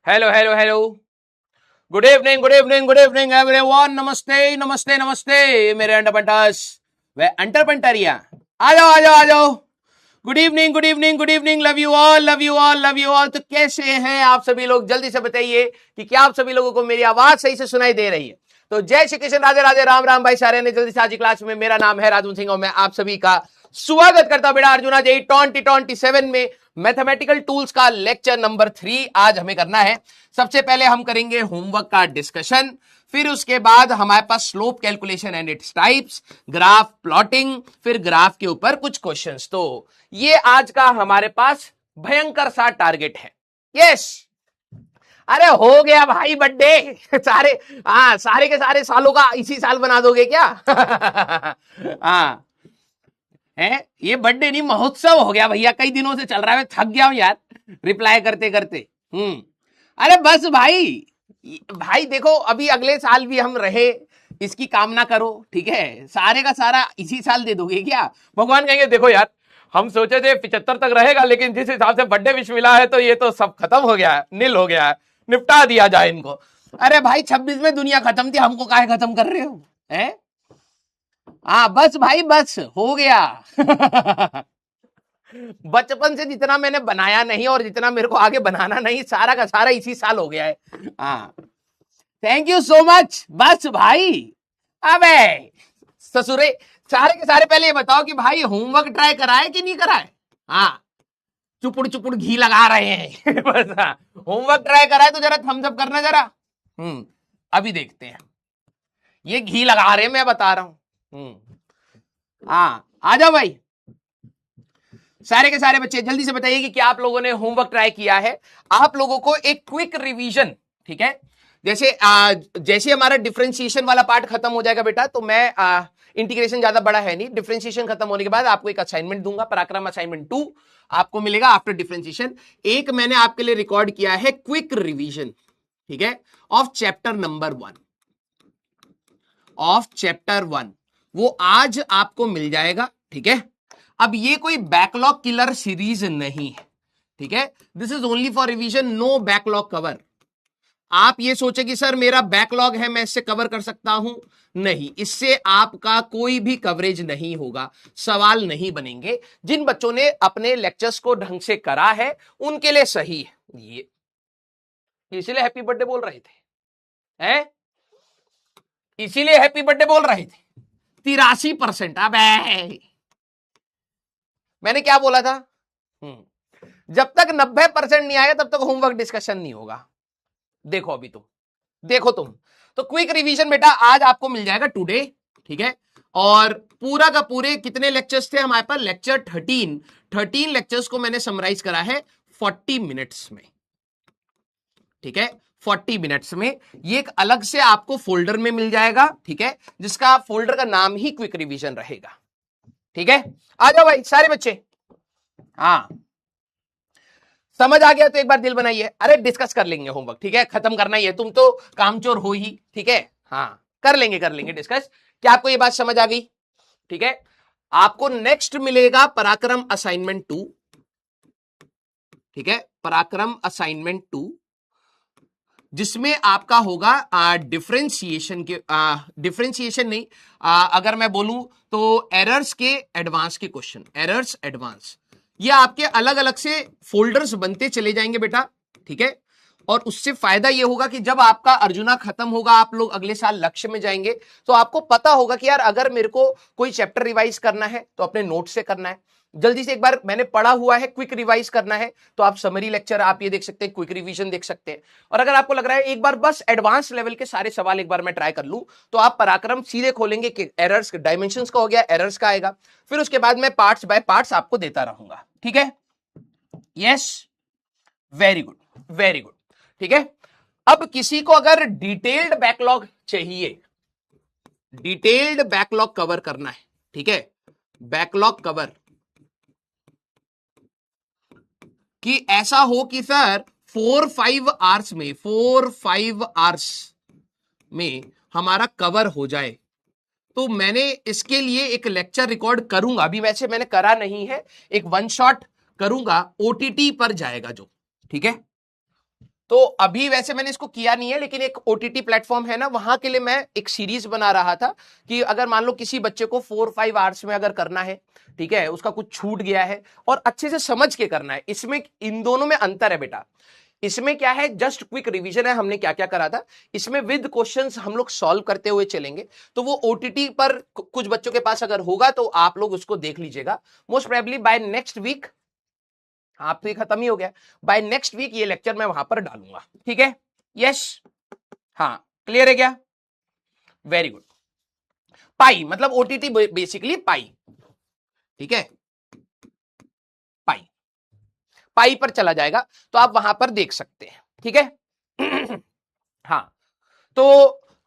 Hello hello hello, good evening good evening good evening everyone. नमस्ते नमस्ते नमस्ते मेरे अंडरपंटर्स वे अंटरपंटरिया, आ जाओ आ जाओ आ जाओ। Good evening good evening good evening, love you all love you all love you all. तो कैसे हैं आप सभी लोग? जल्दी से बताइए कि क्या आप सभी लोगों को मेरी आवाज सही से सुनाई दे रही है? तो जय श्री कृष्ण, राधे राधे, राम राम भाई सारे ने। जल्दी से आज की क्लास में, मेरा नाम है राजू सिंह और मैं आप सभी का स्वागत करता हूं बेटा अर्जुना जेई 2027 में मैथमेटिकल टूल्स का लेक्चर नंबर 3 आज हमें करना है। सबसे पहले हम करेंगे होमवर्क का डिस्कशन, फिर उसके बाद हमारे पास slope calculation and its types, graph plotting, फिर ग्राफ के ऊपर कुछ क्वेश्चंस। तो ये आज का हमारे पास भयंकर सा टारगेट है। यस, अरे हो गया भाई बर्थडे सारे। हाँ, सारे के सारे सालों का इसी साल बना दोगे क्या? हाँ है, ये बर्थडे नहीं महोत्सव हो गया भैया, कई दिनों से चल रहा है, मैं थक गया हूं यार रिप्लाई करते करते। अरे बस भाई, भाई देखो अभी अगले साल भी हम रहे, इसकी कामना करो, ठीक है? सारे का सारा इसी साल दे दोगे क्या? भगवान कहेंगे देखो यार, हम सोचे थे 75 तक रहेगा, लेकिन जिस हिसाब से बर्थडे विश मिला है तो ये तो सब खत्म हो गया है, नील हो गया है, निपटा दिया जाए इनको। अरे भाई 26 में दुनिया खत्म थी, हमको काहे खत्म कर रहे हो? हैं? हाँ बस भाई, बस हो गया। बचपन से जितना मैंने बनाया नहीं और जितना मेरे को आगे बनाना नहीं, सारा का सारा इसी साल हो गया है। हाँ, थैंक यू सो मच। बस भाई, अबे ससुरे, सारे के सारे पहले ये बताओ कि भाई होमवर्क ट्राई कराए कि नहीं कराए? हाँ, चुपुड़ चुपुड़ घी लगा रहे हैं। बस हाँ, होमवर्क ट्राई कराए तो जरा थम्स अप करना जरा। अभी देखते हैं, ये घी लगा रहे हैं, मैं बता रहा हूं। हाँ, आ जाओ भाई सारे के सारे बच्चे, जल्दी से बताइए कि क्या आप लोगों ने होमवर्क ट्राई किया है। आप लोगों को एक क्विक रिवीजन, ठीक है? जैसे हमारा डिफरेंशिएशन वाला पार्ट खत्म हो जाएगा बेटा, तो मैं इंटीग्रेशन ज्यादा बड़ा है नहीं, डिफरेंशिएशन खत्म होने के बाद आपको एक असाइनमेंट दूंगा, पराक्रम असाइनमेंट 2 आपको मिलेगा आफ्टर डिफरेंशिएशन। एक मैंने आपके लिए रिकॉर्ड किया है क्विक रिवीजन, ठीक है, of chapter number 1, of chapter 1, वो आज आपको मिल जाएगा, ठीक है? अब ये कोई बैकलॉग किलर सीरीज नहीं है, ठीक है? This is only for revision, no backlog cover. आप ये सोचे कि सर मेरा बैकलॉग है, मैं इससे कवर कर सकता हूं, नहीं, इससे आपका कोई भी कवरेज नहीं होगा, सवाल नहीं बनेंगे। जिन बच्चों ने अपने लेक्चर्स को ढंग से करा है उनके लिए सही है ये, इसलिए हैप्पी बर्थडे बोल रहे थे, हैं? इसीलिए हैप्पी बर्थडे बोल रहे थे। 83%। अब मैंने क्या बोला था? जब तक 90% नहीं आएगा तब तक होमवर्क डिस्कशन नहीं होगा। देखो अभी तुम, देखो तुम, तो क्विक रिवीजन बेटा आज आपको मिल जाएगा टुडे, ठीक है? और पूरा का पूरे कितने लेक्चर्स थे हमारे पास? लेक्चर 13 लेक्चर्स को मैंने समराइज करा है 40 मिनट्स में, ठीक है? 40 मिनट्स में ये एक अलग से आपको फोल्डर में मिल जाएगा, ठीक है, जिसका फोल्डर का नाम ही क्विक रिवीजन रहेगा, ठीक है? आ जाओ भाई सारे बच्चे। हाँ, समझ आ गया तो एक बार दिल बनाइए। अरे डिस्कस कर लेंगे होमवर्क, ठीक है? खत्म करना ही है, तुम तो कामचोर हो ही, ठीक है? हाँ, कर लेंगे डिस्कस। क्या आपको ये बात समझ आ गई? ठीक है, आपको नेक्स्ट मिलेगा पराक्रम असाइनमेंट 2, ठीक है? पराक्रम असाइनमेंट 2, जिसमें आपका होगा डिफरेंशिएशन के, डिफरेंशिएशन नहीं, अगर मैं बोलूं तो एरर्स के एडवांस के क्वेश्चन, एरर्स एडवांस। ये आपके अलग अलग से फोल्डर्स बनते चले जाएंगे बेटा, ठीक है? और उससे फायदा ये होगा कि जब आपका अर्जुना खत्म होगा, आप लोग अगले साल लक्ष्य में जाएंगे, तो आपको पता होगा कि यार अगर मेरे को कोई चैप्टर रिवाइज करना है तो अपने नोट से करना है, जल्दी से एक बार मैंने पढ़ा हुआ है क्विक रिवाइज करना है तो आप समरी लेक्चर आप ये देख सकते हैं, क्विक रिवीजन देख सकते हैं। और अगर आपको लग रहा है एक बार बस एडवांस लेवल के सारे सवाल एक बार मैं ट्राई कर लूं, तो आप पराक्रम सीधे खोलेंगे कि एरर्स डायमेंशंस का हो गया, एरर्स का आएगा, फिर उसके बाद मैं पार्ट्स बाय पार्ट्स आपको देता रहूंगा, ठीक है? Yes, very good very good, ठीक है? अब किसी को अगर डिटेल्ड बैकलॉग चाहिए, डिटेल्ड बैकलॉग कवर करना है, ठीक है? बैकलॉग कवर कि ऐसा हो कि सर 4-5 आवर्स में, 4-5 आवर्स में हमारा कवर हो जाए, तो मैंने इसके लिए एक लेक्चर रिकॉर्ड करूंगा। अभी वैसे मैंने करा नहीं है, एक वन शॉट करूंगा, ओटीटी पर जाएगा जो, ठीक है? तो अभी वैसे मैंने इसको किया नहीं है, लेकिन एक ओटीटी प्लेटफॉर्म है ना, वहां के लिए मैं एक सीरीज बना रहा था कि अगर मान लो किसी बच्चे को 4-5 आवर्स में अगर करना है, ठीक है, उसका कुछ छूट गया है और अच्छे से समझ के करना है, इसमें इन दोनों में अंतर है बेटा। इसमें क्या है, जस्ट क्विक रिवीजन है, हमने क्या क्या करा था। इसमें विद क्वेश्चंस हम लोग सॉल्व करते हुए चलेंगे, तो वो ओटीटी पर कुछ बच्चों के पास अगर होगा तो आप लोग उसको देख लीजिएगा। Most probably by next week, आप तो ये खत्म ही हो गया, बाय नेक्स्ट वीक ये लेक्चर मैं वहां पर डालूंगा, ठीक है। यस, हाँ, क्लियर है क्या? Very good. पाई मतलब ओटीटी बेसिकली पाई, ठीक है, पाई, पाई पर चला जाएगा तो आप वहां पर देख सकते हैं, ठीक है। हाँ, तो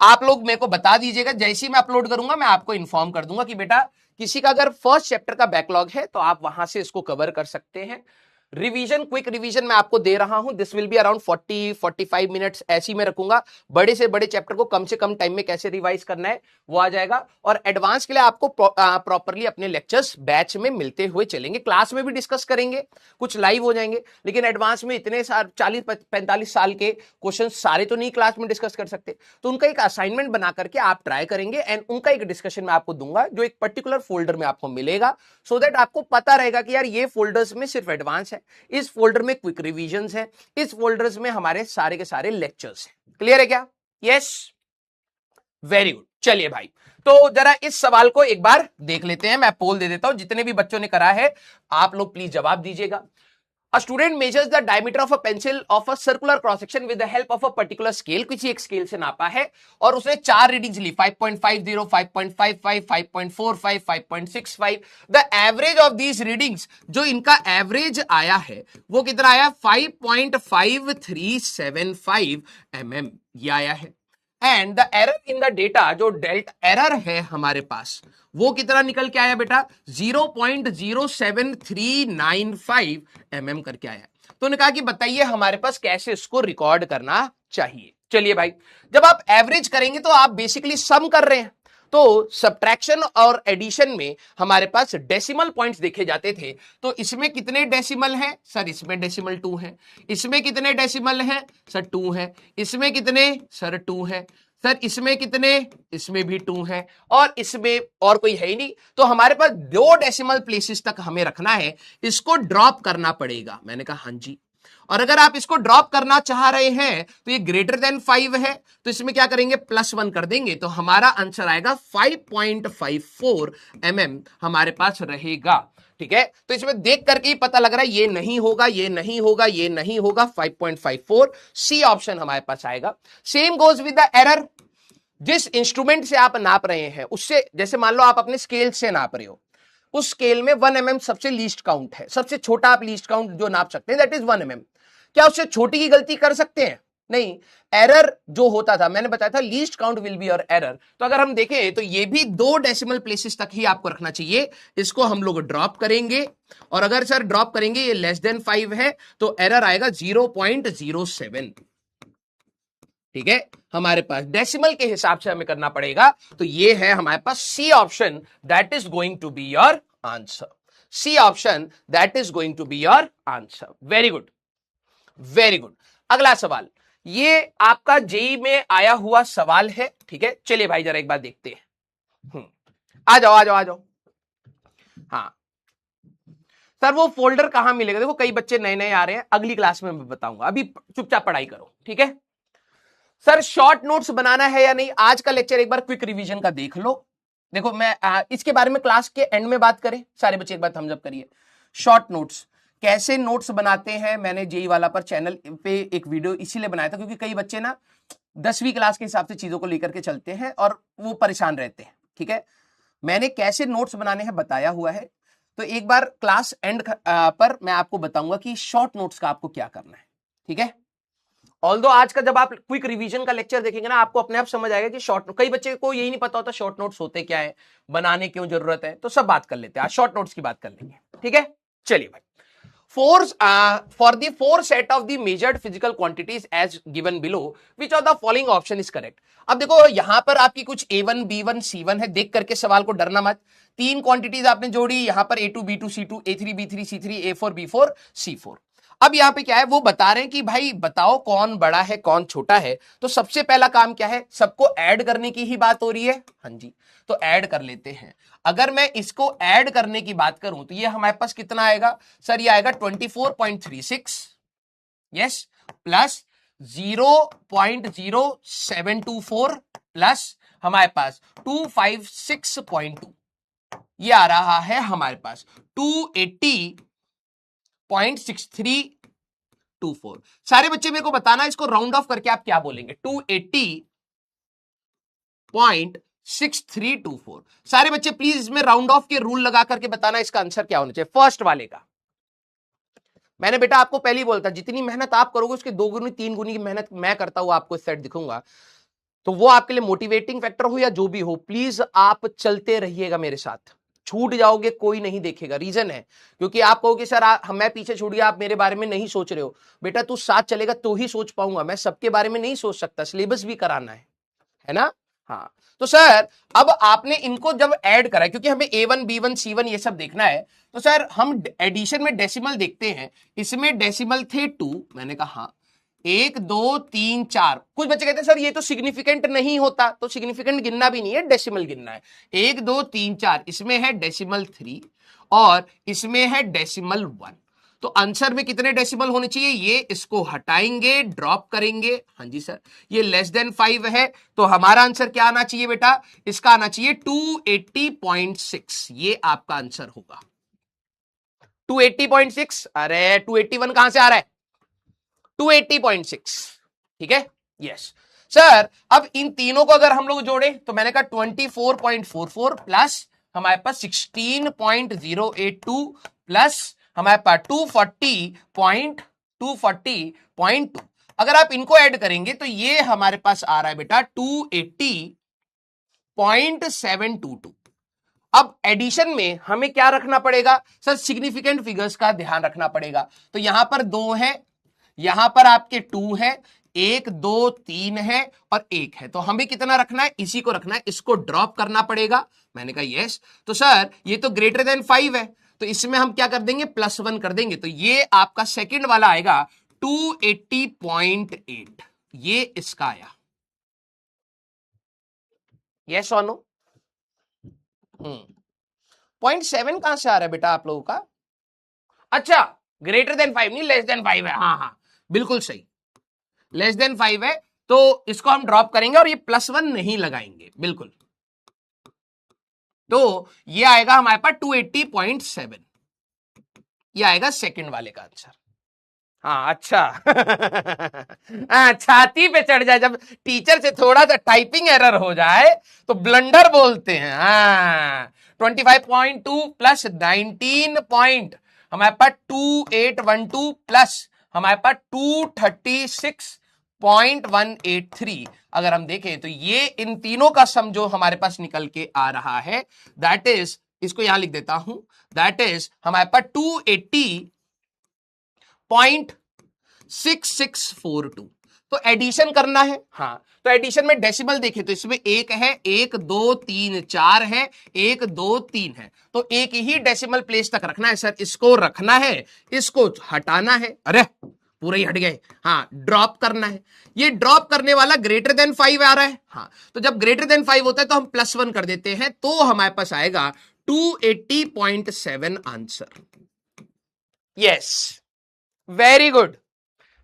आप लोग मेरे को बता दीजिएगा, जैसे ही मैं अपलोड करूंगा मैं आपको इन्फॉर्म कर दूंगा कि बेटा किसी का अगर फर्स्ट चैप्टर का बैकलॉग है तो आप वहां से इसको कवर कर सकते हैं। रिवीजन, क्विक रिवीजन मैं आपको दे रहा हूं, this will be around 40-45 minutes ऐसी मैं रखूंगा। बड़े से बड़े चैप्टर को कम से कम टाइम में कैसे रिवाइज करना है वो आ जाएगा, और एडवांस के लिए आपको प्रॉपरली अपने लेक्चर्स बैच में मिलते हुए चलेंगे। क्लास में भी डिस्कस करेंगे, कुछ लाइव हो जाएंगे, लेकिन एडवांस में इतने 40-45 साल के क्वेश्चन सारे तो नहीं क्लास में डिस्कस कर सकते, तो उनका एक असाइनमेंट बना करके आप ट्राई करेंगे एंड उनका एक डिस्कशन मैं आपको दूंगा जो एक पर्टिकुलर फोल्डर में आपको मिलेगा, सो दैट आपको पता रहेगा कि यार ये फोल्डर्स में सिर्फ एडवांस है, इस फोल्डर में क्विक रिवीजन्स है, इस फोल्डर्स में हमारे सारे के सारे लेक्चर्स हैं। क्लियर है क्या? Yes, very good. चलिए भाई, तो जरा इस सवाल को एक बार देख लेते हैं, मैं पोल दे देता हूं, जितने भी बच्चों ने करा है आप लोग प्लीज जवाब दीजिएगा। A student measures the diameter of a pencil of a circular cross section with the help of a particular scale, किसी एक स्केल से नापा है और उसने 4 रीडिंग्स ली, 5.50, 5.55, 5.45, 5.65। The average of these readings, जो इनका एवरेज आया है वो कितना आया, 5.5375 mm ये आया है। And the error in the data, जो डेल्टा एरर है हमारे पास वो कितना निकल के आया बेटा, 0.07395 mm करके आया। तो उन्होंने कहा कि बताइए हमारे पास कैसे इसको रिकॉर्ड करना चाहिए। चलिए भाई, जब आप एवरेज करेंगे तो आप बेसिकली सम कर रहे हैं, तो सब्ट्रैक्शन और एडिशन में हमारे पास डेसिमल पॉइंट्स देखे जाते थे, तो इसमें कितने डेसिमल हैं सर, इसमें डेसिमल 2 है, इसमें कितने डेसिमल हैं सर 2 है, इसमें कितने सर 2 है, सर इसमें कितने, इसमें भी 2 है, और इसमें और कोई है ही नहीं, तो हमारे पास 2 डेसिमल प्लेसेस तक हमें रखना है, इसको ड्रॉप करना पड़ेगा। मैंने कहा हाँ जी, और अगर आप इसको ड्रॉप करना चाह रहे हैं तो ये ग्रेटर देन 5 है, तो इसमें क्या करेंगे, +1 कर देंगे, तो हमारा आंसर आएगा 5.54 mm हमारे पास रहेगा, ठीक है। तो इसमें देख करके ही पता लग रहा है ये नहीं होगा, ये नहीं होगा, ये नहीं होगा, 5.54 सी ऑप्शन हमारे पास आएगा। Same goes with the error, जिस इंस्ट्रूमेंट से आप नाप रहे हैं उससे, जैसे मान लो आप अपने स्केल से नाप रहे हो, उस स्केल में 1 mm सबसे लीस्ट काउंट है, सबसे छोटा आप लीस्ट काउंट जो नाप सकते हैं दैट इज 1 mm। क्या उससे छोटी की गलती कर सकते हैं? नहीं, एरर जो होता था मैंने बताया था least count will be your error, तो अगर हम देखें तो ये भी 2 डेसिमल प्लेसेस तक ही आपको रखना चाहिए, इसको हम लोग ड्रॉप करेंगे, और अगर सर ड्रॉप करेंगे ये लेस देन 5 है तो एरर आएगा 0.07, ठीक है। हमारे पास डेसिमल के हिसाब से हमें करना पड़ेगा, तो ये है हमारे पास C option, that is going to be your answer. C option that is going to be your answer. Very good, very good. अगला सवाल, ये आपका जेई में आया हुआ सवाल है, ठीक है। चलिए भाई जरा एक बार देखते हैं। आ जाओ आ जाओ आ जाओ। हाँ सर, वो फोल्डर कहां मिलेगा? देखो कई बच्चे नए नए आ रहे हैं, अगली क्लास में मैं बताऊंगा, अभी चुपचाप पढ़ाई करो, ठीक है। सर शॉर्ट नोट्स बनाना है या नहीं, आज का लेक्चर एक बार क्विक रिवीजन का देख लो। देखो मैं इसके बारे में क्लास के एंड में बात करें, सारे बच्चे एक बार थम्स अप करिए। शॉर्ट नोट्स कैसे नोट्स बनाते हैं, मैंने जेई वाला पर चैनल पे एक वीडियो इसीलिए बनाया था क्योंकि कई बच्चे ना 10वीं क्लास के हिसाब से चीजों को लेकर के चलते हैं और वो परेशान रहते हैं, ठीक है। मैंने कैसे नोट्स बनाने हैं बताया हुआ है, तो एक बार क्लास एंड पर मैं आपको बताऊंगा कि शॉर्ट नोट्स का आपको क्या करना है, ठीक है। ऑल्दो आज का जब आप क्विक रिवीजन का लेक्चर देखेंगे ना, आपको अपने आप समझ आएगा कि शॉर्ट, कई बच्चे को यही नहीं पता होता शॉर्ट नोट्स होते क्या है, बनाने क्यों जरूरत है, तो सब बात कर लेते हैं, आज शॉर्ट नोट्स की बात कर लेंगे, ठीक है। चलिए भाई, for the 4 set of the measured physical quantities as given below, which of the following option is correct? अब देखो यहां पर आपकी कुछ A1, B1, C1 है, देख करके सवाल को डरना मत। 3 क्वांटिटीज आपने जोड़ी, यहां पर A2, B2, C2, A3, B3, C3, A4, B4, C4। अब यहां पे क्या है, वो बता रहे हैं कि भाई बताओ कौन बड़ा है कौन छोटा है। तो सबसे पहला काम क्या है, सबको ऐड करने की ही बात हो रही है। हाँ जी, तो ऐड कर लेते हैं। अगर मैं इसको ऐड करने की बात करूं तो ये हमारे पास कितना आएगा सर, ये आएगा 24.36, यस, प्लस 0.0724 प्लस हमारे पास 256.2, ये आ रहा है हमारे पास 280.6324। सारे बच्चे मेरे को बताना इसको राउंड ऑफ करके आप क्या बोलेंगे, 280.6324। सारे बच्चे प्लीज इसमें राउंड ऑफ के रूल लगा करके बताना इसका आंसर क्या होना चाहिए फर्स्ट वाले का। मैंने बेटा आपको पहले ही बोलता, जितनी मेहनत आप करोगे उसके 2 गुनी 3 गुनी की मेहनत मैं करता हूं, आपको सेट दिखूंगा, तो वो आपके लिए मोटिवेटिंग फैक्टर हो या जो भी हो, प्लीज आप चलते रहिएगा मेरे साथ। छूट जाओगे कोई नहीं देखेगा। रीजन है क्योंकि आप कहोगे सर मैं पीछे छूट गया, आप मेरे बारे में नहीं सोच रहे हो। बेटा तू साथ चलेगा तो ही सोच पाऊंगा, मैं सबके बारे में नहीं सोच सकता, सिलेबस भी कराना है ना। हाँ, तो सर अब आपने इनको जब ऐड करा, क्योंकि हमें A1 B1 C1 ये सब देखना है, तो सर हम एडिशन में डेसिमल देखते हैं। इसमें डेसिमल थे 2, मैंने कहा हाँ 1 2 3 4। कुछ बच्चे कहते हैं सर ये तो सिग्निफिकेंट नहीं होता, तो सिग्निफिकेंट गिनना भी नहीं है, डेसिमल गिनना है। 1 2 3 4 इसमें है डेसिमल 3 और इसमें है डेसिमल 1। तो आंसर में कितने डेसिमल होने चाहिए, ये इसको हटाएंगे ड्रॉप करेंगे। हाँ जी सर, ये लेस देन 5 है, तो हमारा आंसर क्या आना चाहिए बेटा, इसका आना चाहिए 280.6। ये आपका आंसर होगा 280.6। अरे 281 कहां से आ रहा है, 280.6, ठीक है, यस सर। अब इन तीनों को अगर हम लोग जोड़े तो मैंने कहा 24.44 प्लस हमारे पास 16.082 प्लस हमारे पास 240.2। अगर आप इनको ऐड करेंगे तो ये हमारे पास आ रहा है बेटा 280.722। अब एडिशन में हमें क्या रखना पड़ेगा सर, सिग्निफिकेंट फिगर्स का ध्यान रखना पड़ेगा। तो यहां पर 2 है, यहां पर आपके 2 है, 1 2 3 है और 1 है, तो हमें कितना रखना है, इसी को रखना है, इसको ड्रॉप करना पड़ेगा। मैंने कहा यस। तो सर ये तो ग्रेटर देन 5 है, तो इसमें हम क्या कर देंगे, +1 कर देंगे, तो ये आपका सेकंड वाला आएगा 280.8। ये इसका आया, यस और नो। 0.7 कहां से आ रहा है बेटा आप लोगों का, अच्छा ग्रेटर देन 5 नहीं, लेस देन 5 है। हाँ हाँ बिल्कुल सही, लेस देन 5 है, तो इसको हम ड्रॉप करेंगे और ये +1 नहीं लगाएंगे, बिल्कुल। तो ये आएगा हमारे पास 280.7, ये आएगा सेकंड वाले का आंसर। हाँ अच्छा छाती पे चढ़ जाए जब टीचर से थोड़ा सा टाइपिंग एरर हो जाए तो ब्लंडर बोलते हैं। हाँ 25.2 प्लस 19 पॉइंट हमारे पास 2812 प्लस हमारे पास 236.183। अगर हम देखें तो ये इन तीनों का सम जो हमारे पास निकल के आ रहा है, दैट इज, इसको यहां लिख देता हूं, दैट इज हमारे पास 280.6642। तो एडिशन करना है। हाँ, तो एडिशन में डेसिमल देखें तो इसमें 1 है, 1 2 3 4 है, 1 2 3 है, तो एक ही डेसिमल प्लेस तक रखना है सर, इसको रखना है, इसको हटाना है, अरे पूरे ही हट गए। हाँ, ड्रॉप करना है, ये ड्रॉप करने वाला ग्रेटर देन 5 आ रहा है। हाँ, तो जब ग्रेटर देन 5 होता है तो हम +1 कर देते हैं, तो हमारे पास आएगा 280.7 आंसर। Yes, very good.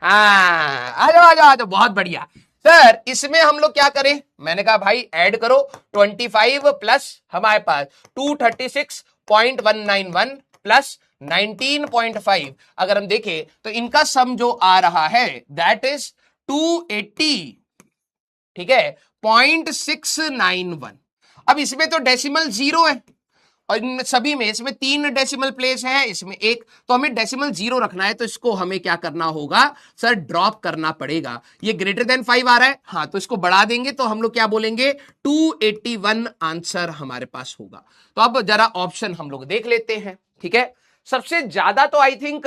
हाँ आ जाओ आ जाओ आ जाओ, बहुत बढ़िया सर। इसमें हम लोग क्या करें, मैंने कहा भाई ऐड करो 25 प्लस हमारे पास 236.191 प्लस 19.5। अगर हम देखें तो इनका सम जो आ रहा है दैट इज 280, ठीक है, 0.691। अब इसमें तो डेसिमल 0 है और इन सभी में, इसमें 3 डेसिमल प्लेस है, इसमें 1, तो हमें डेसिमल 0 रखना है, तो इसको हमें क्या करना होगा सर, ड्रॉप करना पड़ेगा। ये ग्रेटर देन 5 आ रहा है, हाँ, तो इसको बढ़ा देंगे तो हम लोग क्या बोलेंगे 281 आंसर हमारे पास होगा। तो अब जरा ऑप्शन हम लोग देख लेते हैं, ठीक है। सबसे ज्यादा तो आई थिंक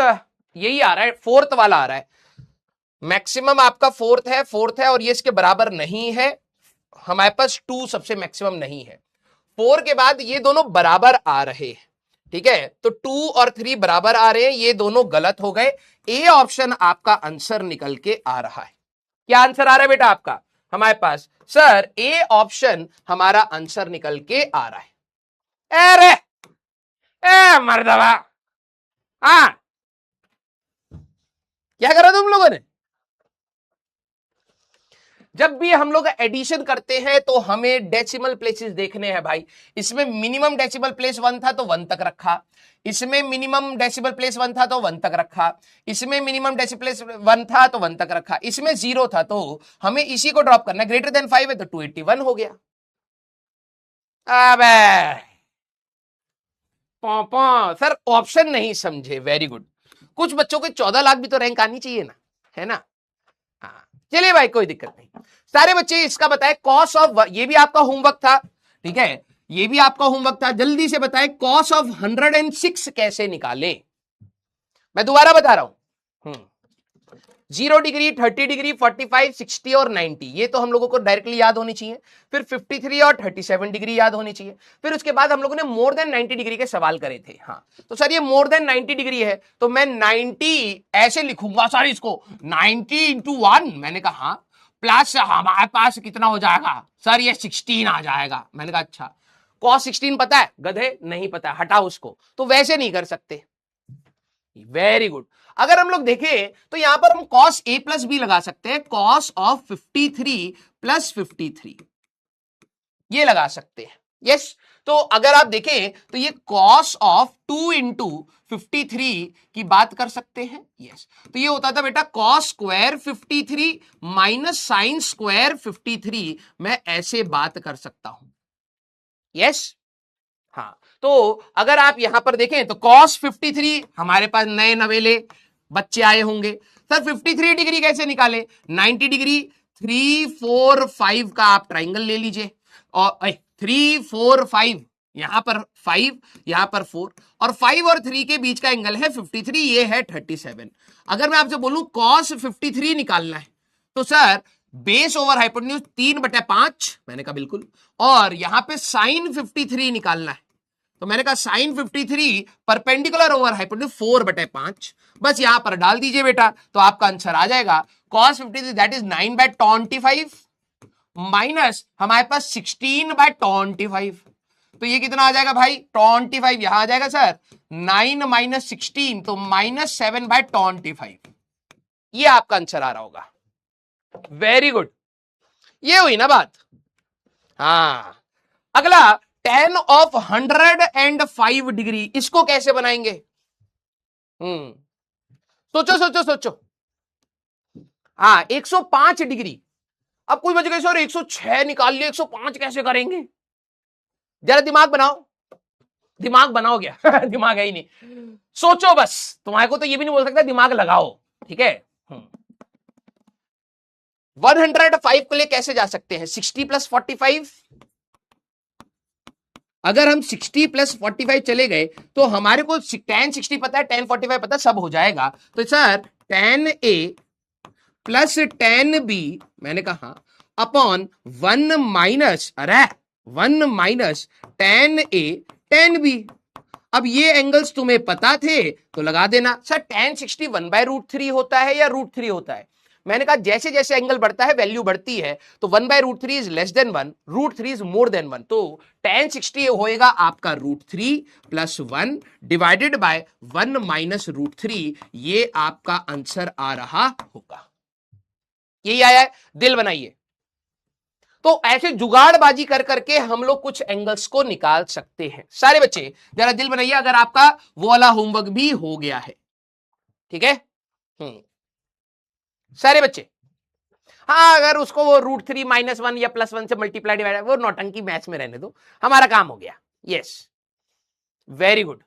यही आ रहा है, 4th वाला आ रहा है, मैक्सिमम आपका 4th है और ये इसके बराबर नहीं है, हमारे पास 2 सबसे मैक्सिमम नहीं है। 4 के बाद ये दोनों बराबर आ रहे हैं, ठीक है, तो 2 और 3 बराबर आ रहे हैं, ये दोनों गलत हो गए। ए ऑप्शन आपका आंसर निकल के आ रहा है। क्या आंसर आ रहा है बेटा आपका हमारे पास? सर ए ऑप्शन हमारा आंसर निकल के आ रहा है। अरे ए मर्दवा, हाँ क्या करा तुम लोगों ने? जब भी हम लोग एडिशन करते हैं तो हमें डेसिमल प्लेसेस देखने हैं भाई। इसमें मिनिमम डेसिमल प्लेस 1 था तो 1 तक रखा, इसमें मिनिमम डेसिमल प्लेस 1 था तो 1 तक रखा, इसमें मिनिमम डेसिमल प्लेस 1 था तो 1 तक रखा, इसमें 0 था तो हमें इसी को ड्रॉप करना है। ग्रेटर देन 5 है तो 281 हो गया। अबे सर ऑप्शन नहीं समझे, वेरी गुड। कुछ बच्चों के 14 लाख भी तो रैंक आनी चाहिए ना, है ना? हाँ चलिए भाई कोई दिक्कत नहीं। सारे बच्चे इसका बताए कॉस ऑफ, ये भी आपका होमवर्क था, ठीक है, ये भी आपका होमवर्क था। जल्दी से बताए कॉस ऑफ 106 कैसे निकालें। मैं दोबारा बता रहा हूं, 0 डिग्री, 30 डिग्री, 45, 60 और 90, ये तो हम लोगों को डायरेक्टली याद होनी चाहिए। फिर 53 और 37 डिग्री याद होनी चाहिए। फिर उसके बाद हम लोगों ने मोर देन 90 डिग्री के सवाल करे थे। हाँ तो सर ये मोर देन 90 डिग्री है तो मैं 90 ऐसे लिखूंगा सर इसको, 90 इंटू 1। मैंने कहा हाँ, प्लस हमारे पास कितना हो जाएगा सर? ये 16 आ जाएगा। मैंने कहा अच्छा, कॉस 16 पता है? गधे नहीं पता, हटा उसको। तो वैसे नहीं कर सकते। Very good. अगर हम लोग देखें तो यहां पर हम कॉस ए प्लस बी लगा सकते हैं, कॉस ऑफ 53 प्लस 53 ये लगा सकते हैं। यस तो अगर आप देखें तो ये कॉस ऑफ 2 इंटू 53 की बात कर सकते हैं। यस तो ये होता था बेटा cos square 53 minus sine square 53, मैं ऐसे बात कर सकता हूं। यस हाँ तो अगर आप यहां पर देखें तो cos 53 हमारे पास नए नवेले बच्चे आए होंगे। सर 53 डिग्री कैसे निकाले? 90 डिग्री 3 4 5 का आप ट्राइंगल ले लीजिए, और 3 4 5 यहां पर 5 यहां पर 4, और 5 और 3 के बीच का एंगल है 53, ये है 37। अगर मैं आपसे बोलूं cos 53 निकालना है तो सर बेस ओवर हाइपोटेन्यूज 3/5, मैंने कहा बिल्कुल, और यहां पे साइन 53 निकालना है तो मैंने कहा साइन 53 परपेंडिकुलर ओवर हाइपोटेन्यूज 4/5, बस यहां पर डाल दीजिए बेटा तो आपका आंसर आ जाएगा cos 53 दैट इज 9/25 माइनस हमारे पास 16/25, तो ये कितना आ जाएगा भाई? 25 यहां आ जाएगा सर, 9 माइनस 16 तो माइनस 7/25, ये आपका आंसर आ रहा होगा। वेरी गुड, ये हुई ना बात। हाँ अगला tan ऑफ 105 डिग्री, इसको कैसे बनाएंगे? सोचो सोचो सोचो। हाँ 105 डिग्री। अब कोई बच गए सर 106 निकाल लिया, 105 कैसे करेंगे? जरा दिमाग बनाओ, दिमाग बनाओ क्या? दिमाग है ही नहीं, सोचो बस। तुम्हारे को तो ये भी नहीं बोल सकता दिमाग लगाओ, ठीक है। 105 के लिए कैसे जा सकते हैं? 60 प्लस 45, अगर हम 60 प्लस 45 चले गए तो हमारे को tan 60 पता है, tan 45 पता है, सब हो जाएगा। तो sir tan A plus tan B, मैंने कहा अपॉन 1 माइनस, अरे 1 minus tan A tan B। अब ये एंगल्स तुम्हें पता थे तो लगा देना। सर tan 60 1/√3 होता है या √3 होता है? मैंने कहा जैसे जैसे एंगल बढ़ता है वैल्यू बढ़ती है, तो 1/√3 is less than 1, √3 is more than 1, तो tan 60 होएगा आपका √3 प्लस 1 डिवाइडेड बाय 1 माइनस √3, ये आपका आंसर आ रहा होगा। यही आया है, दिल बनाइए। तो ऐसे जुगाड़बाजी कर करके हम लोग कुछ एंगल्स को निकाल सकते हैं। सारे बच्चे जरा दिल बनाइए अगर आपका वो वाला होमवर्क भी हो गया है, ठीक है। सारे बच्चे हाँ, अगर उसको वो √3 माइनस 1 या प्लस 1 से मल्टीप्लाई डिवाइड, वो नौटंकी मैथ्स में रहने दो, हमारा काम हो गया। Yes very good.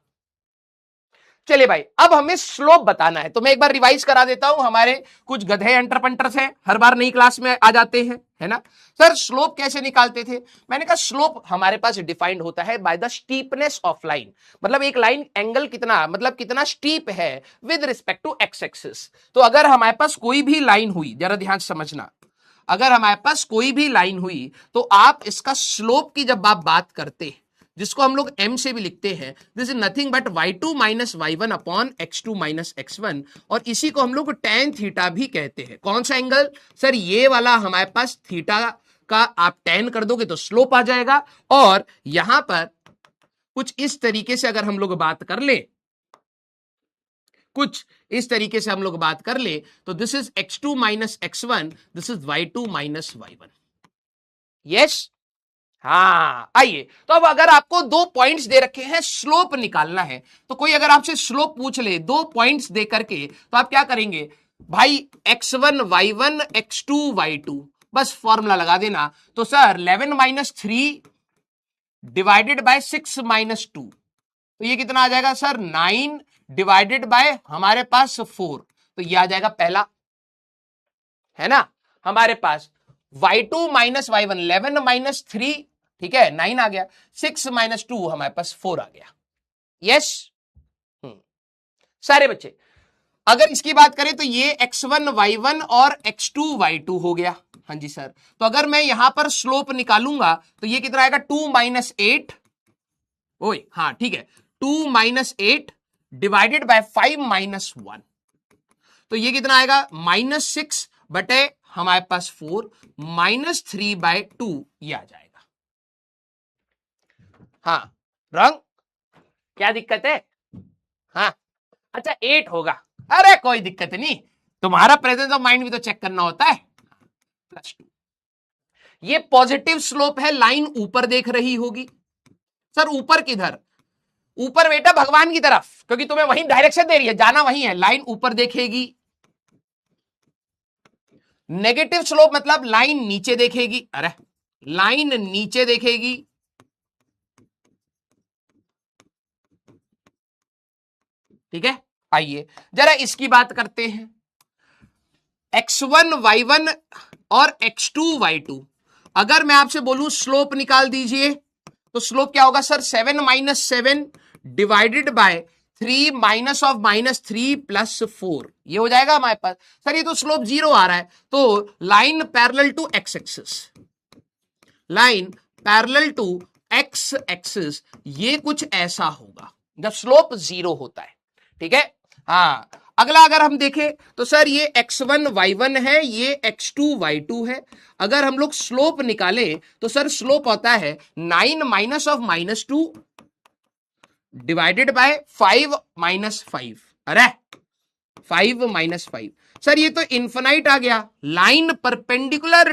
चलिए भाई अब हमें स्लोप बताना है, तो मैं एक बार रिवाइज करा देता हूं। हमारे कुछ गधे एंटरप्रेन्योर्स हैं, हर बार नई क्लास में आ जाते हैं, है ना। सर स्लोप कैसे निकालते थे? मैंने कहा स्लोप हमारे पास डिफाइंड होता है by the steepness of line, मतलब एक लाइन एंगल कितना, मतलब कितना स्टीप है with respect to X axis. तो अगर हमारे पास कोई भी लाइन हुई, जरा ध्यान से समझना, अगर हमारे पास कोई भी लाइन हुई तो आप इसका स्लोप की जब आप बात करते, जिसको हम लोग m से भी लिखते हैं, this is nothing but y2 minus y1 upon x2 minus x1, और इसी को हम लोग tan थीटा भी कहते हैं। कौन सा एंगल सर? ये वाला हमारे पास थीटा का आप tan कर दोगे तो स्लोप आ जाएगा, और यहां पर कुछ इस तरीके से अगर हम लोग बात कर ले, कुछ इस तरीके से हम लोग बात कर ले, तो this is x2 minus x1, this is y2 minus y1। Yes, हाँ आइए। तो अब अगर आपको 2 पॉइंट्स दे रखे हैं, स्लोप निकालना है, तो कोई अगर आपसे स्लोप पूछ ले 2 पॉइंट्स दे करके, तो आप क्या करेंगे भाई? x1 y1 x2 y2, बस फॉर्मूला लगा देना। तो sir 11 minus 3 divided by 6 minus 2, तो ये कितना आ जाएगा सर? 9 डिवाइडेड बाय हमारे पास 4, तो ये आ जाएगा पहला, है ना हमारे पास। y2 माइनस y1 11 माइनस 3, ठीक है 9 आ गया, 6 माइनस 2 हमारे पास 4 आ गया। यस सारे बच्चे, अगर इसकी बात करें तो ये x1 y1 और x2 y2 हो गया। हाँ जी सर, तो अगर मैं यहां पर स्लोप निकालूंगा तो ये कितना आएगा? 2 माइनस 8, ओए हाँ ठीक है, 2 माइनस 8 डिवाइडेड बाय 5 माइनस 1, तो ये कितना आएगा? माइनस 6 बटे हमारे पास 4 माइनस 3 बाय 2, ये आ जाएगा। हाँ रंग, क्या दिक्कत है? हाँ अच्छा 8 होगा, अरे कोई दिक्कत नहीं, तुम्हारा प्रेजेंस ऑफ माइंड भी तो चेक करना होता है। +2, ये पॉजिटिव स्लोप है, लाइन ऊपर देख रही होगी। सर ऊपर किधर? ऊपर बेटा भगवान की तरफ, क्योंकि तुम्हें वही डायरेक्शन दे रही है, जाना वही है, लाइन ऊपर देखेगी। नेगेटिव स्लोप मतलब लाइन नीचे देखेगी, अरे लाइन नीचे देखेगी। ठीक है, आइए जरा इसकी बात करते हैं। x1 y1 और x2 y2, अगर मैं आपसे बोलूं स्लोप निकाल दीजिए, तो स्लोप क्या होगा sir? 7 minus 7 divided by 3 minus of minus 3 plus 4, ये हो जाएगा हमारे पास। सर ये तो स्लोप 0 आ रहा है, तो line parallel to x axis, line parallel to x axis, ये कुछ ऐसा होगा जब स्लोप 0 होता है। ठीक है, हाँ अगला अगर हम देखें तो सर ये x1 y1 है, ये x2 y2 है। अगर हम लोग स्लोप निकालें तो सर स्लोप होता है 9 minus of minus 2 divided by 5 minus 5, अरे 5 माइनस 5, सर ये तो इन्फिनाइट आ गया। Line perpendicular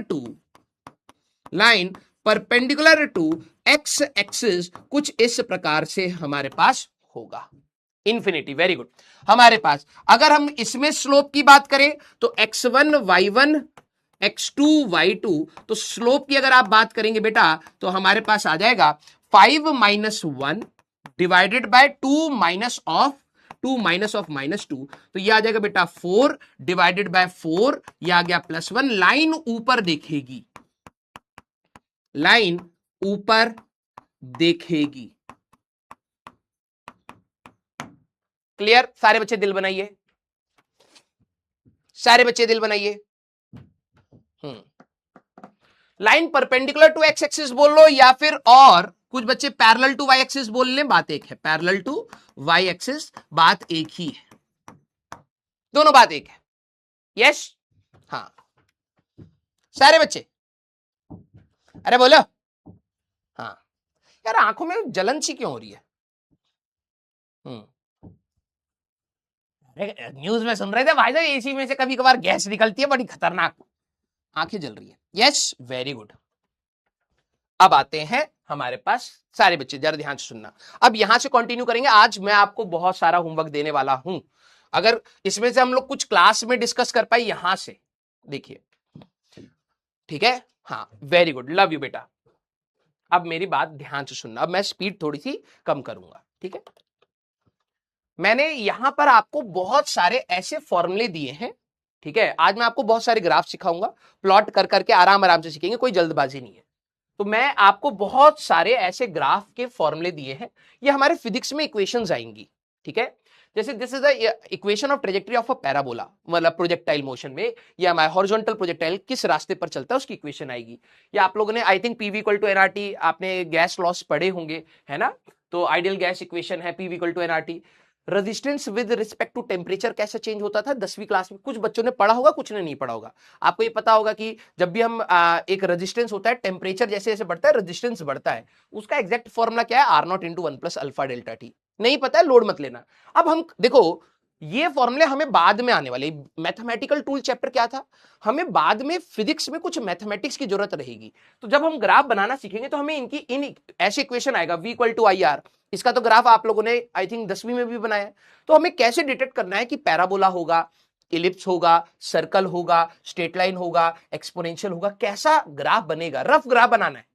to x axis कुछ इस प्रकार से हमारे पास होगा, इंफिनिटी। Very good. हमारे पास अगर हम इसमें स्लोप की बात करें तो x1 y1 x2 y2, तो स्लोप की अगर आप बात करेंगे बेटा तो हमारे पास आ जाएगा 5 minus 1 divided by 2 minus of minus 2, तो ये आ जाएगा बेटा 4 डिवाइडेड बाय 4, ये आ गया +1। लाइन ऊपर देखेगी, लाइन ऊपर देखेगी। क्लियर? सारे बच्चे दिल बनाइए, सारे बच्चे दिल बनाइए। Line perpendicular to x axis बोल लो, या फिर और कुछ बच्चे पैरेलल टू y एक्सिस बोल लें, बात एक है। पैरेलल टू y एक्सिस बात एक ही है, दोनों बात एक है। यस, हाँ सारे बच्चे, अरे बोलो। हाँ यार आंखों में जलन सी क्यों हो रही है? न्यूज में सुन रहे थे भाई साहब, एसी में से कभी कभार गैस निकलती है बड़ी खतरनाक, आंखें जल रही है। Yes very good. अब आते हैं हमारे पास, सारे बच्चे जरा ध्यान से सुनना। अब यहां से कंटिन्यू करेंगे। आज मैं आपको बहुत सारा होमवर्क देने वाला हूं, अगर इसमें से हम लोग कुछ क्लास में डिस्कस कर पाए, यहां से देखिए, ठीक है। हाँ वेरी गुड, लव यू बेटा। अब मेरी बात ध्यान से सुनना, अब मैं स्पीड थोड़ी सी कम करूंगा, ठीक है। मैंने यहां पर आपको बहुत सारे ऐसे फॉर्मूले दिए हैं, ठीक है। आज मैं आपको बहुत सारे ग्राफ सिखाऊंगा, प्लॉट कर करके आराम से सीखेंगे, कोई जल्दबाजी नहीं है। तो मैं आपको बहुत सारे ऐसे ग्राफ के फॉर्मूले दिए हैं, ये हमारे फिजिक्स में इक्वेशंस आएंगी, ठीक है। जैसे this is the equation of trajectory of a parabola, मतलब प्रोजेक्टाइल मोशन में या हमारा हॉरिजॉन्टल प्रोजेक्टाइल किस रास्ते पर चलता है उसकी इक्वेशन आएगी। या आप लोगों ने I think PV equal to NRT, आपने गैस लॉस पढ़े होंगे, है ना। तो आइडियल गैस इक्वेशन है PV equal to NRT. Resistance with respect to temperature कैसे चेंज होता था 10वीं क्लास में, कुछ बच्चों ने पढ़ा होगा, कुछ ने नहीं पढ़ा होगा। आपको ये पता होगा कि जब भी हम एक रेजिस्टेंस होता है, टेम्परेचर जैसे जैसे बढ़ता है रेजिस्टेंस बढ़ता है, उसका एग्जैक्ट फॉर्मूला क्या है, R naught into 1 plus alpha delta T. नहीं पता है, लोड मत लेना। अब हम देखो ये फॉर्मूले हमें बाद में आने वाले, मैथमेटिकल टूल चैप्टर क्या था, हमें बाद में फिजिक्स में कुछ मैथमेटिक्स की जरूरत रहेगी। तो जब हम ग्राफ बनाना सीखेंगे तो हमें इनकी इन ऐसे इक्वेशन आएगा v equal to I R, इसका तो ग्राफ आप लोगों ने आई थिंक 10वीं में भी बनाया है। तो हमें कैसे डिटेक्ट करना है कि पैराबोला होगा, इलिप्स होगा, सर्कल होगा, स्ट्रेट लाइन होगा, एक्सपोनेंशियल होगा, कैसा ग्राफ बनेगा, रफ ग्राफ बनाना है।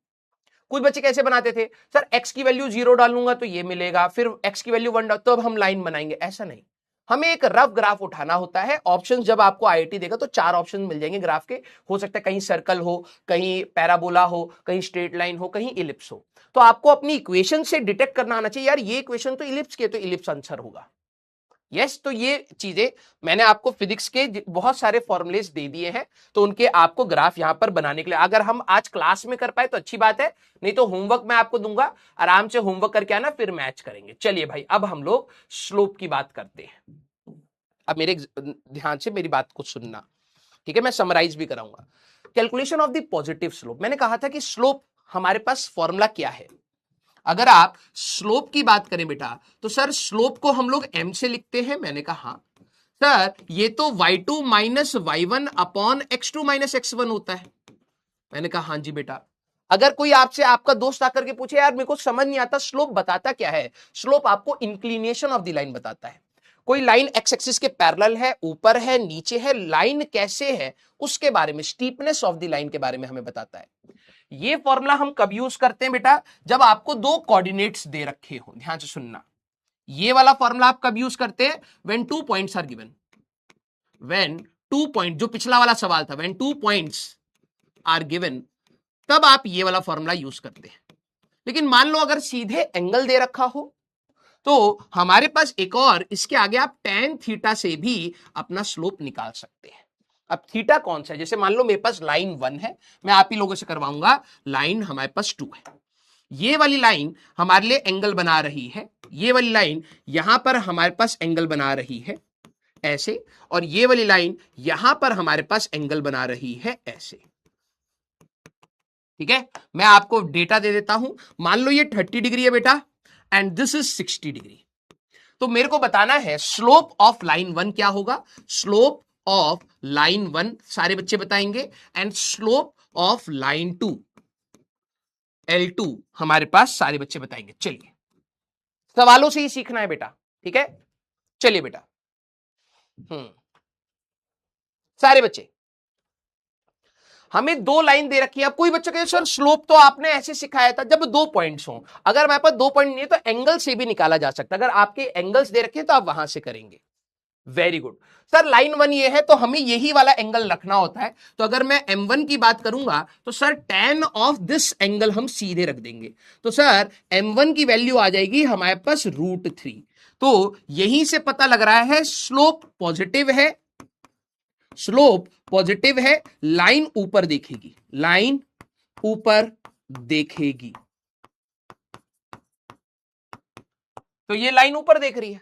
कुछ बच्चे कैसे बनाते थे, सर x की वैल्यू 0 डालूंगा तो ये मिलेगा, फिर x की वैल्यू 1 तो अब हम लाइन बनाएंगे, ऐसा नहीं। हमें एक रफ ग्राफ उठाना होता है। ऑप्शन जब आपको आईआईटी देगा तो 4 ऑप्शन मिल जाएंगे ग्राफ के, हो सकता है कहीं सर्कल हो, कहीं पैराबोला हो, कहीं स्ट्रेट लाइन हो, कहीं इलिप्स हो। तो आपको अपनी इक्वेशन से डिटेक्ट करना आना चाहिए, यार ये इक्वेशन तो इलिप्स की है, तो इलिप्स आंसर होगा। यस, तो ये चीजें मैंने आपको फिजिक्स के बहुत सारे फॉर्मुलेस दे दिए हैं, तो उनके आपको ग्राफ यहां पर बनाने के लिए, अगर हम आज क्लास में कर पाए तो अच्छी बात है, नहीं तो होमवर्क मैं आपको दूंगा, आराम से होमवर्क करके आना, फिर मैच करेंगे। चलिए भाई, अब हम लोग स्लोप की बात करते हैं। अब मेरे ध्यान से मेरी बात को सुनना, ठीक है, मैं समराइज भी कराऊंगा। Calculation of the positive slope, मैंने कहा था कि स्लोप हमारे पास फॉर्मूला क्या है। अगर आप स्लोप की बात करें बेटा, तो सर स्लोप को हम लोग m से लिखते हैं। मैंने कहा सर ये तो y2 minus y1 upon x2 minus x1 होता है। मैंने कहा हाँ जी बेटा। अगर कोई आपसे, आपका दोस्त आकर के पूछे यार मेरे को समझ नहीं आता स्लोप बताता क्या है, स्लोप आपको इंक्लिनेशन ऑफ द लाइन बताता है। कोई लाइन एक्स एक्सिस के पैरेलल है, ऊपर है, नीचे है, लाइन कैसे है उसके बारे में, स्टीपनेस ऑफ द लाइन के बारे में हमें बताता है। ये फॉर्मूला हम कब यूज करते हैं बेटा, जब आपको दो कोऑर्डिनेट्स दे रखे हो। ध्यान से सुनना, ये वाला फॉर्मूला आप कब यूज करते हैं, when 2 points are given, when 2 point, जो पिछला वाला सवाल था, व्हेन 2 पॉइंट्स आर गिवन, तब आप ये वाला फॉर्मूला यूज करते हैं। लेकिन मान लो अगर सीधे एंगल दे रखा हो, तो हमारे पास एक और, इसके आगे आप tan थीटा से भी अपना स्लोप निकाल सकते हैं। अब थीटा कौन सा है, जैसे मान लो मेरे पास लाइन 1 है, मैं आप ही लोगों से करवाऊंगा, लाइन हमारे पास 2 है, ये वाली लाइन हमारे लिए एंगल बना रही है, ये वाली लाइन यहां पर हमारे पास एंगल बना रही है ऐसे, और ये वाली लाइन यहां पर हमारे पास एंगल बना रही है ऐसे। ठीक है, मैं आपको डेटा दे देता हूं। मान लो ये 30 डिग्री है बेटा, एंड दिस इज 60 डिग्री। तो मेरे को बताना है स्लोप ऑफ लाइन 1 क्या होगा, स्लोप ऑफ लाइन 1 सारे बच्चे बताएंगे, and slope of line 2 L2 हमारे पास सारे बच्चे बताएंगे। चलिए, सवालों से ही सीखना है बेटा, ठीक है। चलिए बेटा, सारे बच्चे, हमें दो लाइन दे रखी है। अब कोई बच्चा कहे सर स्लोप तो आपने ऐसे सिखाया था जब 2 पॉइंट्स हो, अगर हमारे पास 2 पॉइंट नहीं है तो एंगल से भी निकाला जा सकता है। अगर आपके एंगल्स दे रखे हैं तो आप वहां से करेंगे। वेरी गुड सर, लाइन 1 ये है तो हमें यही वाला एंगल रखना होता है। तो अगर मैं m1 की बात करूंगा तो sir tan of this angle हम सीधे रख देंगे, तो सर m1 की वैल्यू आ जाएगी हमारे पास √3। तो यहीं से पता लग रहा है स्लोप पॉजिटिव है, स्लोप पॉजिटिव है, लाइन ऊपर देखेगी, लाइन ऊपर देखेगी, तो ये लाइन ऊपर देख रही है।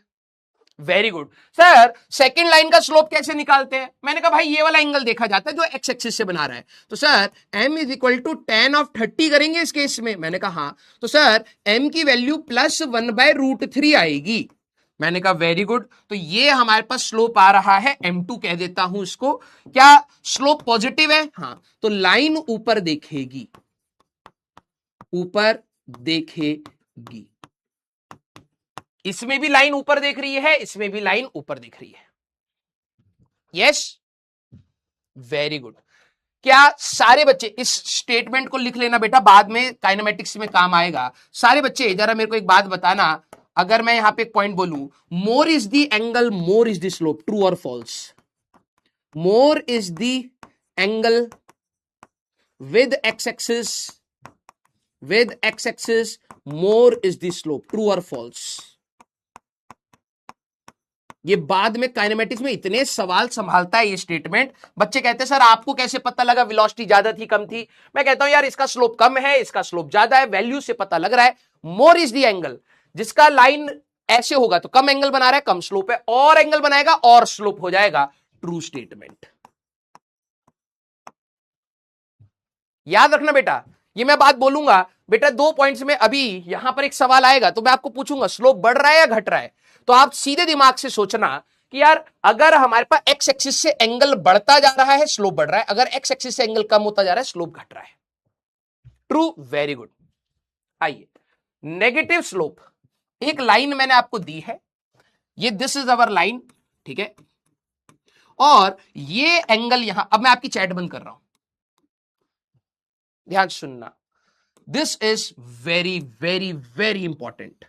Very good sir, second line का स्लोप कैसे निकालते हैं, मैंने कहा भाई ये वाला एंगल देखा जाता है जो एक्स एक्सिस से बना रहा है, तो sir m is equal to tan of 30 करेंगे इस केस में। मैंने कहा हाँ, तो सर m की वैल्यू +1/√3 आएगी। मैंने कहा वेरी गुड, तो ये हमारे पास स्लोप आ रहा है m2 कह देता हूं इसको। क्या स्लोप पॉजिटिव है, हाँ, तो लाइन ऊपर देखेगी, ऊपर देखेगी, इसमें भी लाइन ऊपर देख रही है, इसमें भी लाइन ऊपर देख रही है। Yes, very good. क्या सारे बच्चे इस स्टेटमेंट को लिख लेना बेटा, बाद में काइनेमेटिक्स में काम आएगा। सारे बच्चे जरा मेरे को एक बात बताना, अगर मैं यहां पे एक पॉइंट बोलूं, more is the angle more is the slope, true और false? More is the angle with X axis, with X axis more is the slope, true और फॉल्स? ये बाद में काइनेमेटिक्स में इतने सवाल संभालता है ये स्टेटमेंट। बच्चे कहते हैं सर आपको कैसे पता लगा वेलोसिटी ज्यादा थी कम थी? मैं कहता हूं यार इसका स्लोप कम है, इसका स्लोप ज्यादा है, वैल्यू से पता लग रहा है। मोर इज द एंगल, जिसका लाइन ऐसे होगा तो कम एंगल बना रहा है, कम स्लोप है, और एंगल बनाएगा और स्लोप हो जाएगा। True statement. याद रखना बेटा, ये मैं बात बोलूंगा बेटा 2 पॉइंट्स में। अभी यहां पर एक सवाल आएगा तो मैं आपको पूछूंगा स्लोप बढ़ रहा है या घट रहा है, तो आप सीधे दिमाग से सोचना कि यार अगर हमारे पास एक्स एक्सिस से एंगल बढ़ता जा रहा है स्लोप बढ़ रहा है, अगर एक्स एक्सिस से एंगल कम होता जा रहा है स्लोप घट रहा है। True, very good. आइए, नेगेटिव स्लोप, एक लाइन मैंने आपको दी है, ये दिस इज अवर लाइन, ठीक है, और ये एंगल यहां, अब मैं आपकी चैट बंद कर रहा हूं, ध्यान सुनना, this is very very very important,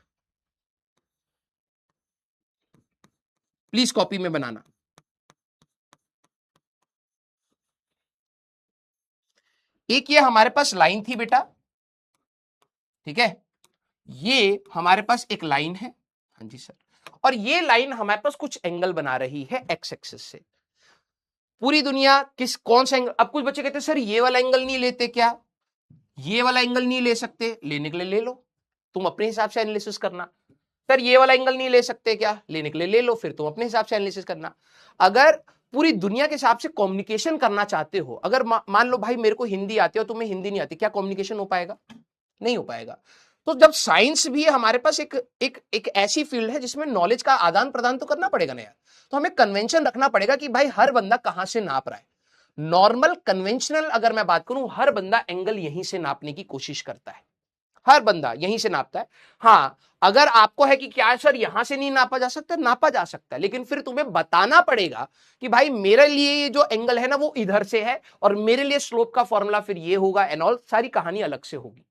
please copy में बनाना। एक ये हमारे पास लाइन थी बेटा, ठीक है, ये हमारे पास एक लाइन है, हाँ जी सर, और ये लाइन हमारे पास कुछ एंगल बना रही है एक्स एक्सिस से। पूरी दुनिया कौन सा एंगल, अब कुछ बच्चे कहते हैं सर ये वाला एंगल नहीं लेते क्या, ये वाला एंगल नहीं ले सकते? लेने के लिए ले लो, तुम अपने हिसाब से एनालिसिस करना। सर ये वाला एंगल नहीं ले सकते क्या? लेने के लिए ले लो, फिर तुम अपने हिसाब से एनालिसिस करना। अगर पूरी दुनिया के हिसाब से कम्युनिकेशन करना चाहते हो, अगर मान लो भाई मेरे को हिंदी आती है और तुम्हें हिंदी नहीं आती, क्या कम्युनिकेशन हो पाएगा? नहीं हो पाएगा। तो जब साइंस भी हमारे पास एक ऐसी फील्ड है जिसमें नॉलेज का आदान प्रदान तो करना पड़ेगा ना यार, तो हमें कन्वेंशन रखना पड़ेगा कि भाई हर बंदा कहां से नाप रहा है। नॉर्मल कन्वेंशनल अगर मैं बात करूं, हर बंदा एंगल यहीं से नापने की कोशिश करता है, हर बंदा यहीं से नापता है। हाँ, अगर आपको है कि क्या सर यहां से नहीं नापा जा सकता, नापा जा सकता है, लेकिन फिर तुम्हें बताना पड़ेगा कि भाई मेरे लिए ये जो एंगल है ना वो इधर से है, और मेरे लिए स्लोप का फॉर्मूला फिर ये होगा एंड ऑल, सारी कहानी अलग से होगी।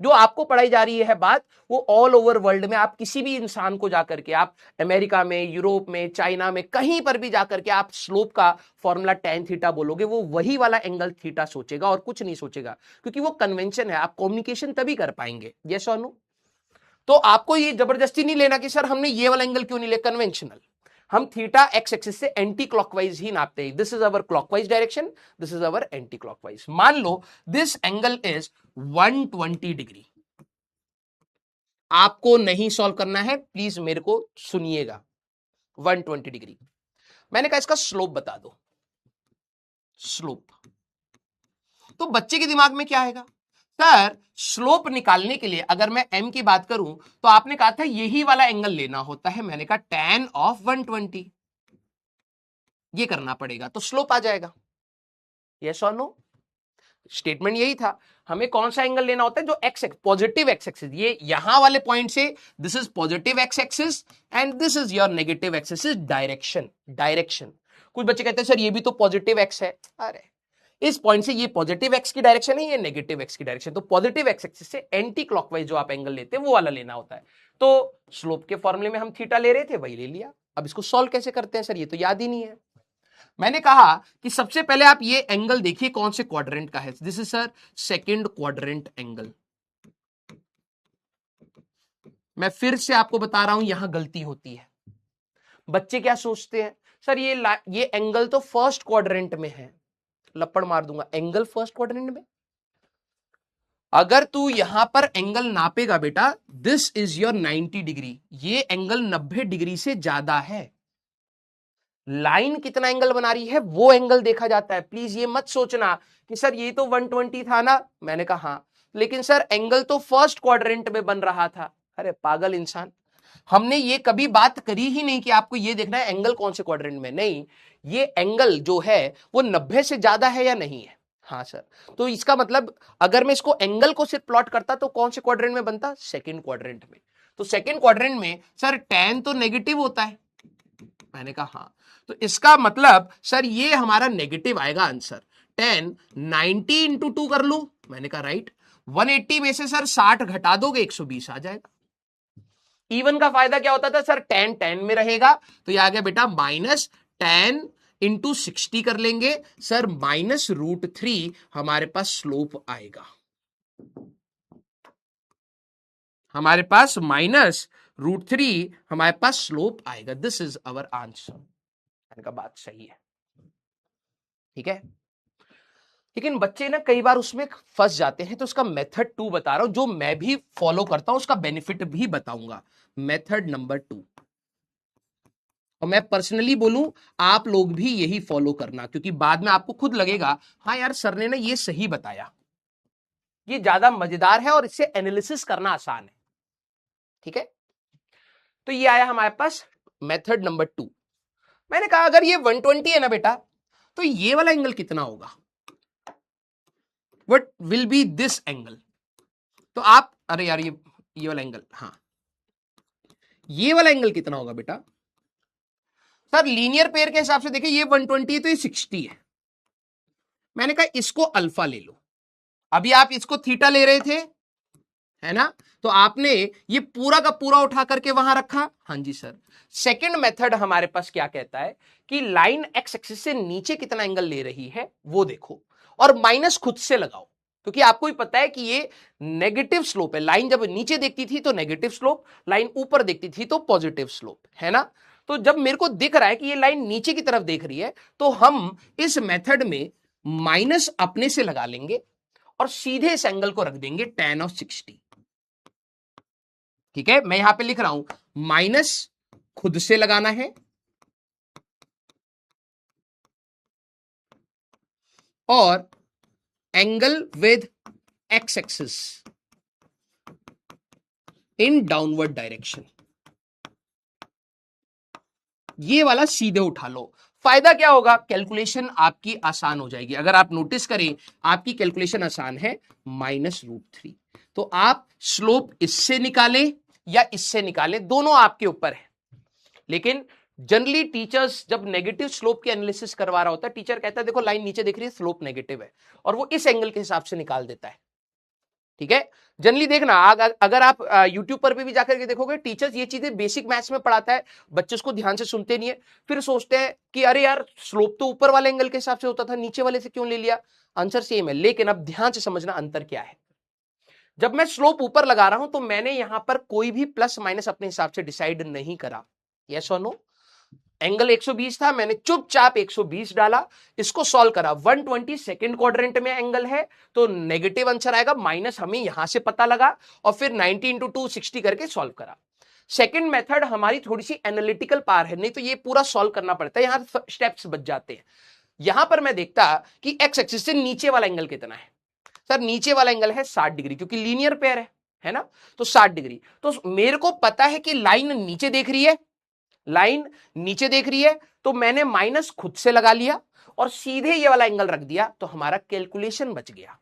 जो आपको पढ़ाई जा रही है बात, वो ऑल ओवर वर्ल्ड में आप किसी भी इंसान को जाकर के, आप अमेरिका में, यूरोप में, चाइना में, कहीं पर भी जाकर के आप स्लोप का फॉर्मूला tan थीटा बोलोगे, वो वही वाला एंगल थीटा सोचेगा और कुछ नहीं सोचेगा, क्योंकि वो कन्वेंशन है। आप कम्युनिकेशन तभी कर पाएंगे, यस और नो। तो आपको ये जबरदस्ती नहीं लेना कि सर हमने ये वाला एंगल क्यों नहीं लिया, कन्वेंशनल। हम थीटा एक्स एक्सिस से एंटी क्लॉकवाइज ही नापते हैं। This is our clockwise direction, this is our anti clockwise. मान लो दिस एंगल इज 120 डिग्री। आपको नहीं सॉल्व करना है, प्लीज मेरे को सुनिएगा। 120 डिग्री, मैंने कहा इसका स्लोप बता दो। स्लोप, तो बच्चे के दिमाग में क्या आएगा? सर स्लोप निकालने के लिए अगर मैं m की बात करूं तो आपने कहा था यही वाला एंगल लेना होता है, मैंने कहा tan ऑफ 120, ये करना पड़ेगा तो स्लोप आ जाएगा। यस और नो? स्टेटमेंट यही था, हमें कौन सा एंगल लेना होता है जो एक्स पॉजिटिव एक्स एक्सिस, ये यहां वाले पॉइंट से this is positive X axis and this is your negative axis, direction. Direction, कुछ बच्चे कहते हैं सर ये भी तो पॉजिटिव एक्स है, अरे इस पॉइंट से ये पॉजिटिव एक्स की डायरेक्शन है, ये नेगेटिव एक्स की डायरेक्शन, तो पॉजिटिव एक्स एक्सिस से एंटी क्लॉकवाइज जो आप एंगल लेते हैं वो वाला लेना होता है। तो स्लोप के फॉर्मूले में हम थीटा ले रहे थे, वही ले लिया। अब इसको सॉल्व कैसे करते हैं सर, ये तो याद ही नहीं है। मैंने कहा कि सबसे पहले आप ये एंगल देखिए कौन से क्वाड्रेंट का है। This is sir second quadrant angle. मैं फिर से आपको बता रहा हूं यहां गलती होती है। बच्चे क्या सोचते हैं, सर ये एंगल तो फर्स्ट क्वाड्रेंट में है। लपड़ मार दूंगा, एंगल फर्स्ट क्वाड्रेंट में, अगर तू यहां पर एंगल नापेगा बेटा, दिस इज योर 90 डिग्री, ये एंगल 90 डिग्री से ज्यादा है। लाइन कितना एंगल बना रही है वो एंगल देखा जाता है। प्लीज ये मत सोचना कि सर ये तो 120 था ना, मैंने कहा हाँ, लेकिन सर एंगल तो फर्स्ट क्वाड्रेंट में बन रहा था। अरे पागल इंसान, हमने ये कभी बात करी ही नहीं कि आपको ये देखना है एंगल कौन से क्वाड्रेंट में, नहीं, ये एंगल जो है वो 90 से ज्यादा है या नहीं है। हाँ सर, तो इसका मतलब अगर मैं इसको एंगल को सिर्फ प्लॉट करता तो कौन से क्वाड्रेंट में बनता, सेकंड क्वाड्रेंट में। तो सेकंड क्वाड्रेंट में सर tan तो नेगेटिव होता है, मैंने कहा हाँ, तो इसका मतलब सर ये हमारा नेगेटिव आएगा आंसर। tan 90 इंटू 2 कर लू, मैंने कहा राइट। 180 में से सर 60 घटा दोगे 120 आ जाएगा। इवन का फायदा क्या होता था सर, tan में रहेगा, तो ये आ गया बेटा माइनस tan इंटू 60 कर लेंगे सर, -√3 हमारे पास स्लोप आएगा। हमारे पास √3 हमारे पास स्लोप आएगा। This is our answer. मैंने कहा बात सही है, ठीक है। लेकिन बच्चे ना कई बार उसमें फंस जाते हैं, तो उसका मेथड 2 बता रहा हूं, जो मैं भी फॉलो करता हूं, उसका बेनिफिट भी बताऊंगा। मेथड नंबर 2, और मैं पर्सनली बोलूं आप लोग भी यही फॉलो करना, क्योंकि बाद में आपको खुद लगेगा हाँ यार सर ने ना ये सही बताया, ये ज्यादा मजेदार है और इससे एनालिसिस करना आसान है, ठीक है। तो ये आया हमारे पास मेथड नंबर 2। मैंने कहा अगर ये 120 है ना बेटा, तो ये वाला एंगल कितना होगा, what will be this angle. तो आप अरे यार ये वाला एंगल, हाँ ये वाला एंगल कितना होगा बेटा। सर लीनियर पेयर के हिसाब से देखिए ये 120 है तो ये 60 है। मैंने कहा इसको अल्फा ले लो। अभी आप इसको थीटा ले रहे थे, है ना, तो आपने ये पूरा का पूरा उठा करके वहां रखा। हाँ जी सर। सेकंड मेथड हमारे पास क्या कहता है कि लाइन एक्स एक्सिस से नीचे कितना एंगल ले रही है वो देखो, और माइनस खुद से लगाओ, क्योंकि आपको ही पता है कि ये नेगेटिव स्लोप है। लाइन जब नीचे देखती थी तो नेगेटिव स्लोप, लाइन ऊपर देखती थी तो पॉजिटिव स्लोप, है ना। तो जब मेरे को दिख रहा है कि ये लाइन नीचे की तरफ देख रही है, तो हम इस मेथड में माइनस अपने से लगा लेंगे और सीधे इस एंगल को रख देंगे tan ऑफ 60। ठीक है, मैं यहां पे लिख रहा हूं माइनस खुद से लगाना है और angle with X axis in downward direction, ये वाला सीधे उठा लो। फायदा क्या होगा, कैलकुलेशन आपकी आसान हो जाएगी। अगर आप नोटिस करें आपकी कैलकुलेशन आसान है, -√3। तो आप स्लोप इससे निकालें या इससे निकालें, दोनों आपके ऊपर है। लेकिन जनरली टीचर्स जब नेगेटिव स्लोप की एनालिसिस करवा रहा होता है, टीचर कहता है देखो लाइन नीचे दिख रही है, स्लोप नेगेटिव है, और वो इस एंगल के हिसाब से निकाल देता है। ठीक है, जनरली देखना अगर आप यूट्यूब पर भी जाकर के देखोगे, टीचर्स ये चीजें बेसिक मैथ्स में पढ़ाता है, बच्चे उसको ध्यान से सुनते नहीं है, फिर सोचते हैं कि अरे यार स्लोप तो ऊपर वाले एंगल के हिसाब से होता था, नीचे वाले से क्यों ले लिया। आंसर सेम है, लेकिन अब ध्यान से समझना अंतर क्या है। जब मैं स्लोप ऊपर लगा रहा हूं तो मैंने यहां पर कोई भी प्लस माइनस अपने हिसाब से डिसाइड नहीं करा। यस और नो। एंगल 120 था, मैंने चुपचाप 120 डाला, इसको सॉल्व करा। 120 सेकंड क्वाड्रेंट में एंगल है तो नेगेटिव आंसर आएगा, माइनस हमें यहां से पता लगा, और फिर 90 × 2 60 करके सॉल्व करा। सेकंड मेथड हमारी थोड़ी सी एनालिटिकल पावर है, नहीं तो ये पूरा सॉल्व करना पड़ता है, यहां स्टेप्स बच जाते हैं। यहां पर मैं देखता कि एक्स एक्सिस से नीचे वाला एंगल कितना है। सर नीचे वाला एंगल है 60 डिग्री, क्योंकि लीनियर पेयर है ना, तो 60 डिग्री। तो मेरे को पता है कि लाइन नीचे देख रही है, लाइन नीचे देख रही है, तो मैंने माइनस खुद से लगा लिया और सीधे ये वाला एंगल रख दिया, तो हमारा कैलकुलेशन बच गया।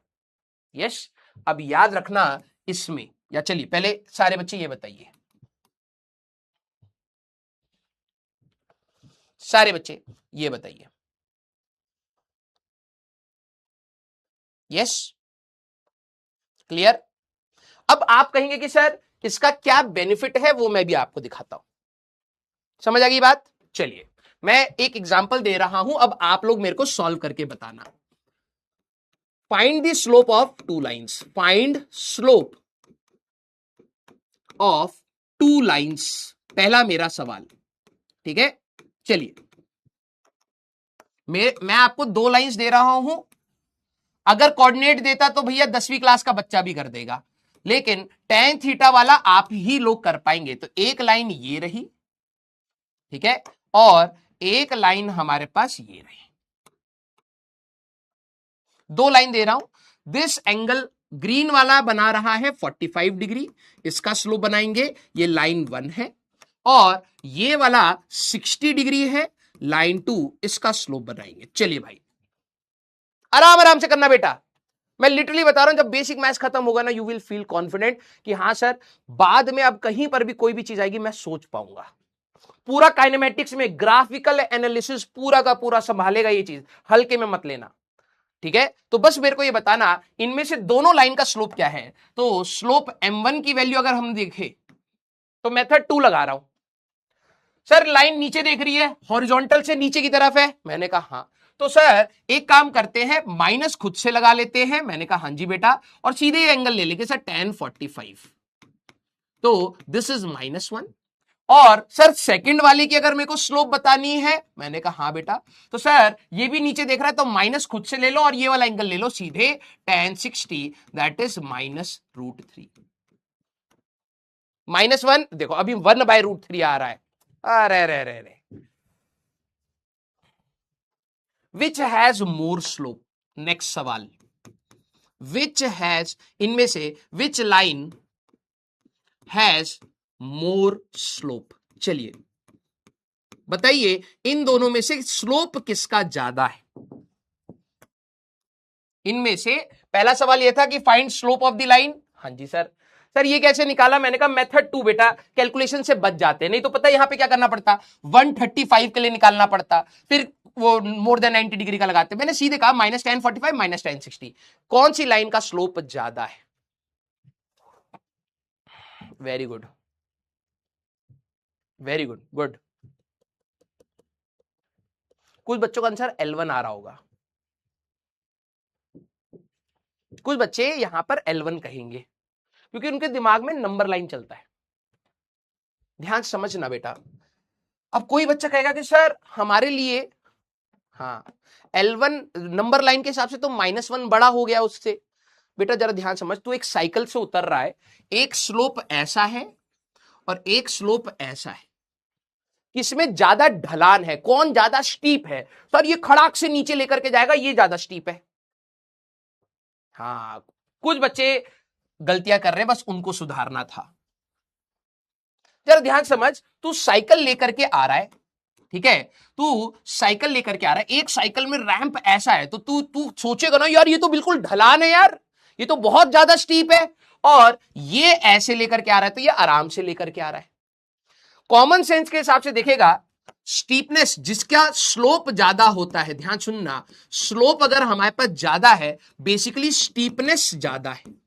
यस, अब याद रखना इसमें, या चलिए पहले सारे बच्चे ये बताइए, सारे बच्चे ये बताइए। Yes, clear. अब आप कहेंगे कि सर इसका क्या बेनिफिट है, वो मैं भी आपको दिखाता हूं। समझ आ गई बात। चलिए मैं एक एग्जांपल दे रहा हूं, अब आप लोग मेरे को सॉल्व करके बताना। Find the slope of two lines, find slope of two lines, पहला मेरा सवाल। ठीक है, चलिए मैं आपको दो लाइंस दे रहा हूं। अगर कोऑर्डिनेट देता तो भैया 10वीं क्लास का बच्चा भी कर देगा, लेकिन tan थीटा वाला आप ही लोग कर पाएंगे। तो एक लाइन ये रही, ठीक है, और एक लाइन हमारे पास ये रही, दो लाइन दे रहा हूं। दिस एंगल ग्रीन वाला बना रहा है 45 डिग्री, इसका स्लोप बनाएंगे, ये लाइन 1 है, और ये वाला 60 डिग्री है, लाइन 2, इसका स्लोप बनाएंगे। चलिए भाई आराम आराम से करना बेटा, मैं लिटरली बता रहा हूं, जब बेसिक मैथ्स खत्म होगा ना, यू विल फील कॉन्फिडेंट कि हाँ सर बाद में अब कहीं पर भी कोई भी चीज आएगी मैं सोच पाऊंगा। पूरा काइनेमेटिक्स में ग्राफिकल एनालिसिस पूरा का पूरा संभालेगा, ये चीज हल्के में मत लेना। ठीक है, तो बस मेरे को ये बताना इनमें से दोनों लाइन का स्लोप क्या है। तो स्लोप m1 की वैल्यू अगर हम देखें तो मेथड 2 लगा रहा हूं। सर लाइन नीचे देख रही है, हॉरिजॉन्टल से नीचे की तरफ है, मैंने कहा हाँ। तो सर एक काम करते हैं, माइनस खुद से लगा लेते हैं, मैंने कहा हाँ जी बेटा, और सीधे एंगल ले लेंगे सर tan 45। तो दिस इज -1। और सर सेकंड वाले की अगर मेरे को स्लोप बतानी है, मैंने कहा हाँ बेटा, तो सर ये भी नीचे देख रहा है तो माइनस खुद से ले लो और ये वाला एंगल ले लो सीधे tan 60, दैट इज -√3। -1 देखो अभी 1/√3 आ रहा है। अरे रे रे रे, which has more slope. Next सवाल, विच हैज, इनमें से which line has more slope. चलिए बताइए इन दोनों में से स्लोप किसका ज्यादा है। इनमें से पहला सवाल यह था कि find slope of the line. हाँ जी सर। सर ये कैसे निकाला, मैंने कहा मेथड 2 बेटा, कैलकुलेशन से बच जाते हैं, नहीं तो पता है यहां पे क्या करना पड़ता, 135 के लिए निकालना पड़ता, फिर वो मोर देन 90 डिग्री का लगाते। मैंने सीधे कहा -tan45 -tan 60, कौन सी लाइन का स्लोप ज्यादा है। Very good, very good, good. कुछ बच्चों का आंसर L1 आ रहा होगा, कुछ बच्चे यहां पर L1 कहेंगे क्योंकि उनके दिमाग में नंबर लाइन चलता है। ध्यान समझना बेटा, अब कोई बच्चा कहेगा कि सर हमारे लिए, हाँ L1 नंबर लाइन के हिसाब से तो -1 बड़ा हो गया उससे। बेटा जरा ध्यान समझ, तू एक साइकिल से उतर रहा है, एक स्लोप ऐसा है और एक स्लोप ऐसा है, किसमें ज्यादा ढलान है, कौन ज्यादा स्टीप है। सर ये खड़ाक से नीचे लेकर के जाएगा, ये ज्यादा स्टीप है। हाँ कुछ बच्चे गलतियां कर रहे हैं, बस उनको सुधारना था। जरा ध्यान समझ, तू साइकिल लेकर के आ रहा है, ठीक है, तू साइकिल लेकर के आ रहा है, एक साइकिल में रैंप ऐसा है, तो तू तू सोचेगा ना यार ये तो बिल्कुल ढलान है यार, ये तो बहुत ज्यादा स्टीप है, और ये ऐसे लेकर के आ रहा है तो ये आराम से लेकर के आ रहा है। कॉमन सेंस के हिसाब से देखेगा, स्टीपनेस जिसका स्लोप ज्यादा होता है, ध्यान सुनना, स्लोप अगर हमारे पास ज्यादा है, बेसिकली स्टीपनेस ज्यादा है,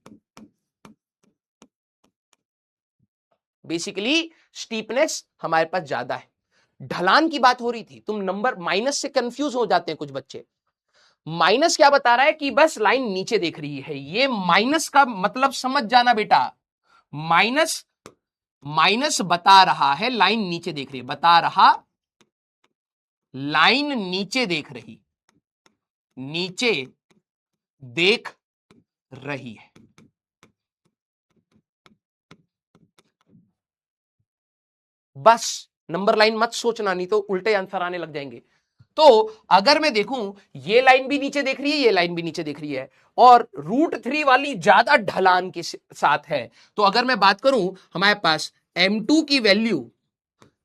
बेसिकली स्टीपनेस हमारे पास ज्यादा है। ढलान की बात हो रही थी, तुम नंबर माइनस से कंफ्यूज हो जाते हैं कुछ बच्चे। माइनस क्या बता रहा है कि बस लाइन नीचे देख रही है, ये माइनस का मतलब समझ जाना बेटा, माइनस माइनस बता रहा है लाइन नीचे देख रही है, बता रहा लाइन नीचे देख रही, नीचे देख रही है। बस नंबर लाइन मत सोचना, नहीं तो उल्टे आंसर आने लग जाएंगे। तो अगर मैं देखूं ये लाइन भी नीचे देख रही है, ये लाइन भी नीचे देख रही है, और √3 वाली ज्यादा ढलान के साथ है, तो अगर मैं बात करूं हमारे पास M2 की value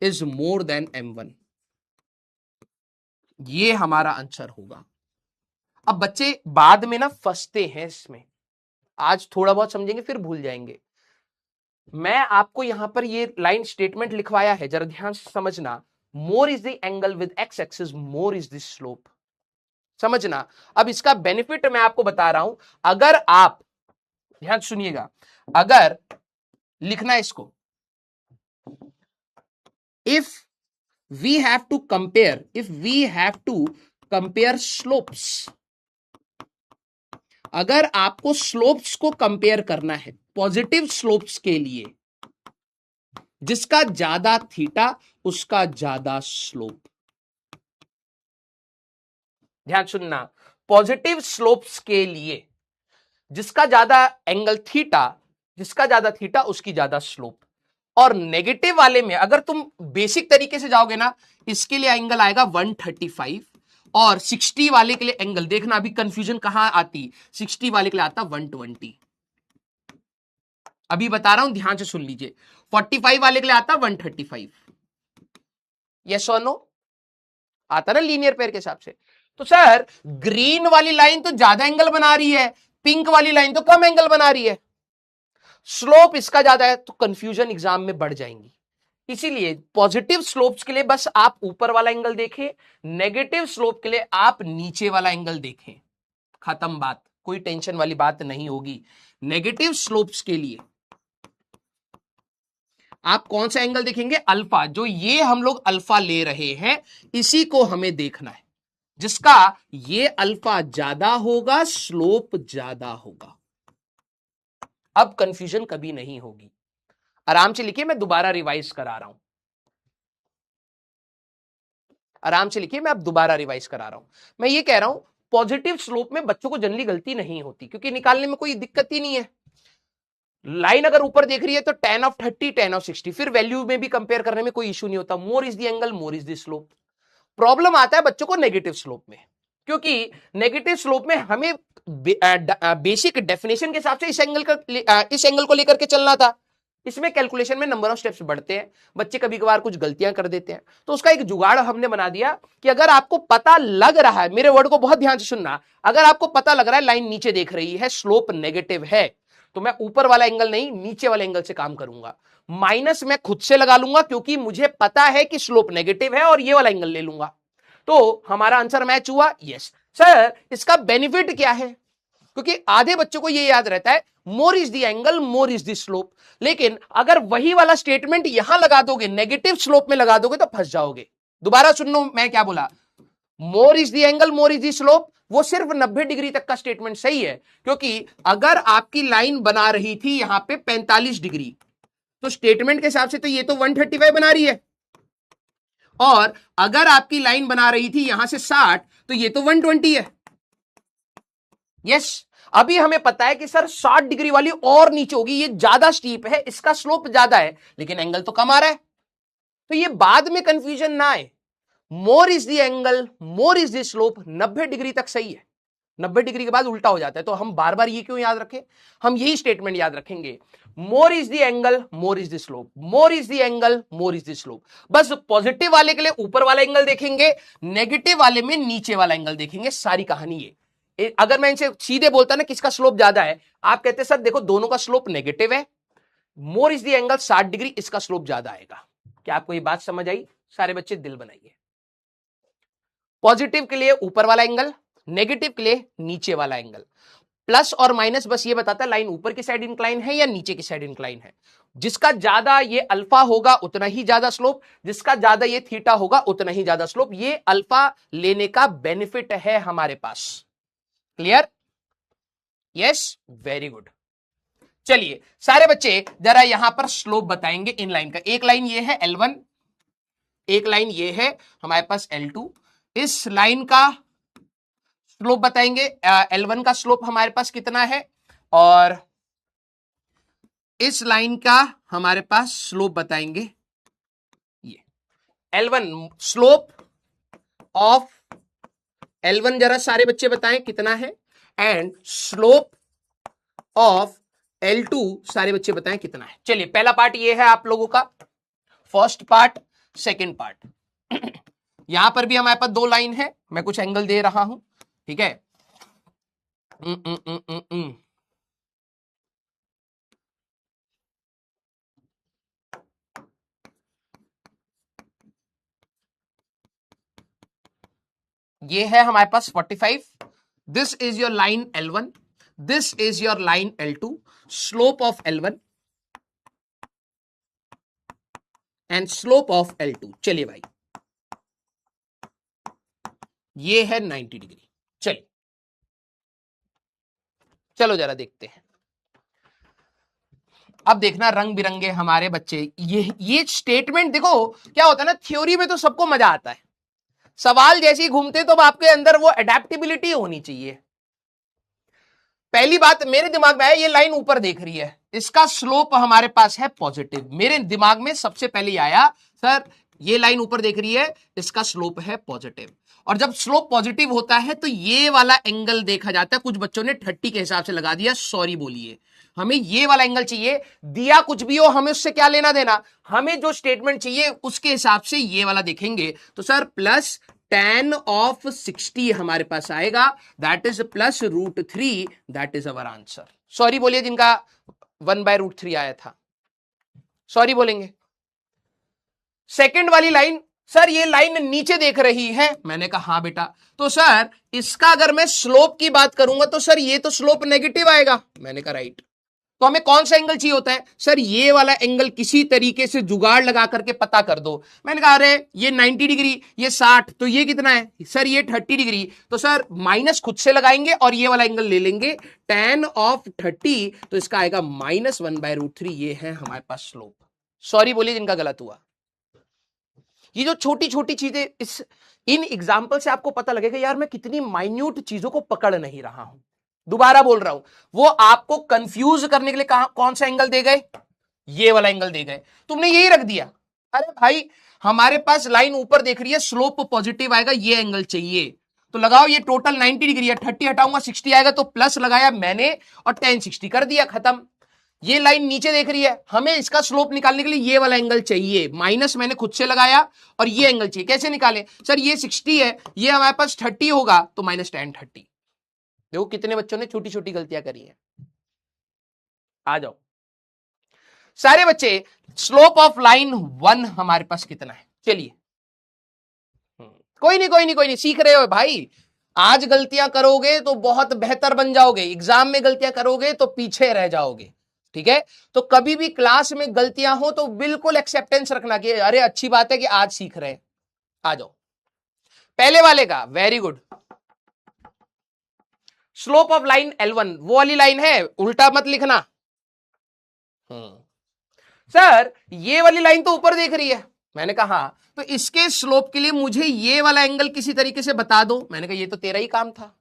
is more than M1, ये हमारा आंसर होगा। अब बच्चे बाद में ना फंसते हैं इसमें, आज थोड़ा बहुत समझेंगे फिर भूल जाएंगे। मैं आपको यहां पर ये लाइन स्टेटमेंट लिखवाया है, जरा ध्यान से समझना, मोर is the angle with x axis, more is the slope, समझना। अब इसका बेनिफिट मैं आपको बता रहा हूं, अगर आप ध्यान सुनिएगा, अगर लिखना है इसको, if we have to compare slopes, अगर आपको स्लोप्स को कंपेयर करना है पॉजिटिव स्लोप्स के लिए, जिसका ज्यादा थीटा उसका ज्यादा स्लोप, ध्यान सुनना, पॉजिटिव स्लोप्स के लिए जिसका ज्यादा एंगल थीटा, जिसका ज्यादा थीटा उसकी ज्यादा स्लोप, और नेगेटिव वाले में अगर तुम बेसिक तरीके से जाओगे ना, इसके लिए एंगल आएगा 135, और 60 वाले के लिए एंगल, देखना अभी कंफ्यूजन कहां आती, 60 वाले के लिए आता 120, अभी बता रहा हूं ध्यान से सुन लीजिए, 45 वाले के लिए आता 135, यस और नो, आता ना लीनियर पेयर के हिसाब से। तो सर ग्रीन वाली लाइन तो ज्यादा एंगल बना रही है, पिंक वाली लाइन तो कम एंगल बना रही है, स्लोप इसका ज्यादा है, तो कंफ्यूजन एग्जाम में बढ़ जाएंगी। इसीलिए पॉजिटिव स्लोप्स के लिए बस आप ऊपर वाला एंगल देखें, नेगेटिव स्लोप के लिए आप नीचे वाला एंगल देखें, खत्म बात, कोई टेंशन वाली बात नहीं होगी। नेगेटिव स्लोप्स के लिए आप कौन सा एंगल देखेंगे, अल्फा, जो ये हम लोग अल्फा ले रहे हैं इसी को हमें देखना है, जिसका ये अल्फा ज्यादा होगा, स्लोप ज्यादा होगा। अब कंफ्यूजन कभी नहीं होगी। आराम से लिखिए, मैं दोबारा रिवाइज करा रहा हूं, आराम से लिखिए, मैं अब दोबारा रिवाइज करा रहा हूं। मैं ये कह रहा हूं पॉजिटिव स्लोप में बच्चों को जनरली गलती नहीं होती, क्योंकि निकालने में कोई दिक्कत ही नहीं है। लाइन अगर ऊपर देख रही है तो tan of 30 tan of 60, फिर वैल्यू में भी कंपेयर करने में कोई इशू नहीं होता। मोर is the angle, more is the slope. Problem आता है बच्चों को नेगेटिव स्लोप में, क्योंकि नेगेटिव स्लोप में हमें बेसिक डेफिनेशन के हिसाब से इस एंगल को लेकर के चलना था। इसमें कैलकुलेशन में नंबर ऑफ स्टेप्स बढ़ते हैं, बच्चे कभी कभार कुछ गलतियां कर देते हैं, तो उसका एक जुगाड़ हमने बना दिया कि अगर आपको पता लग रहा है, मेरे वर्ड को बहुत ध्यान से सुनना, अगर आपको पता लग रहा है लाइन नीचे देख रही है, स्लोप नेगेटिव है, तो मैं ऊपर वाला एंगल नहीं, नीचे वाले एंगल से काम करूंगा। माइनस मैं खुद से लगा लूंगा, क्योंकि मुझे पता है कि स्लोप नेगेटिव है, और ये वाला एंगल ले लूंगा। तो हमारा आंसर मैच हुआ। यस सर, इसका बेनिफिट क्या है? क्योंकि आधे बच्चों को ये याद रहता है मोर is the angle, more is the slope, लेकिन अगर वही वाला स्टेटमेंट यहां लगा दोगे, नेगेटिव स्लोप में लगा दोगे, तो फंस जाओगे। दोबारा सुन लो मैं क्या बोला। मोर is the angle, more is the slope, वो सिर्फ 90 डिग्री तक का स्टेटमेंट सही है, क्योंकि अगर आपकी लाइन बना रही थी यहां पे 45 डिग्री, तो स्टेटमेंट के हिसाब से तो ये तो 135 बना रही है, और अगर आपकी लाइन बना रही थी यहां से 60, तो ये तो 120 है। यस, अभी हमें पता है कि सर 60 डिग्री वाली और नीचे होगी, ये ज्यादा स्टीप है, इसका स्लोप ज्यादा है, लेकिन एंगल तो कम आ रहा है। तो ये बाद में कंफ्यूजन ना आए, मोर is the angle, more is the slope 90 degree तक सही है, 90 डिग्री के बाद उल्टा हो जाता है। तो हम बार बार ये क्यों याद रखें, हम यही स्टेटमेंट याद रखेंगे, मोर is the angle, more is the slope, more is the angle, more is the slope. बस पॉजिटिव वाले के लिए ऊपर वाला एंगल देखेंगे, नेगेटिव वाले में नीचे वाला एंगल देखेंगे, सारी कहानी ये। अगर मैं इनसे सीधे बोलता ना किसका स्लोप ज्यादा है, आप कहते सर देखो दोनों का स्लोप नेगेटिव है, मोर इज द एंगल 60 डिग्री, इसका स्लोप ज्यादा आएगा। क्या आपको ये बात समझ आई? सारे बच्चे दिल बनाइए। पॉजिटिव के लिए ऊपर वाला एंगल, नेगेटिव के लिए नीचे वाला एंगल। प्लस और माइनस बस ये बताता है लाइन ऊपर की साइड इंक्लाइन है या नीचे की साइड इंक्लाइन है। जिसका ज्यादा ये अल्फा होगा उतना ही ज्यादा स्लोप, जिसका ज्यादा ये थीटा होगा उतना ही ज्यादा स्लोप। ये अल्फा लेने का बेनिफिट है हमारे पास। क्लियर? Yes, very good. चलिए सारे बच्चे जरा यहां पर स्लोप बताएंगे इन लाइन का। एक लाइन ये है L1, एक लाइन ये है हमारे पास L2। इस लाइन का स्लोप बताएंगे, L1 का स्लोप हमारे पास कितना है, और इस लाइन का हमारे पास स्लोप बताएंगे। ये L1 स्लोप ऑफ L1 जरा सारे बच्चे बताएं कितना है, एंड स्लोप ऑफ L2 सारे बच्चे बताएं कितना है। चलिए पहला पार्ट ये है आप लोगों का, फर्स्ट पार्ट, सेकंड पार्ट। यहां पर भी हमारे पास दो लाइन है, मैं कुछ एंगल दे रहा हूं, ठीक है। ये है हमारे पास 45, this is your line L1, this is your line L2, slope of L1 and slope of L2। चलिए भाई ये है 90 डिग्री। चलिए चलो जरा देखते हैं। अब देखना रंग बिरंगे हमारे बच्चे, ये स्टेटमेंट देखो क्या होता है ना, थ्योरी में तो सबको मजा आता है, सवाल जैसे ही घूमते तो आपके अंदर वो एडेप्टेबिलिटी होनी चाहिए। पहली बात मेरे दिमाग में है, ये लाइन ऊपर देख रही है, इसका स्लोप हमारे पास है पॉजिटिव। मेरे दिमाग में सबसे पहले आया सर ये लाइन ऊपर देख रही है, इसका स्लोप है पॉजिटिव, और जब स्लोप पॉजिटिव होता है तो ये वाला एंगल देखा जाता है। कुछ बच्चों ने 30 के हिसाब से लगा दिया, सॉरी बोलिए, हमें ये वाला एंगल चाहिए। दिया कुछ भी हो, हमें उससे क्या लेना देना, हमें जो स्टेटमेंट चाहिए उसके हिसाब से ये वाला देखेंगे। तो सर प्लस tan of 60 हमारे पास आएगा, that is plus √3, that is our answer. Sorry बोलिए जिनका 1/√3 आया था, सॉरी बोलेंगे। सेकंड वाली लाइन, सर ये लाइन नीचे देख रही है, मैंने कहा हाँ बेटा, तो सर इसका अगर मैं स्लोप की बात करूंगा तो सर ये तो स्लोप नेगेटिव आएगा, मैंने कहा राइट। तो हमें कौन सा एंगल चाहिए होता है? सर ये वाला एंगल किसी तरीके से जुगाड़ लगा करके पता कर दो। मैंने कहा अरे ये 90 डिग्री, ये 60, तो ये कितना है सर? ये 30 डिग्री। तो सर माइनस खुद से लगाएंगे और ये वाला एंगल ले लेंगे tan ऑफ 30, तो इसका आएगा -1/√3। ये है हमारे पास स्लोप। सॉरी बोलिए जिनका गलत हुआ। ये जो छोटी छोटी चीजें इन एग्जाम्पल से आपको पता लगेगा यार मैं कितनी माइन्यूट चीजों को पकड़ नहीं रहा हूं। दोबारा बोल रहा हूं, वो आपको कंफ्यूज करने के लिए कौन सा एंगल दे गए? ये वाला एंगल दे गए, तुमने यही रख दिया। अरे भाई हमारे पास लाइन ऊपर देख रही है, स्लोप पॉजिटिव आएगा, ये एंगल चाहिए, तो लगाओ ये टोटल 90 डिग्री है, 30 हटाऊंगा 60 आएगा, तो प्लस लगाया मैंने और tan 60 कर दिया, खत्म। ये लाइन नीचे देख रही है, हमें इसका स्लोप निकालने के लिए ये वाला एंगल चाहिए, माइनस मैंने खुद से लगाया और ये एंगल चाहिए। कैसे निकाले? सर ये 60 है, ये हमारे पास 30 होगा, तो -tan 30। देखो कितने बच्चों ने छोटी छोटी गलतियां करी है। आ जाओ सारे बच्चे, स्लोप ऑफ लाइन 1 हमारे पास कितना है? चलिए कोई नहीं सीख रहे हो भाई। आज गलतियां करोगे तो बहुत बेहतर बन जाओगे, एग्जाम में गलतियां करोगे तो पीछे रह जाओगे, ठीक है? तो कभी भी क्लास में गलतियां हो तो बिल्कुल एक्सेप्टेंस रखना कि अरे अच्छी बात है कि आज सीख रहे हैं। आ जाओ पहले वाले का, very good. Slope of line L1 वो वाली लाइन है, उल्टा मत लिखना। सर ये वाली लाइन तो ऊपर देख रही है, मैंने कहा तो इसके स्लोप के लिए मुझे ये वाला एंगल किसी तरीके से बता दो। मैंने कहा ये तो तेरा ही काम था,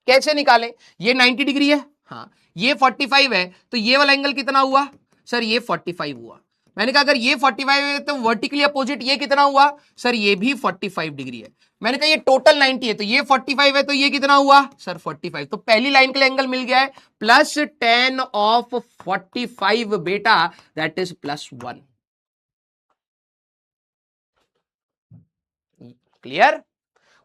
कैसे निकाले? ये 90 डिग्री है, हाँ ये 45 है, तो ये वाला एंगल कितना हुआ? सर ये 45 हुआ। मैंने कहा अगर ये 45 है तो वर्टिकली अपोजिट ये कितना हुआ? सर ये भी 45 डिग्री है। मैंने कहा ये टोटल 90 है, तो ये 45 है, तो ये कितना हुआ? सर 45। तो पहली लाइन के लिए एंगल मिल गया है, प्लस tan ऑफ 45 बेटा, दैट इज +1। क्लियर?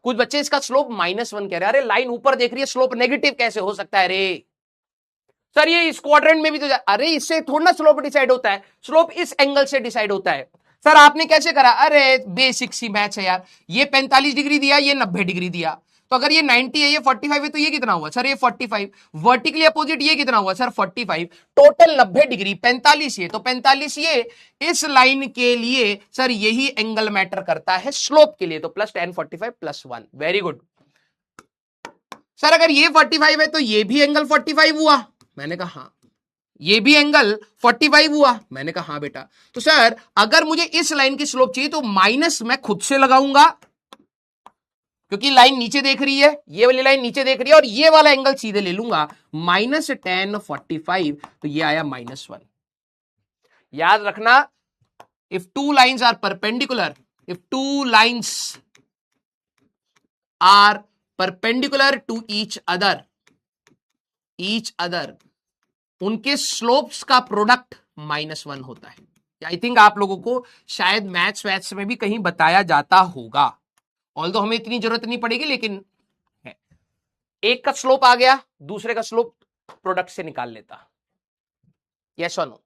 कुछ बच्चे इसका स्लोप -1 कह रहे हैं। अरे लाइन ऊपर देख रही है, स्लोप नेगेटिव कैसे हो सकता है? रे सर ये इस क्वाड्रेंट में भी तो अरे इससे थोड़ा ना स्लोप डिसाइड होता है, स्लोप इस एंगल से डिसाइड होता है। सर आपने कैसे करा? अरे बेसिक सी मैच है यार, ये 45 डिग्री दिया, ये 90 डिग्री दिया, तो अगर ये 90 है, ये 45 है, तो ये कितना हुआ? सर ये 45। वर्टिकली अपोजिट ये कितना हुआ? सर 45। टोटल 90 डिग्री, 45 ये, तो 45 ये। इस लाइन के लिए सर यही एंगल मैटर करता है स्लोप के लिए, तो +tan 45 +1। Very good. सर अगर ये 45 है तो ये भी एंगल 45 हुआ। मैंने कहा हाँ। ये भी एंगल 45 हुआ। मैंने कहा हाँ बेटा। तो सर अगर मुझे इस लाइन की स्लोप चाहिए तो माइनस मैं खुद से लगाऊंगा, क्योंकि लाइन नीचे देख रही है, ये वाली लाइन नीचे देख रही है, और ये वाला एंगल सीधे ले लूंगा, -tan 45, तो ये आया -1। याद रखना, if two lines are perpendicular, if two lines are perpendicular to each other, उनके स्लोप्स का प्रोडक्ट -1 होता है। आई थिंक आप लोगों को शायद मैथ्स में भी कहीं बताया जाता होगा, ऑल्दो हमें इतनी जरूरत नहीं पड़ेगी, लेकिन है। एक का स्लोप आ गया, दूसरे का स्लोप प्रोडक्ट से निकाल लेता। यस और नो?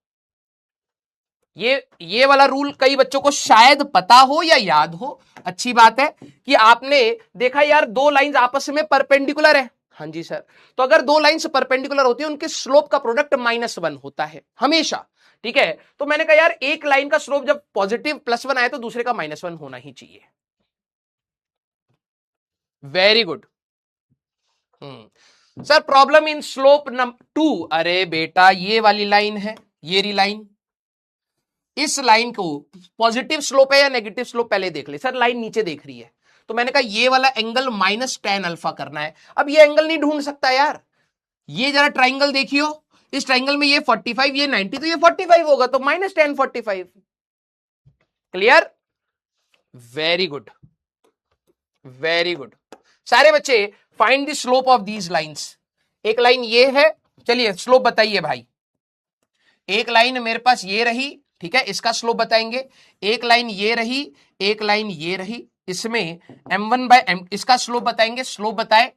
ये वाला रूल कई बच्चों को शायद पता हो या याद हो। अच्छी बात है कि आपने देखा यार दो लाइंस आपस में परपेंडिकुलर है। हाँ जी सर, तो अगर दो लाइंस परपेंडिकुलर होती है उनके स्लोप का प्रोडक्ट -1 होता है हमेशा, ठीक है? तो मैंने कहा यार एक लाइन का स्लोप जब पॉजिटिव +1 आए तो दूसरे का -1 होना ही चाहिए। Very good. Sir problem in slope number 2। अरे बेटा ये वाली लाइन है, ये लाइन, इस लाइन को पॉजिटिव स्लोप है या नेगेटिव स्लोप पहले देख ले। सर लाइन नीचे देख रही है, तो मैंने कहा ये वाला एंगल -tan अल्फा करना है। अब ये एंगल नहीं ढूंढ सकता यार, ये जरा ट्राइंगल देखियो, इस ट्राइंगल में ये 45, ये 90, तो ये 45 होगा, तो -tan 45। Clear? Very good, very good. सारे बच्चे find the slope of these lines. एक लाइन ये है, चलिए स्लोप बताइए भाई। एक लाइन मेरे पास ये रही, ठीक है, इसका स्लोप बताएंगे। एक लाइन ये रही, एक लाइन ये रही, इसमें m1/m, इसका स्लोप बताएंगे। स्लोप बताए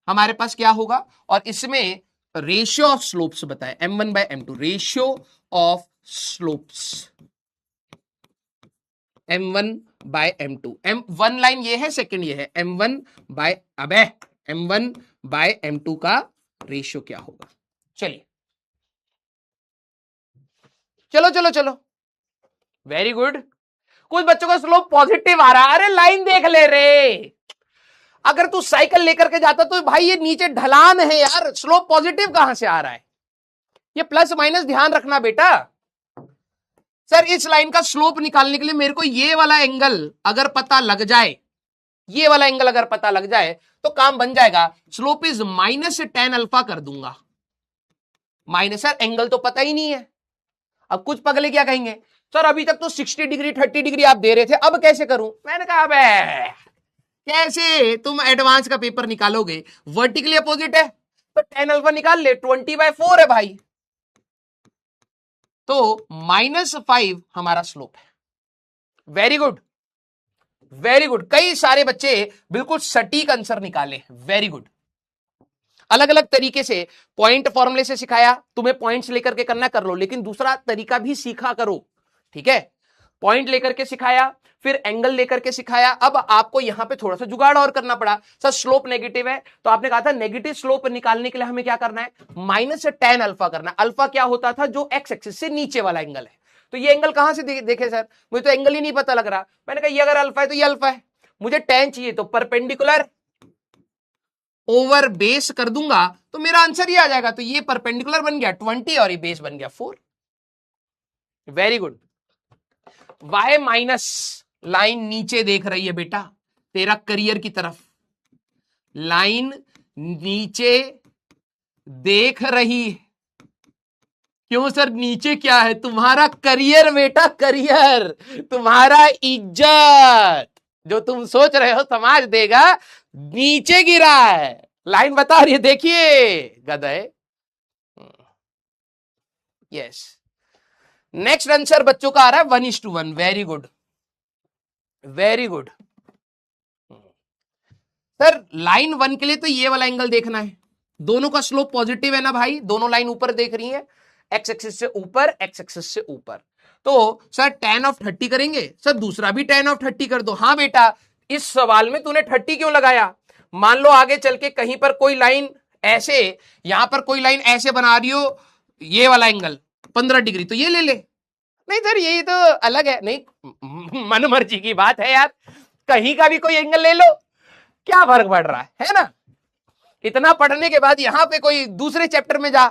हमारे पास क्या होगा, और इसमें रेशियो ऑफ स्लोप्स बताए, m1/m2, ratio of slopes m1/m2। m1 line ये है, सेकंड ये है m1 बाय, अबे m1 बाय m2 का रेशियो क्या होगा। चलिए चलो चलो चलो, वेरी गुड। कुछ बच्चों का स्लोप पॉजिटिव आ रहा है, अरे लाइन देख ले रे, अगर तू साइकिल लेकर के जाता तो भाई ये नीचे ढलान है यार, स्लोप पॉजिटिव कहां से आ रहा है, ये प्लस माइनस ध्यान रखना बेटा। सर इस लाइन का स्लोप निकालने के लिए मेरे को ये वाला एंगल अगर पता लग जाए, ये वाला एंगल अगर पता लग जाए तो काम बन जाएगा। Slope is minus tan alpha कर दूंगा, माइनस, सर एंगल तो पता ही नहीं है। अब कुछ पगले क्या कहेंगे, सर अभी तक तो 60 डिग्री 30 डिग्री आप दे रहे थे, अब कैसे करूं। मैंने कहा अबे कैसे, तुम एडवांस का पेपर निकालोगे, वर्टिकली अपोजिट है तो tan अल्फा निकाल ले, 20/4 है भाई, तो -5 हमारा स्लोप है। वेरी गुड वेरी गुड, कई सारे बच्चे बिल्कुल सटीक आंसर निकाले, वेरी गुड। अलग अलग तरीके से पॉइंट फॉर्मूले से सिखाया, तुम्हें पॉइंट्स लेकर के करना कर लो, लेकिन दूसरा तरीका भी सीखा करो, ठीक है। पॉइंट लेकर के सिखाया, फिर एंगल लेकर के सिखाया, अब आपको यहां पे थोड़ा सा जुगाड़ और करना पड़ा। सर स्लोप नेगेटिव है तो आपने कहा था नेगेटिव स्लोप निकालने के लिए हमें क्या करना है, माइनस tan अल्फा करना है। अल्फा क्या होता था, जो एक्स एक्सिस से नीचे वाला एंगल है। तो ये एंगल कहां से देखे सर, मुझे तो एंगल ही नहीं पता लग रहा। मैंने कहा ये अगर अल्फा है तो ये अल्फा है, मुझे tan चाहिए तो परपेंडिकुलर ओवर बेस कर दूंगा तो मेरा आंसर ही आ जाएगा। तो ये परपेंडिकुलर बन गया 20 और ये बेस बन गया 4। Very good. y minus, line नीचे देख रही है बेटा तेरा करियर की तरफ, लाइन नीचे देख रही है। क्यों सर, नीचे क्या है, तुम्हारा करियर बेटा, करियर, तुम्हारा इज्जत, जो तुम सोच रहे हो समाज देगा, नीचे गिरा है। लाइन बता रही है, देखिए गधे। यस, नेक्स्ट आंसर बच्चों का आ रहा है 1:1। Very good very good. Sir line 1 के लिए तो ये वाला एंगल देखना है, दोनों का स्लोप पॉजिटिव है ना भाई, दोनों लाइन ऊपर देख रही है, एक्स एक्सिस से ऊपर, एक्स एक्सिस से ऊपर। तो सर tan of 30 करेंगे, सर दूसरा भी tan of 30 कर दो। हाँ बेटा, इस सवाल में तूने 30 क्यों लगाया, मान लो आगे चल के कहीं पर कोई लाइन ऐसे, यहां पर कोई लाइन ऐसे बना रही हो, ये वाला एंगल 15 डिग्री, तो ये ले ले। नहीं सर ये तो अलग है, नहीं मन मर्जी की बात है यार, कहीं का भी कोई एंगल ले लो, क्या फर्क पड़ रहा है ना। इतना पढ़ने के बाद यहां पे कोई दूसरे चैप्टर में जा,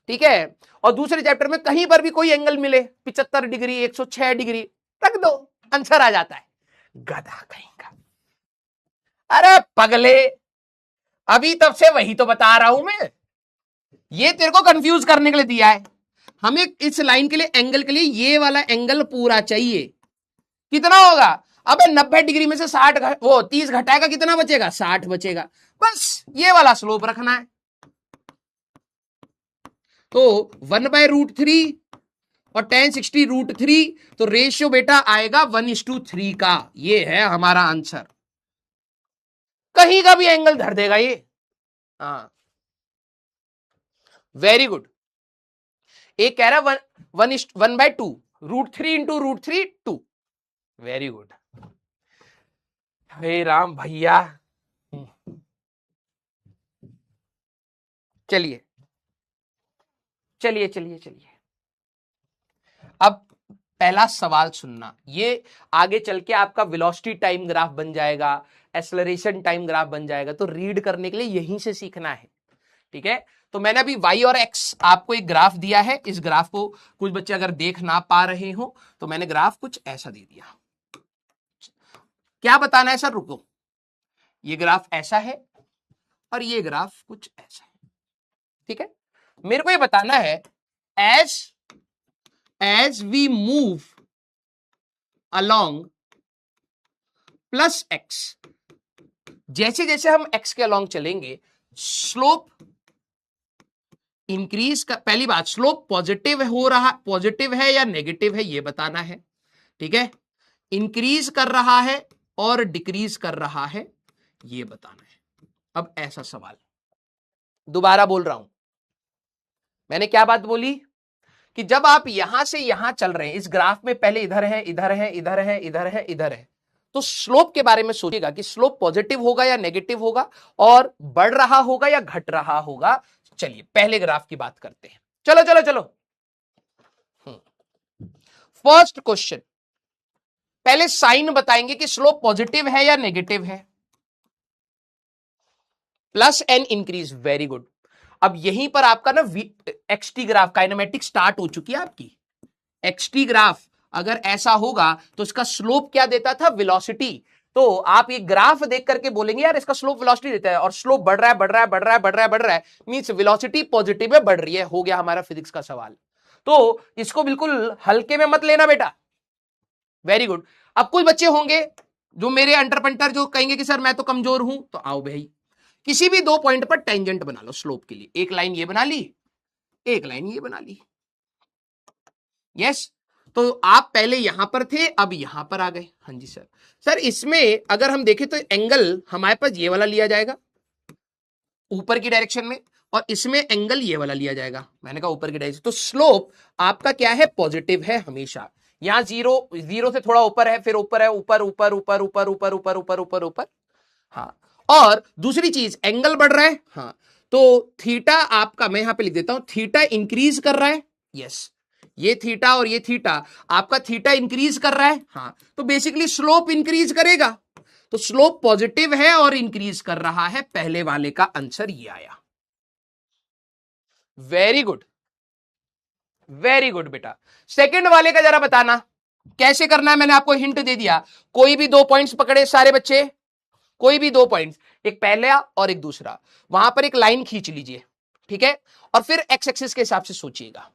ठीक है, और दूसरे चैप्टर में कहीं पर भी कोई एंगल मिले, 75 डिग्री 106 डिग्री रख दो, आंसर आ जाता है। गधा कहीं का, अरे पगले, अभी तब से वही तो बता रहा हूं मैं, ये तेरे को कंफ्यूज करने के लिए दिया है। हमें इस लाइन के लिए, एंगल के लिए ये वाला एंगल पूरा चाहिए, कितना होगा, अब 90 डिग्री में से 30 घटाएगा, कितना बचेगा, 60 बचेगा, बस ये वाला स्लोप रखना है। तो 1/√3 और tan 60 √3, तो रेशियो बेटा आएगा 1:3 का, ये है हमारा आंसर। कहीं का भी एंगल धर देगा ये, हाँ वेरी गुड। एक कह रहा 1/2, √3 × √3 2, वेरी गुड। हे राम भैया, चलिए चलिए चलिए चलिए, अब पहला सवाल सुनना, ये आगे चल के आपका वेलोसिटी टाइम ग्राफ बन जाएगा, एक्सेलरेशन टाइम ग्राफ बन जाएगा, तो रीड करने के लिए यहीं से सीखना है, ठीक है। तो मैंने अभी y और x आपको एक ग्राफ दिया है, इस ग्राफ को कुछ बच्चे अगर देख ना पा रहे हो तो मैंने ग्राफ कुछ ऐसा दे दिया। क्या बताना है सर, रुको, ये ग्राफ ऐसा है और ये ग्राफ कुछ ऐसा है, ठीक है। मेरे को ये बताना है, as we move along +x, जैसे जैसे हम x के along चलेंगे, स्लोप इंक्रीज का, पहली बात स्लोप पॉजिटिव हो रहा, पॉजिटिव है या नेगेटिव है ये बताना है, ठीक है, इंक्रीज कर रहा है और डिक्रीज कर रहा है ये बताना है। अब ऐसा सवाल, दोबारा बोल रहा हूं, मैंने क्या बात बोली कि जब आप यहां से यहां चल रहे हैं, इस ग्राफ में पहले इधर है, इधर है, इधर है, इधर है, इधर है, तो स्लोप के बारे में सोचिएगा कि स्लोप पॉजिटिव होगा या नेगेटिव होगा, और बढ़ रहा होगा या घट रहा होगा। चलिए पहले ग्राफ की बात करते हैं। चलो चलो चलो, फर्स्ट क्वेश्चन, पहले साइन बताएंगे कि स्लोप पॉजिटिव है या नेगेटिव है। Plus an increase, very good. अब यहीं पर आपका ना एक्सटी ग्राफ काइनेमेटिक स्टार्ट हो चुकी है आपकी। एक्सटी ग्राफ अगर ऐसा होगा तो इसका स्लोप क्या देता था, वेलोसिटी। तो आप ये ग्राफ देख करके बोलेंगे यार इसका स्लोप वेलोसिटी देता है, और स्लोप बढ़ रहा है बढ़ रहा है बढ़ रहा है बढ़ रहा है बढ़ रहा है, मींस वेलोसिटी पॉजिटिव में बढ़ रही है। हो गया हमारा फिजिक्स का सवाल। तो इसको बिल्कुल हल्के में मत लेना बेटा। Very good. अब कुछ बच्चे होंगे जो मेरे अंटरपंटर जो कहेंगे कि सर मैं तो कमजोर हूं, तो आओ भाई किसी भी दो पॉइंट पर टेंजेंट बना लो स्लोप के लिए। एक लाइन ये बना ली, एक लाइन ये बना ली। यस, तो आप पहले यहां पर थे, अब यहां पर आ गए। हाँ जी सर। सर इसमें अगर हम देखें तो एंगल हमारे पास ये वाला लिया जाएगा ऊपर की डायरेक्शन में, और इसमें एंगल ये वाला लिया जाएगा, मैंने कहा ऊपर की डायरेक्शन। तो स्लोप आपका क्या है, पॉजिटिव है हमेशा। यहां जीरो, जीरो से थोड़ा ऊपर है, फिर ऊपर है, ऊपर ऊपर ऊपर ऊपर ऊपर ऊपर ऊपर ऊपर ऊपर। हाँ, और दूसरी चीज एंगल बढ़ रहा है। हाँ, तो थीटा आपका, मैं यहां पे लिख देता हूं, थीटा इंक्रीज कर रहा है। यस, ये थीटा और ये थीटा, आपका थीटा इंक्रीज कर रहा है। हाँ, तो बेसिकली स्लोप इंक्रीज करेगा। तो स्लोप पॉजिटिव है और इंक्रीज कर रहा है। पहले वाले का आंसर ये आया। वेरी गुड, वेरी गुड बेटा। सेकंड वाले का जरा बताना कैसे करना है, मैंने आपको हिंट दे दिया। कोई भी दो पॉइंट्स पकड़े सारे बच्चे, कोई भी दो पॉइंट्स, एक पहला और एक दूसरा, वहां पर एक लाइन खींच लीजिए, ठीक है, और फिर एक्स एक्सिस के हिसाब से सोचिएगा।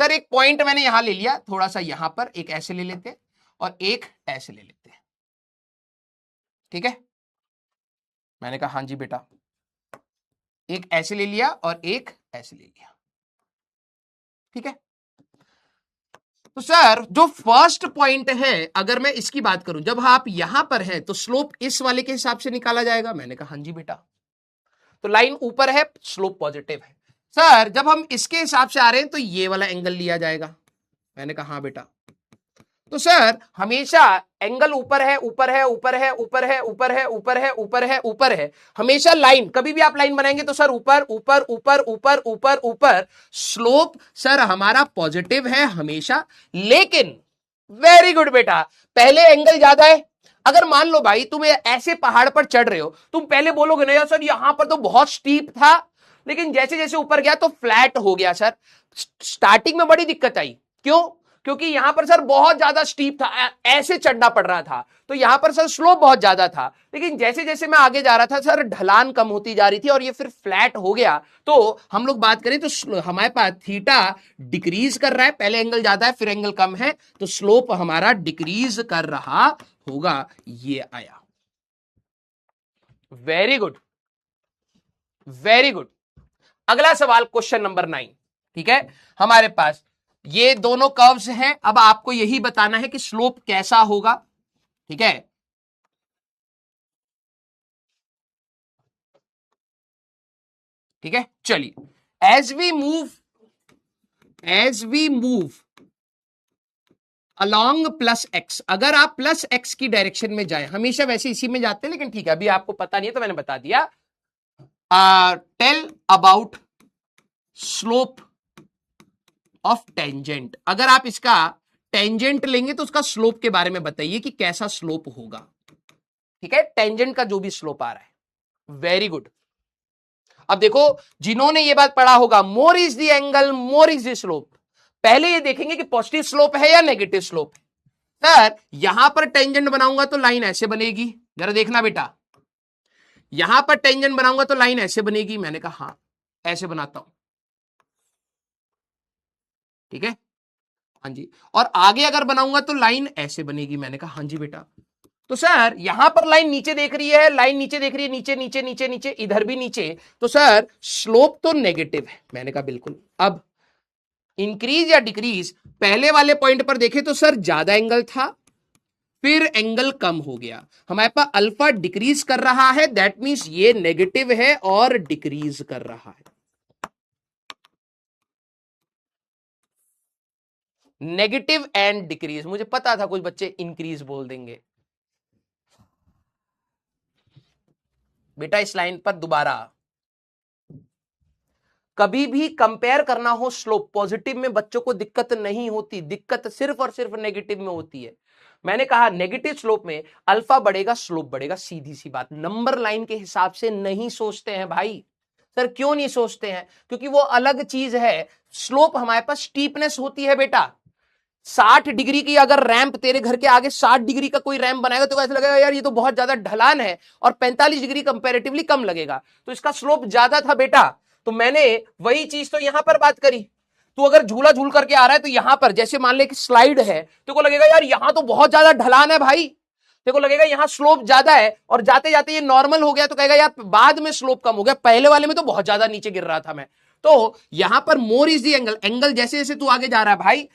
सर एक पॉइंट मैंने यहां ले लिया, थोड़ा सा यहां पर एक ऐसे ले लेते और एक ऐसे ले लेते, ठीक है। मैंने कहा हाँ जी बेटा, एक ऐसे ले लिया और एक ऐसे ले लिया, ठीक है। तो सर जो फर्स्ट पॉइंट है, अगर मैं इसकी बात करूं, जब आप यहां पर हैं तो स्लोप इस वाले के हिसाब से निकाला जाएगा। मैंने कहा हाँ जी बेटा, तो लाइन ऊपर है, स्लोप पॉजिटिव है। सर जब हम इसके हिसाब से आ रहे हैं तो ये वाला एंगल लिया जाएगा। मैंने कहा हाँ बेटा। तो सर हमेशा एंगल ऊपर है ऊपर है ऊपर है ऊपर है ऊपर है ऊपर है ऊपर है ऊपर है, हमेशा लाइन, कभी भी आप लाइन बनाएंगे तो सर ऊपर ऊपर ऊपर ऊपर ऊपर ऊपर, स्लोप सर हमारा पॉजिटिव है हमेशा। लेकिन वेरी गुड बेटा, पहले एंगल ज्यादा है। अगर मान लो भाई तुम ऐसे पहाड़ पर चढ़ रहे हो, तुम पहले बोलोगे ना यार सर यहां पर तो बहुत स्टीप था, लेकिन जैसे जैसे ऊपर गया तो फ्लैट हो गया। सर स्टार्टिंग में बड़ी दिक्कत आई, क्यों? क्योंकि यहां पर सर बहुत ज्यादा स्टीप था, ऐसे चढ़ना पड़ रहा था, तो यहां पर सर स्लोप बहुत ज्यादा था। लेकिन जैसे जैसे मैं आगे जा रहा था सर ढलान कम होती जा रही थी और ये फिर फ्लैट हो गया। तो हम लोग बात करें तो हमारे पास थीटा डिक्रीज कर रहा है, पहले एंगल ज्यादा है फिर एंगल कम है, तो स्लोप हमारा डिक्रीज कर रहा होगा। ये आया। Very good, very good. अगला सवाल क्वेश्चन नंबर 9, ठीक है। हमारे पास ये दोनों कर्व्स हैं, अब आपको यही बताना है कि स्लोप कैसा होगा, ठीक है। ठीक है, चलिए as we move along plus X, अगर आप प्लस एक्स की डायरेक्शन में जाए, हमेशा वैसे इसी में जाते हैं लेकिन ठीक है अभी आपको पता नहीं है तो मैंने बता दिया। Tell about slope of tangent, अगर आप इसका टेंजेंट लेंगे तो उसका स्लोप के बारे में बताइए कि कैसा स्लोप होगा, ठीक है, टेंजेंट का जो भी स्लोप आ रहा है। Very good. अब देखो जिन्होंने ये बात पढ़ा होगा, मोर is the angle more is the slope, पहले ये देखेंगे कि पॉजिटिव स्लोप है या नेगेटिव स्लोप है। सर यहां पर टेंजेंट बनाऊंगा तो लाइन ऐसे बनेगी, जरा देखना बेटा, यहां पर टेंजेंट बनाऊंगा तो लाइन ऐसे बनेगी। मैंने कहा हां ऐसे बनाता हूं, ठीक है, हाँ जी, और आगे अगर बनाऊंगा तो लाइन ऐसे बनेगी। मैंने कहा हाँ जी बेटा। तो सर यहां पर लाइन नीचे देख रही है, लाइन नीचे देख रही है, नीचे नीचे नीचे नीचे, इधर भी नीचे, तो सर स्लोप तो नेगेटिव है। मैंने कहा बिल्कुल। अब इंक्रीज या डिक्रीज, पहले वाले पॉइंट पर देखें तो सर ज्यादा एंगल था फिर एंगल कम हो गया, हमारे पास अल्फा डिक्रीज कर रहा है, दैट मींस ये नेगेटिव है और डिक्रीज कर रहा है। नेगेटिव एंड डिक्रीज, मुझे पता था कुछ बच्चे इंक्रीज बोल देंगे, बेटा इस लाइन पर दोबारा कभी भी कंपेयर करना हो स्लोप, पॉजिटिव में बच्चों को दिक्कत नहीं होती, दिक्कत सिर्फ और सिर्फ नेगेटिव में होती है। मैंने कहा नेगेटिव स्लोप में अल्फा बढ़ेगा स्लोप बढ़ेगा, सीधी सी बात। नंबर लाइन के हिसाब से नहीं सोचते हैं भाई। सर क्यों नहीं सोचते हैं? क्योंकि वो अलग चीज है। स्लोप हमारे पास स्टीपनेस होती है बेटा। 60 डिग्री की अगर रैंप तेरे घर के आगे 60 डिग्री का कोई रैंप बनाएगा तो ऐसा लगेगा यार ये तो बहुत ज्यादा ढलान है, और 45 डिग्री कंपैरेटिवली कम लगेगा, तो इसका स्लोप ज्यादा था बेटा। तो मैंने वही चीज तो यहां पर बात करी। तू अगर झूला झूल करके आ रहा है तो यहां पर जैसे मान ले कि स्लाइड है, तो को लगेगा यार यहां तो बहुत ज्यादा ढलान है भाई, देखो लगेगा यहां स्लोप ज्यादा है, और जाते जाते ये नॉर्मल हो गया तो कहेगा यार बाद में स्लोप कम हो गया, पहले वाले में तो बहुत ज्यादा नीचे गिर रहा था मैं। तो यहां पर more is the angle, angle जैसे जैसे तू आगे जा रहा है भाई,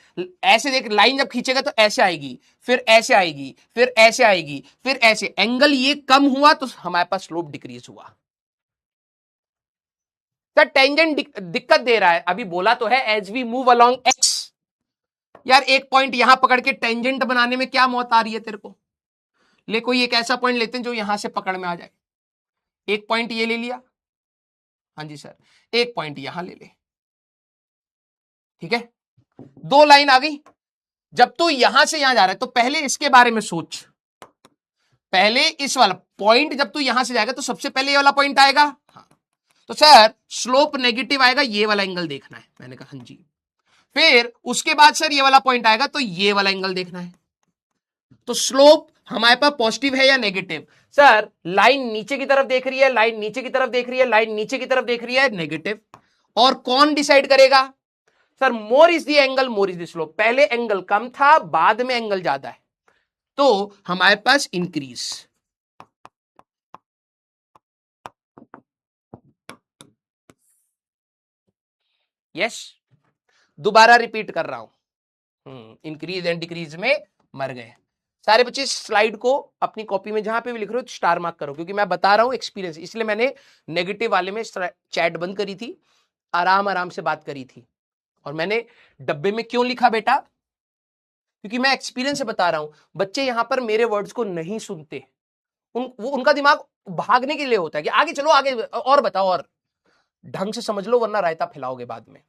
ऐसे देख लाइन जब खींचेगा तो ऐसे आएगी, फिर ऐसे आएगी, फिर ऐसे आएगी, फिर ऐसे, एंगल ये कम हुआ तो हमारे पास स्लोप डिक्रीज हुआ। सर टेंजेंट दिक्कत दे रहा है, अभी बोला तो है as we move along X. यार एक पॉइंट यहां पकड़ के टेंजेंट बनाने में क्या मौत आ रही है तेरे को? ले कोई एक ऐसा पॉइंट लेते हैं जो यहां से पकड़ में आ जाए। एक पॉइंट ये ले लिया, हाँ जी सर, एक पॉइंट यहां ले ले, ठीक है, 2 लाइन आ गई। जब तू यहां से यहां जा रहा है तो पहले इसके बारे में सोच, पहले इस वाला पॉइंट, जब तू यहां से जाएगा तो सबसे पहले ये वाला पॉइंट आएगा। हाँ। तो सर स्लोप नेगेटिव आएगा, ये वाला एंगल देखना है। मैंने कहा हाँ जी। फिर उसके बाद सर ये वाला पॉइंट आएगा तो ये वाला एंगल देखना है। तो स्लोप हमारे पास पॉजिटिव है या नेगेटिव? सर लाइन नीचे की तरफ देख रही है, लाइन नीचे की तरफ देख रही है, लाइन नीचे की तरफ देख रही है, नेगेटिव। और कौन डिसाइड करेगा? Sir more is the angle more is the slope. पहले एंगल कम था, बाद में एंगल ज्यादा है, तो हमारे पास इंक्रीज। यस, दोबारा रिपीट कर रहा हूं, इंक्रीज एंड डिक्रीज में मर गए। सारे बच्चे स्लाइड को अपनी कॉपी में जहां पे भी लिख रहे हो स्टार मार्क करो, क्योंकि मैं बता रहा हूं एक्सपीरियंस, इसलिए मैंने नेगेटिव वाले में चैट बंद करी थी, आराम आराम से बात करी थी। और मैंने डब्बे में क्यों लिखा बेटा? क्योंकि मैं एक्सपीरियंस से बता रहा हूं। बच्चे यहां पर मेरे वर्ड्स को नहीं सुनते, उनका दिमाग भागने के लिए होता है कि आगे चलो, आगे और बताओ, और ढंग से समझ लो वरना रायता फैलाओगे बाद में।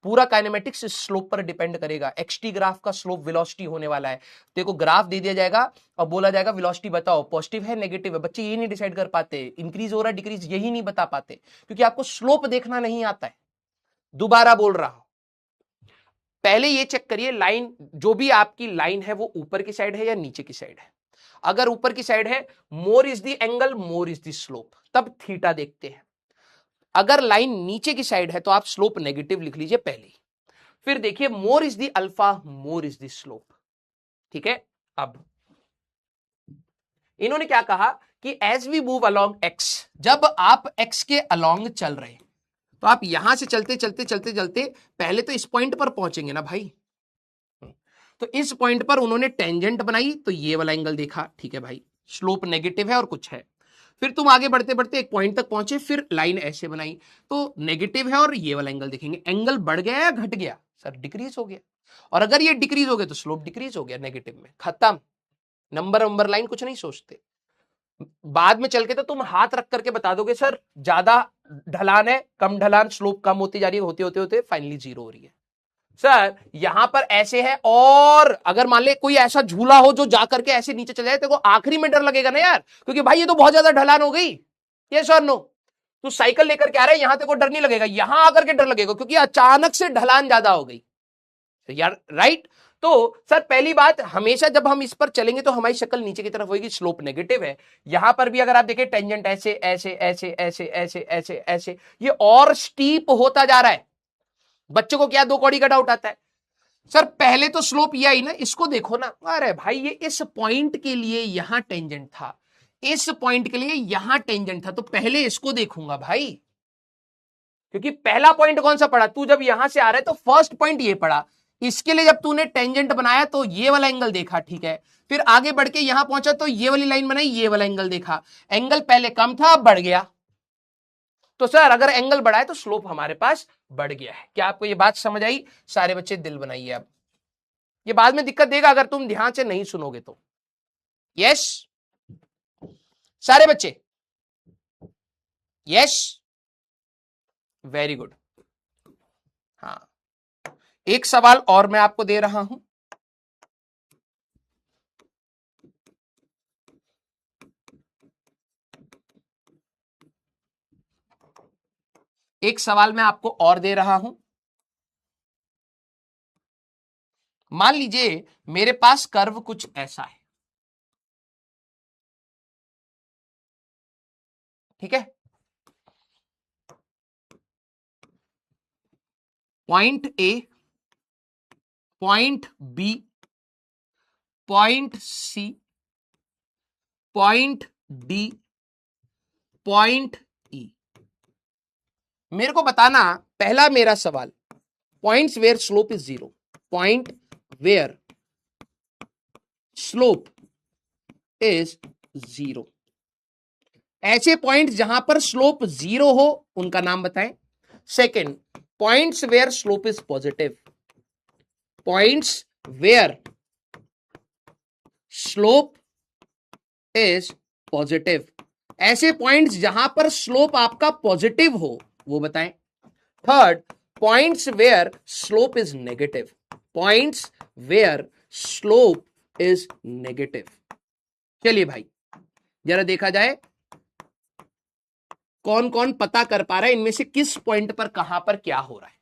पूरा काइनेमेटिक्स स्लोप पर डिपेंड करेगा। एक्सटी ग्राफ का स्लोप वेलोसिटी होने वाला है। देखो ग्राफ दे दिया जाएगा और बोला जाएगा वेलोसिटी बताओ, पॉजिटिव है नेगेटिव है। बच्चे ये नहीं डिसाइड कर पाते, इंक्रीज हो रहा है डिक्रीज यही नहीं बता पाते, क्योंकि आपको स्लोप देखना नहीं आता है। दोबारा बोल रहा हूं, पहले ये चेक करिए लाइन, जो भी आपकी लाइन है वो ऊपर की साइड है या नीचे की साइड है। अगर ऊपर की साइड है, मोर is the angle more is the slope, तब थीटा देखते हैं। अगर लाइन नीचे की साइड है तो आप स्लोप नेगेटिव लिख लीजिए पहले, फिर देखिए more is the alpha more is the slope, ठीक है। अब इन्होंने क्या कहा कि as we move along X, जब आप एक्स के अलोंग चल रहे हैं तो आप यहां से चलते चलते चलते चलते पहले तो इस पॉइंट पर पहुंचेंगे ना भाई। तो इस पॉइंट पर उन्होंने टेंजेंट बनाई तो ये वाला एंगल देखा, ठीक है भाई, स्लोप नेगेटिव है और कुछ है। फिर तुम आगे बढ़ते बढ़ते एक पॉइंट तक पहुंचे, फिर लाइन ऐसे बनाई तो नेगेटिव है और ये वाला एंगल देखेंगे। एंगल बढ़ गया या घट गया? सर डिक्रीज हो गया। और अगर ये डिक्रीज हो गया तो स्लोप डिक्रीज हो गया नेगेटिव में, खत्म। नंबर लाइन कुछ नहीं सोचते। बाद में चल के तो तुम हाथ रख करके बता दोगे सर ज्यादा ढलान है, कम ढलान, स्लोप कम होती जा रही है, होते होते होते फाइनली जीरो हो रही है। सर यहां पर ऐसे है, और अगर मान ले कोई ऐसा झूला हो जो जाकर के ऐसे नीचे चले जाए तो आखिरी में डर लगेगा ना यार, क्योंकि भाई ये तो बहुत ज्यादा ढलान हो गई। ये सर नो, तू साइकिल लेकर के आ रहा है, यहां तेरे को डर नहीं लगेगा, यहां आकर के डर लगेगा क्योंकि अचानक से ढलान ज्यादा हो गई यार, राइट। तो सर पहली बात, हमेशा जब हम इस पर चलेंगे तो हमारी शक्ल नीचे की तरफ होगी, स्लोप नेगेटिव है। यहां पर भी अगर आप देखें टेंजेंट ऐसे ऐसे ऐसे ऐसे ऐसे ऐसे ऐसे, ये और स्टीप होता जा रहा है। बच्चों को क्या 2 कौड़ी का डाउट आता है? सर पहले तो स्लोप ये आई ना, इसको देखो ना, अरे भाई ये इस पॉइंट के लिए यहां टेंजेंट था, इस पॉइंट के लिए यहां टेंजेंट था, तो पहले इसको देखूंगा भाई, क्योंकि पहला पॉइंट कौन सा पड़ा? तू जब यहां से आ रहा है तो फर्स्ट पॉइंट ये पड़ा, इसके लिए जब तूने टेंजेंट बनाया तो ये वाला एंगल देखा, ठीक है। फिर आगे बढ़ के यहां पहुंचा तो ये वाली लाइन बनाई, ये वाला एंगल देखा, एंगल पहले कम था अब बढ़ गया। तो सर अगर एंगल बढ़ा है तो स्लोप हमारे पास बढ़ गया है। क्या आपको ये बात समझ आई? सारे बच्चे दिल बनाइए। अब ये बाद में दिक्कत देगा अगर तुम ध्यान से नहीं सुनोगे तो। यस सारे बच्चे, यस, वेरी गुड। हाँ, एक सवाल और मैं आपको दे रहा हूं। एक सवाल मैं आपको और दे रहा हूं। मान लीजिए मेरे पास कर्व कुछ ऐसा है, ठीक है। Point A, point B, point C, point D, point E. मेरे को बताना, पहला मेरा सवाल, points where slope is zero, point where slope is zero. ऐसे पॉइंट्स जहां पर स्लोप जीरो हो उनका नाम बताएं। Second, points where slope is positive, points where slope is positive. ऐसे पॉइंट्स जहां पर स्लोप आपका पॉजिटिव हो वो बताएं। Third, points where slope is negative, points where slope is negative. चलिए भाई जरा देखा जाए कौन कौन पता कर पा रहा है इनमें से किस पॉइंट पर कहां पर क्या हो रहा है।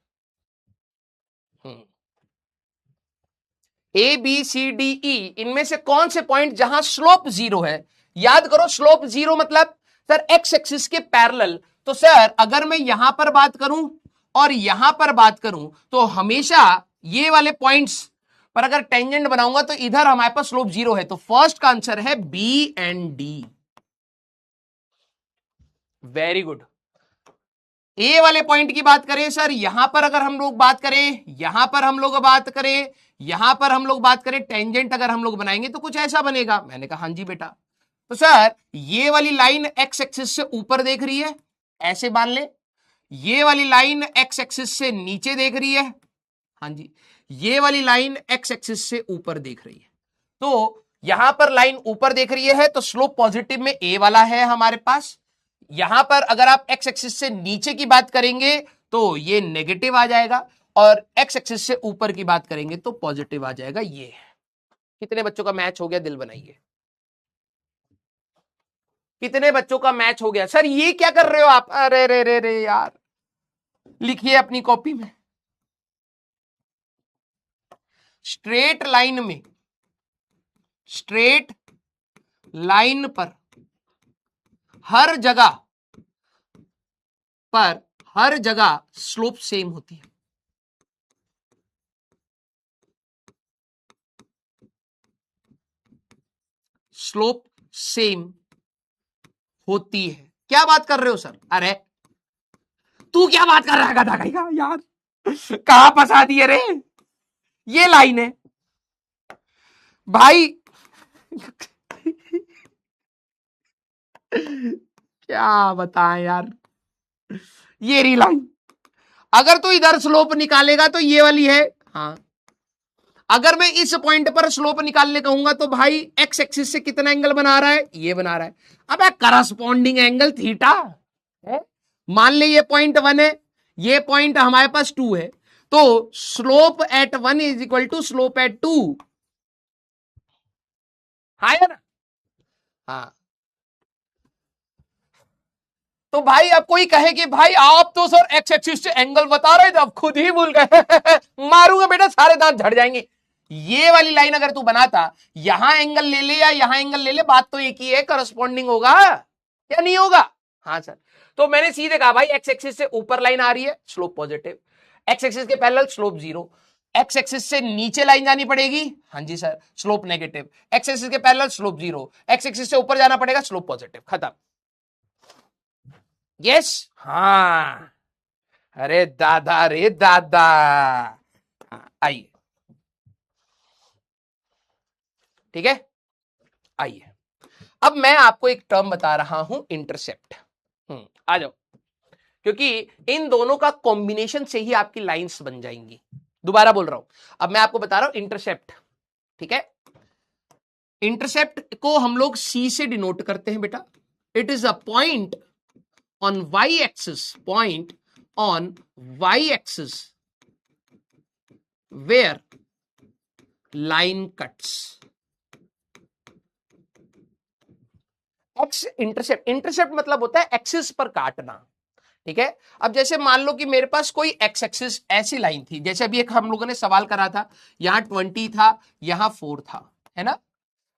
A B C D E, इनमें से कौन से पॉइंट जहां स्लोप जीरो है। याद करो, स्लोप जीरो मतलब सर एक्स एक्सिस के पैरेलल। तो सर अगर मैं यहां पर बात करूं और यहां पर बात करूं तो हमेशा ये वाले पॉइंट्स पर अगर टेंजेंट बनाऊंगा तो इधर हमारे पास स्लोप जीरो है। तो फर्स्ट का आंसर है B and D. Very good. A वाले पॉइंट की बात करें सर, यहां पर अगर हम लोग बात करें, यहां पर हम लोग बात करें, यहां पर हम लोग बात करें, टेंजेंट अगर हम लोग बनाएंगे तो कुछ ऐसा बनेगा। मैंने कहा हाँ जी बेटा। तो सर ये वाली लाइन एक्स एक्सिस से ऊपर देख रही है, ऐसे मान ले। ये वाली लाइन एक्स एक्सिस से नीचे देख रही है, हाँ जी। ये वाली लाइन एक्स एक्सिस से ऊपर देख रही है। तो यहां पर लाइन ऊपर देख रही है तो स्लोप पॉजिटिव में ए वाला है हमारे पास। यहां पर अगर आप एक्स एक्सिस से नीचे की बात करेंगे तो ये नेगेटिव आ जाएगा, और एक्स एक्सिस से ऊपर की बात करेंगे तो पॉजिटिव आ जाएगा। ये कितने बच्चों का मैच हो गया, दिल बनाइए। कितने बच्चों का मैच हो गया। सर ये क्या कर रहे हो आप, अरे रे रे रे यार, लिखिए अपनी कॉपी में। स्ट्रेट लाइन में, स्ट्रेट लाइन पर हर जगह स्लोप सेम होती है। स्लोप सेम होती है। क्या बात कर रहे हो सर, अरे तू क्या बात कर रहा है गधा का यार, कहां फंसा दिए रे। ये लाइन है भाई। क्या बताएं यार, ये रही लाइन। अगर तू इधर स्लोप निकालेगा तो ये वाली है, हाँ। अगर मैं इस पॉइंट पर स्लोप निकालने कहूंगा तो भाई एक्स एक्सिस से कितना एंगल बना रहा है, ये बना रहा है। अब करस्पॉन्डिंग एंगल थीटा है। मान ले ये पॉइंट 1 है, ये पॉइंट हमारे पास 2 है, तो slope at 1 is equal to slope at 2। हाँ या ना, हाँ। तो भाई अब कोई कहे कि भाई आप तो सर एक्स एक्सिस से एंगल बता रहे थे, अब खुद ही भूल गए। मारूंगा बेटा, सारे दांत झड़ जाएंगे। ये वाली लाइन अगर तू बनाता, यहां एंगल ले ले या यहां एंगल ले ले, बात तो एक ही है, करस्पॉन्डिंग होगा या नहीं होगा। हाँ सर। तो मैंने सीधे कहा भाई एक्स एक्सिस से ऊपर लाइन आ रही है, स्लोप पॉजिटिव। एक्स एक्सिस के parallel slope zero. X axis से नीचे लाइन जानी पड़ेगी, हाँ जी sir, slope negative. X axis के parallel slope zero. X axis से ऊपर जाना पड़ेगा, स्लोप पॉजिटिव। खत्म। यस, हाँ। अरे दादा रे दादा। आइए, ठीक है, आइए। अब मैं आपको एक टर्म बता रहा हूं, इंटरसेप्ट। आ जाओ, क्योंकि इन दोनों का कॉम्बिनेशन से ही आपकी लाइंस बन जाएंगी। दोबारा बोल रहा हूं, अब मैं आपको बता रहा हूं इंटरसेप्ट, ठीक है। इंटरसेप्ट को हम लोग सी से डिनोट करते हैं बेटा। It is a point on y-axis, point on y-axis where line cuts. X intercept, intercept मतलब होता है एक्सिस पर काटना, ठीक है। अब जैसे मान लो कि मेरे पास कोई एक्स एक्सिस ऐसी लाइन थी, जैसे अभी एक हम लोगों ने सवाल करा था, यहां 20 था, यहां 4 था, है ना।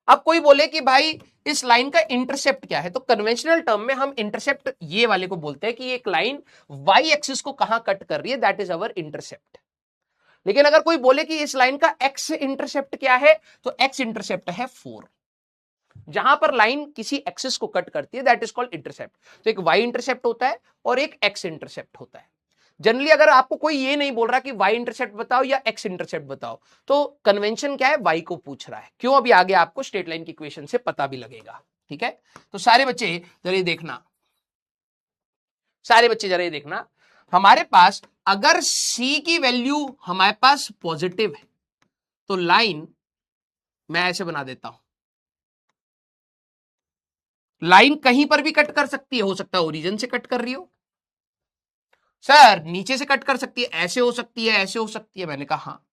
अब कोई बोले कि भाई इस लाइन का इंटरसेप्ट क्या है, तो कन्वेंशनल टर्म में हम इंटरसेप्ट ये वाले को बोलते हैं कि एक लाइन वाई एक्सिस को कहां कट कर रही है, दैट इज अवर इंटरसेप्ट। लेकिन अगर कोई बोले कि इस लाइन का एक्स इंटरसेप्ट क्या है, तो एक्स इंटरसेप्ट है 4। जहां पर लाइन किसी एक्सिस को कट करती है दैट इज कॉल्ड इंटरसेप्ट। तो एक वाई इंटरसेप्ट होता है और एक एक्स इंटरसेप्ट होता है। जनरली अगर आपको कोई ये नहीं बोल रहा कि वाई इंटरसेप्ट बताओ या एक्स इंटरसेप्ट बताओ, तो कन्वेंशन क्या है, वाई को पूछ रहा है। क्यों, अभी आगे आपको स्ट्रेट लाइन की इक्वेशन से पता भी लगेगा, ठीक है। तो सारे बच्चे जरा ये देखना, सारे बच्चे जरा ये देखना, हमारे पास अगर सी की वैल्यू हमारे पास पॉजिटिव है तो लाइन मैं ऐसे बना देता हूं, लाइन कहीं पर भी कट कर सकती है, हो सकता है ओरिजिन से कट कर रही हो, सर नीचे से कट कर सकती है, ऐसे हो सकती है, ऐसे हो सकती है, मैंने कहा हाँ।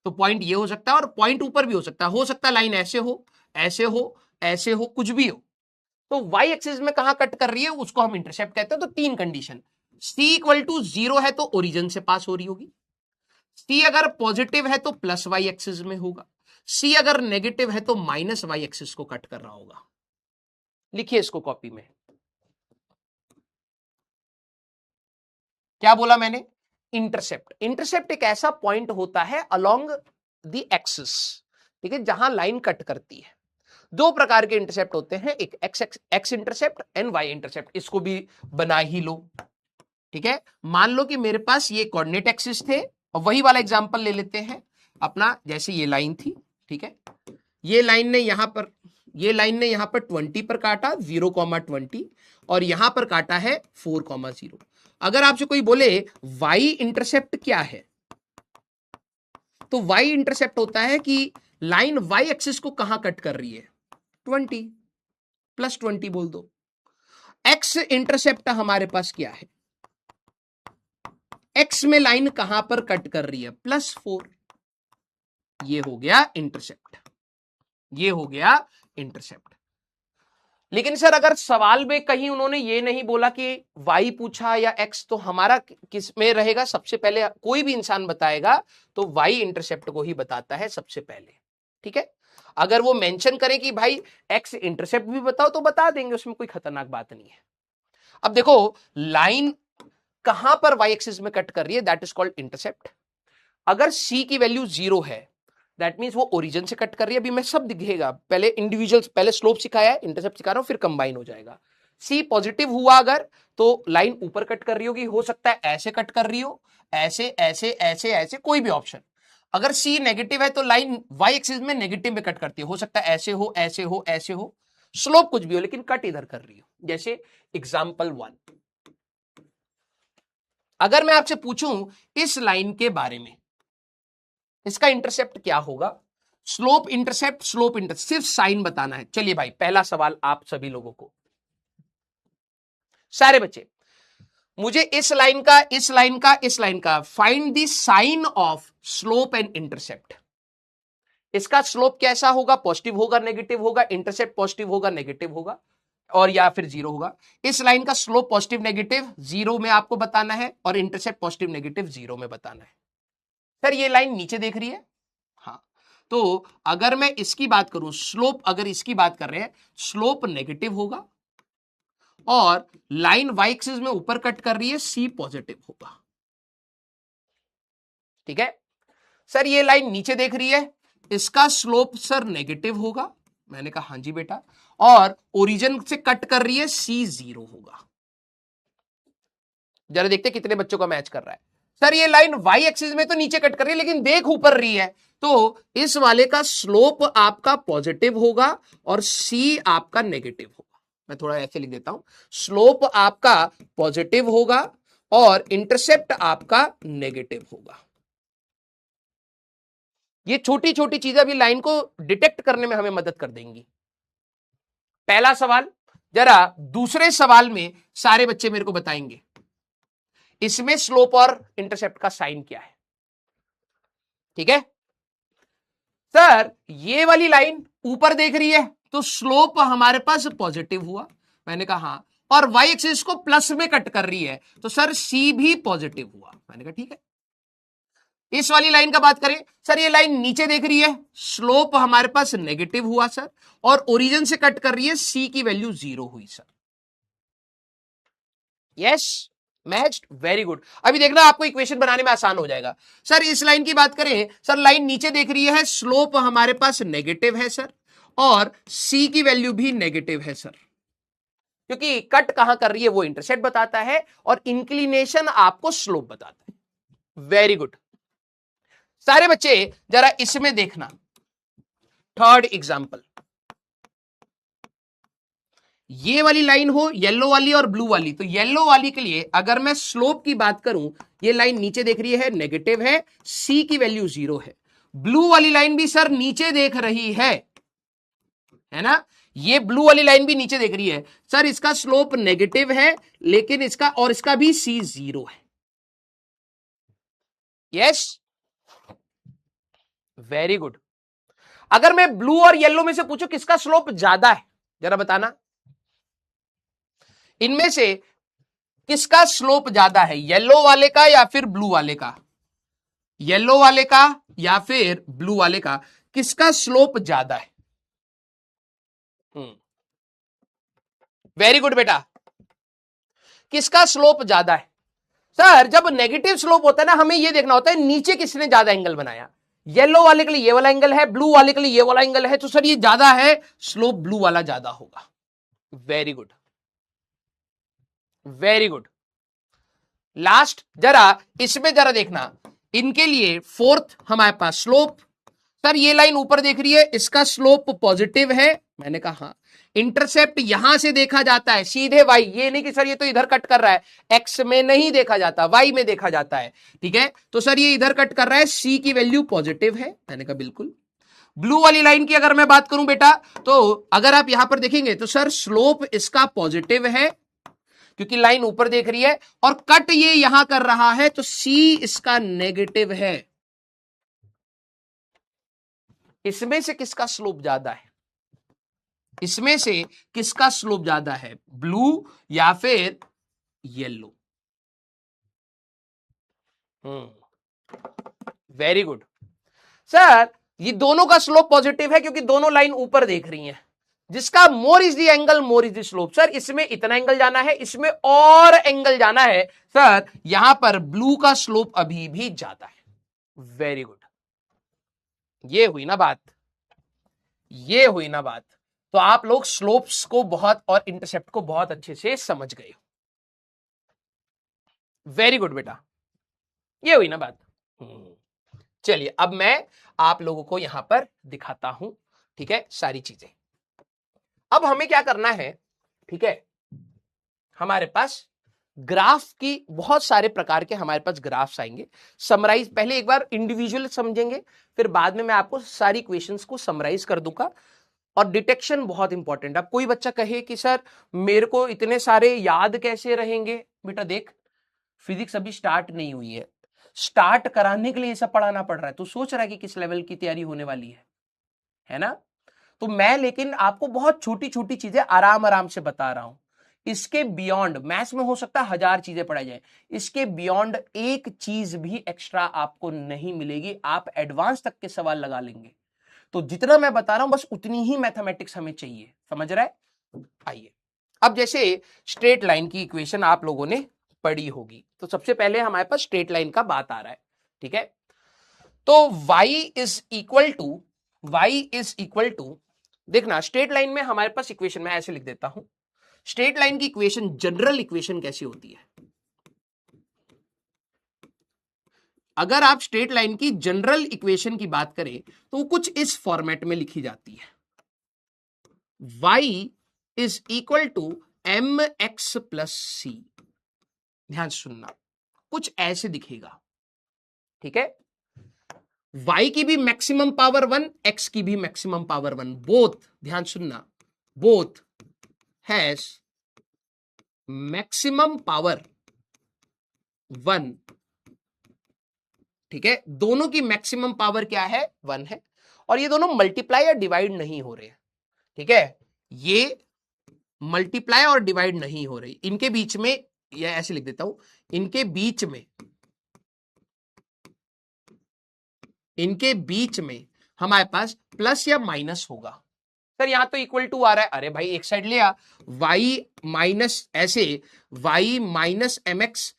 तो पॉइंट ये हो सकता है और पॉइंट ऊपर भी हो सकता है लाइन ऐसे हो, ऐसे हो, ऐसे हो, कुछ भी हो। तो वाई एक्सिस में कहां कट कर रही है उसको हम इंटरसेप्ट कहते हैं। तो तीन कंडीशन, सी इक्वल टू 0 है तो ओरिजिन से पास हो रही होगी, सी अगर पॉजिटिव है तो प्लस वाई एक्सिस में होगा, सी अगर नेगेटिव है तो माइनस वाई एक्सिस को कट कर रहा होगा। लिखिए इसको कॉपी में, क्या बोला मैंने, इंटरसेप्ट। इंटरसेप्ट एक ऐसा पॉइंट होता है अलोंग द एक्सिस, ठीक है, जहां लाइन कट करती है। दो प्रकार के इंटरसेप्ट होते हैं, एक X intercept and Y intercept, इसको भी बना ही लो, ठीक है। मान लो कि मेरे पास ये कोऑर्डिनेट एक्सिस थे, और वही वाला एग्जांपल ले लेते हैं अपना, जैसे ये लाइन थी, ठीक है, ये लाइन ने यहां पर, ये लाइन ने यहां पर 20 पर काटा 0,20, और यहां पर काटा है 4,0। अगर आपसे कोई बोले वाई इंटरसेप्ट क्या है, तो वाई इंटरसेप्ट होता है कि लाइन वाई एक्सिस को कहां कट कर रही है, 20 प्लस 20 बोल दो। एक्स इंटरसेप्ट हमारे पास क्या है, एक्स में लाइन कहां पर कट कर रही है, +4। ये हो गया इंटरसेप्ट, ये हो गया इंटरसेप्ट। लेकिन सर अगर सवाल में कहीं उन्होंने ये नहीं बोला कि वाई पूछा या एक्स, तो हमारा किस में रहेगा, सबसे पहले कोई भी इंसान बताएगा तो वाई इंटरसेप्ट को ही बताता है सबसे पहले, ठीक है। अगर वो मेंशन करें कि भाई एक्स इंटरसेप्ट भी बताओ तो बता देंगे, उसमें कोई खतरनाक बात नहीं है। अब देखो लाइन कहां पर वाई एक्सिस में कट कर रही है, दैट इज कॉल्ड इंटरसेप्ट। अगर सी की वैल्यू 0 है दैट मींस वो ओरिजिन से कट कर रही है। अभी मैं सब दिखेगा, पहले इंडिविजुअल, पहले स्लोप सिखाया है, इंटरसेप्ट सिखा रहा हूं, फिर कंबाइन हो जाएगा। सी पॉजिटिव हुआ अगर, तो लाइन ऊपर कट कर रही होगी, हो सकता है ऐसे कट कर रही हो, ऐसे ऐसे ऐसे ऐसे, कोई भी ऑप्शन। अगर सी नेगेटिव है तो लाइन वाई एक्सिस में नेगेटिव में कट करती है, हो सकता है ऐसे हो, ऐसे हो, ऐसे हो, स्लोप कुछ भी हो, लेकिन कट इधर कर रही हो। जैसे एग्जाम्पल 1, अगर मैं आपसे पूछूं इस लाइन के बारे में, इसका इंटरसेप्ट क्या होगा, स्लोप इंटरसेप्ट, स्लोप इंटरसेप्ट, सिर्फ साइन बताना है। चलिए भाई पहला सवाल आप सभी लोगों को, सारे बच्चे, मुझे इस लाइन का, इस लाइन का, इस लाइन का find the sign of slope and intercept. इसका स्लोप कैसा होगा, पॉजिटिव होगा, नेगेटिव होगा, इंटरसेप्ट पॉजिटिव होगा, नेगेटिव होगा, और या फिर 0 होगा। इस लाइन का स्लोप पॉजिटिव नेगेटिव 0 में आपको बताना है, और इंटरसेप्ट पॉजिटिव नेगेटिव 0 में बताना है। सर ये लाइन नीचे देख रही है, हाँ, तो अगर मैं इसकी बात करूं, स्लोप अगर इसकी बात कर रहे हैं, स्लोप नेगेटिव होगा, और लाइन वाई एक्सिस में ऊपर कट कर रही है, सी पॉजिटिव होगा, ठीक है। सर ये लाइन नीचे देख रही है, इसका स्लोप सर नेगेटिव होगा, मैंने कहा हां जी बेटा, और ओरिजिन से कट कर रही है, सी 0 होगा। जरा देखते कितने बच्चों का मैच कर रहा है। सर ये लाइन वाई एक्सिस में तो नीचे कट कर रही है, लेकिन देख ऊपर रही है, तो इस वाले का स्लोप आपका पॉजिटिव होगा और सी आपका नेगेटिव होगा। मैं थोड़ा ऐसे लिख देता हूं, स्लोप आपका पॉजिटिव होगा और इंटरसेप्ट आपका नेगेटिव होगा। ये छोटी छोटी चीजें अभी लाइन को डिटेक्ट करने में हमें मदद कर देंगी। पहला सवाल, जरा दूसरे सवाल में सारे बच्चे मेरे को बताएंगे इसमें स्लोप और इंटरसेप्ट का साइन क्या है। ठीक है सर, ये वाली लाइन ऊपर देख रही है तो स्लोप हमारे पास पॉजिटिव हुआ, मैंने कहा हाँ, और वाई एक्सिस को प्लस में कट कर रही है तो सर सी भी पॉजिटिव हुआ, मैंने कहा ठीक है। इस वाली लाइन का बात करें सर, ये लाइन नीचे देख रही है, स्लोप हमारे पास नेगेटिव हुआ सर, और ओरिजिन से कट कर रही है, सी की वैल्यू 0 हुई sir. Yes matched, very good. अभी देखना आपको इक्वेशन बनाने में आसान हो जाएगा। सर इस लाइन की बात करें सर, लाइन नीचे देख रही है, स्लोप हमारे पास नेगेटिव है सर, और सी की वैल्यू भी नेगेटिव है सर, क्योंकि कट कहां कर रही है वो इंटरसेप्ट बताता है और इंक्लिनेशन आपको स्लोप बताता है। Very good. सारे बच्चे जरा इसमें देखना, थर्ड एग्जांपल, ये वाली लाइन हो येलो वाली और ब्लू वाली, तो येलो वाली के लिए अगर मैं स्लोप की बात करूं, ये लाइन नीचे देख रही है, नेगेटिव है, सी की वैल्यू 0 है। ब्लू वाली लाइन भी सर नीचे देख रही है ना, ये ब्लू वाली लाइन भी नीचे देख रही है सर, इसका स्लोप नेगेटिव है लेकिन इसका और इसका भी सी 0 है। Yes very good. अगर मैं ब्लू और येलो में से पूछूं किसका स्लोप ज्यादा है, जरा बताना, इनमें से किसका स्लोप ज्यादा है, येलो वाले का या फिर ब्लू वाले का? येलो वाले का या फिर ब्लू वाले का, किसका स्लोप ज्यादा है? वेरी गुड बेटा, किसका स्लोप ज्यादा है? सर जब नेगेटिव स्लोप होता है ना, हमें यह देखना होता है नीचे किसने ज्यादा एंगल बनाया। येलो वाले के लिए ये वाला एंगल है, ब्लू वाले के लिए ये वाला एंगल है, तो सर ये ज्यादा है, स्लोप ब्लू वाला ज्यादा होगा। Very good very good. Last जरा इसमें जरा देखना, इनके लिए फोर्थ हमारे पास स्लोप, सर ये लाइन ऊपर देख रही है, इसका स्लोप पॉजिटिव है, मैंने कहा हाँ। इंटरसेप्ट यहां से देखा जाता है सीधे वाई, ये नहीं कि सर ये तो इधर कट कर रहा है, एक्स में नहीं देखा जाता, वाई में देखा जाता है। ठीक है, तो सर ये इधर कट कर रहा है, सी की वैल्यू पॉजिटिव है, मैंने कहा बिल्कुल। ब्लू वाली लाइन की अगर मैं बात करूं बेटा, तो अगर आप यहां पर देखेंगे तो सर स्लोप इसका पॉजिटिव है क्योंकि लाइन ऊपर देख रही है, और कट ये यहां कर रहा है तो सी इसका नेगेटिव है। इसमें से किसका स्लोप ज्यादा है? इसमें से किसका स्लोप ज्यादा है, ब्लू या फिर येलो? वेरी गुड सर, ये दोनों का स्लोप पॉजिटिव है क्योंकि दोनों लाइन ऊपर देख रही हैं। जिसका मोर is the angle more is the slope. Sir इसमें इतना एंगल जाना है, इसमें और एंगल जाना है, सर यहां पर ब्लू का स्लोप अभी भी ज्यादा है। वेरी गुड, ये हुई ना बात, ये हुई ना बात। तो आप लोग स्लोप्स को बहुत और इंटरसेप्ट को बहुत अच्छे से समझ गए हो। वेरी गुड बेटा, ये हुई ना बात। चलिए अब मैं आप लोगों को यहां पर दिखाता हूं, ठीक है, सारी चीजें। अब हमें क्या करना है, ठीक है, हमारे पास ग्राफ की बहुत सारे प्रकार के हमारे पास ग्राफ्स आएंगे। समराइज पहले एक बार इंडिविजुअल समझेंगे, फिर बाद में मैं आपको सारी क्वेश्चंस को समराइज कर दूंगा। और डिटेक्शन बहुत इंपॉर्टेंट। अब कोई बच्चा कहे कि सर मेरे को इतने सारे याद कैसे रहेंगे, बेटा देख फिजिक्स अभी स्टार्ट नहीं हुई है, स्टार्ट कराने के लिए ये सब पढ़ाना पड़ रहा है। तू सोच रहा है कि किस लेवल की तैयारी होने वाली है ना? तो मैं लेकिन आपको बहुत छोटी छोटी चीजें आराम आराम से बता रहा हूं। इसके बियॉन्ड मैथ्स में हो सकता है 1000 चीजें पढ़ाई जाए, इसके बियॉन्ड एक चीज भी एक्स्ट्रा आपको नहीं मिलेगी। आप एडवांस तक के सवाल लगा लेंगे। तो जितना मैं बता रहा हूं बस उतनी ही मैथमेटिक्स हमें चाहिए, समझ रहा है? आइए अब जैसे स्ट्रेट लाइन की इक्वेशन आप लोगों ने पढ़ी होगी, तो सबसे पहले हमारे पास स्ट्रेट लाइन का बात आ रहा है, ठीक है। तो y इज इक्वल टू देखना, स्ट्रेट लाइन में हमारे पास इक्वेशन मैं ऐसे लिख देता हूं। स्ट्रेट लाइन की इक्वेशन, जनरल इक्वेशन कैसी होती है? अगर आप स्ट्रेट लाइन की जनरल इक्वेशन की बात करें तो कुछ इस फॉर्मेट में लिखी जाती है, y is equal to M x plus C. ध्यान सुनना, कुछ ऐसे दिखेगा, ठीक है। y की भी मैक्सिमम पावर 1, x की भी मैक्सिमम पावर 1, बोथ, ध्यान सुनना, बोथ हैज मैक्सिमम पावर 1, ठीक है, दोनों की मैक्सिमम पावर क्या है 1 है, और ये दोनों मल्टीप्लाई या डिवाइड नहीं हो रहे, ठीक है, ये मल्टीप्लाई और डिवाइड नहीं हो रही, इनके बीच में, या ऐसे लिख देता हूं, इनके बीच में हमारे पास प्लस या माइनस होगा। सर यहां तो इक्वल टू आ रहा है, अरे भाई एक साइड ले आ, y माइनस ऐसे y minus M X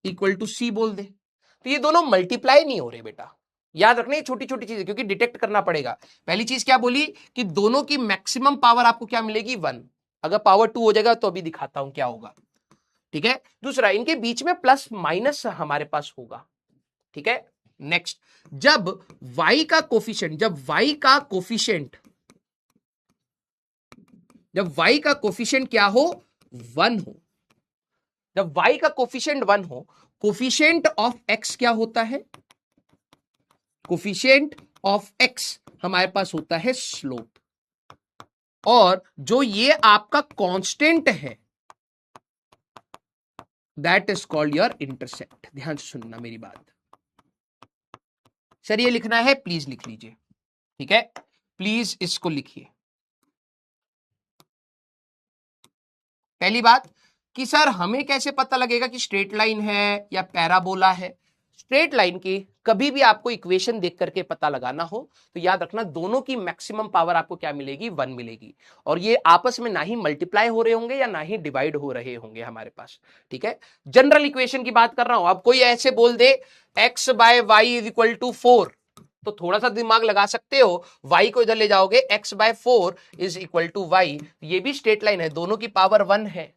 equal to C बोल दे, तो ये दोनों मल्टीप्लाई नहीं हो रहे बेटा, याद रखना ये छोटी छोटी चीजें, क्योंकि डिटेक्ट करना पड़ेगा। पहली चीज क्या बोली कि दोनों की मैक्सिमम पावर आपको क्या मिलेगी 1, अगर पावर 2 हो जाएगा तो अभी दिखाता हूं क्या होगा, ठीक है। दूसरा, इनके बीच में प्लस माइनस हमारे पास होगा, ठीक है। नेक्स्ट, जब y का कोफिशिएंट क्या हो 1 हो, जब y का कोफिशिएंट 1 हो, कोफिशिएंट ऑफ x क्या होता है, कोफिशिएंट ऑफ x हमारे पास होता है स्लोप, और जो ये आपका कांस्टेंट है that is called your intercept. ध्यान से सुनना मेरी बात, सर ये लिखना है प्लीज लिख लीजिए, ठीक है, प्लीज इसको लिखिए। पहली बात कि सर हमें कैसे पता लगेगा कि स्ट्रेट लाइन है या पैराबोला है। स्ट्रेट लाइन की कभी भी आपको इक्वेशन देख करके पता लगाना हो तो याद रखना दोनों की मैक्सिमम पावर आपको क्या मिलेगी 1 मिलेगी, और ये आपस में ना ही मल्टीप्लाई हो रहे होंगे या ना ही डिवाइड हो रहे होंगे हमारे पास, ठीक है। जनरल इक्वेशन की बात कर रहा हूं, अब कोई ऐसे बोल दे x by Y is equal to 4, तो थोड़ा सा दिमाग लगा सकते हो, y को इधर ले जाओगे x by 4 is equal to Y, ये भी स्ट्रेट लाइन है, दोनों की पावर 1 है।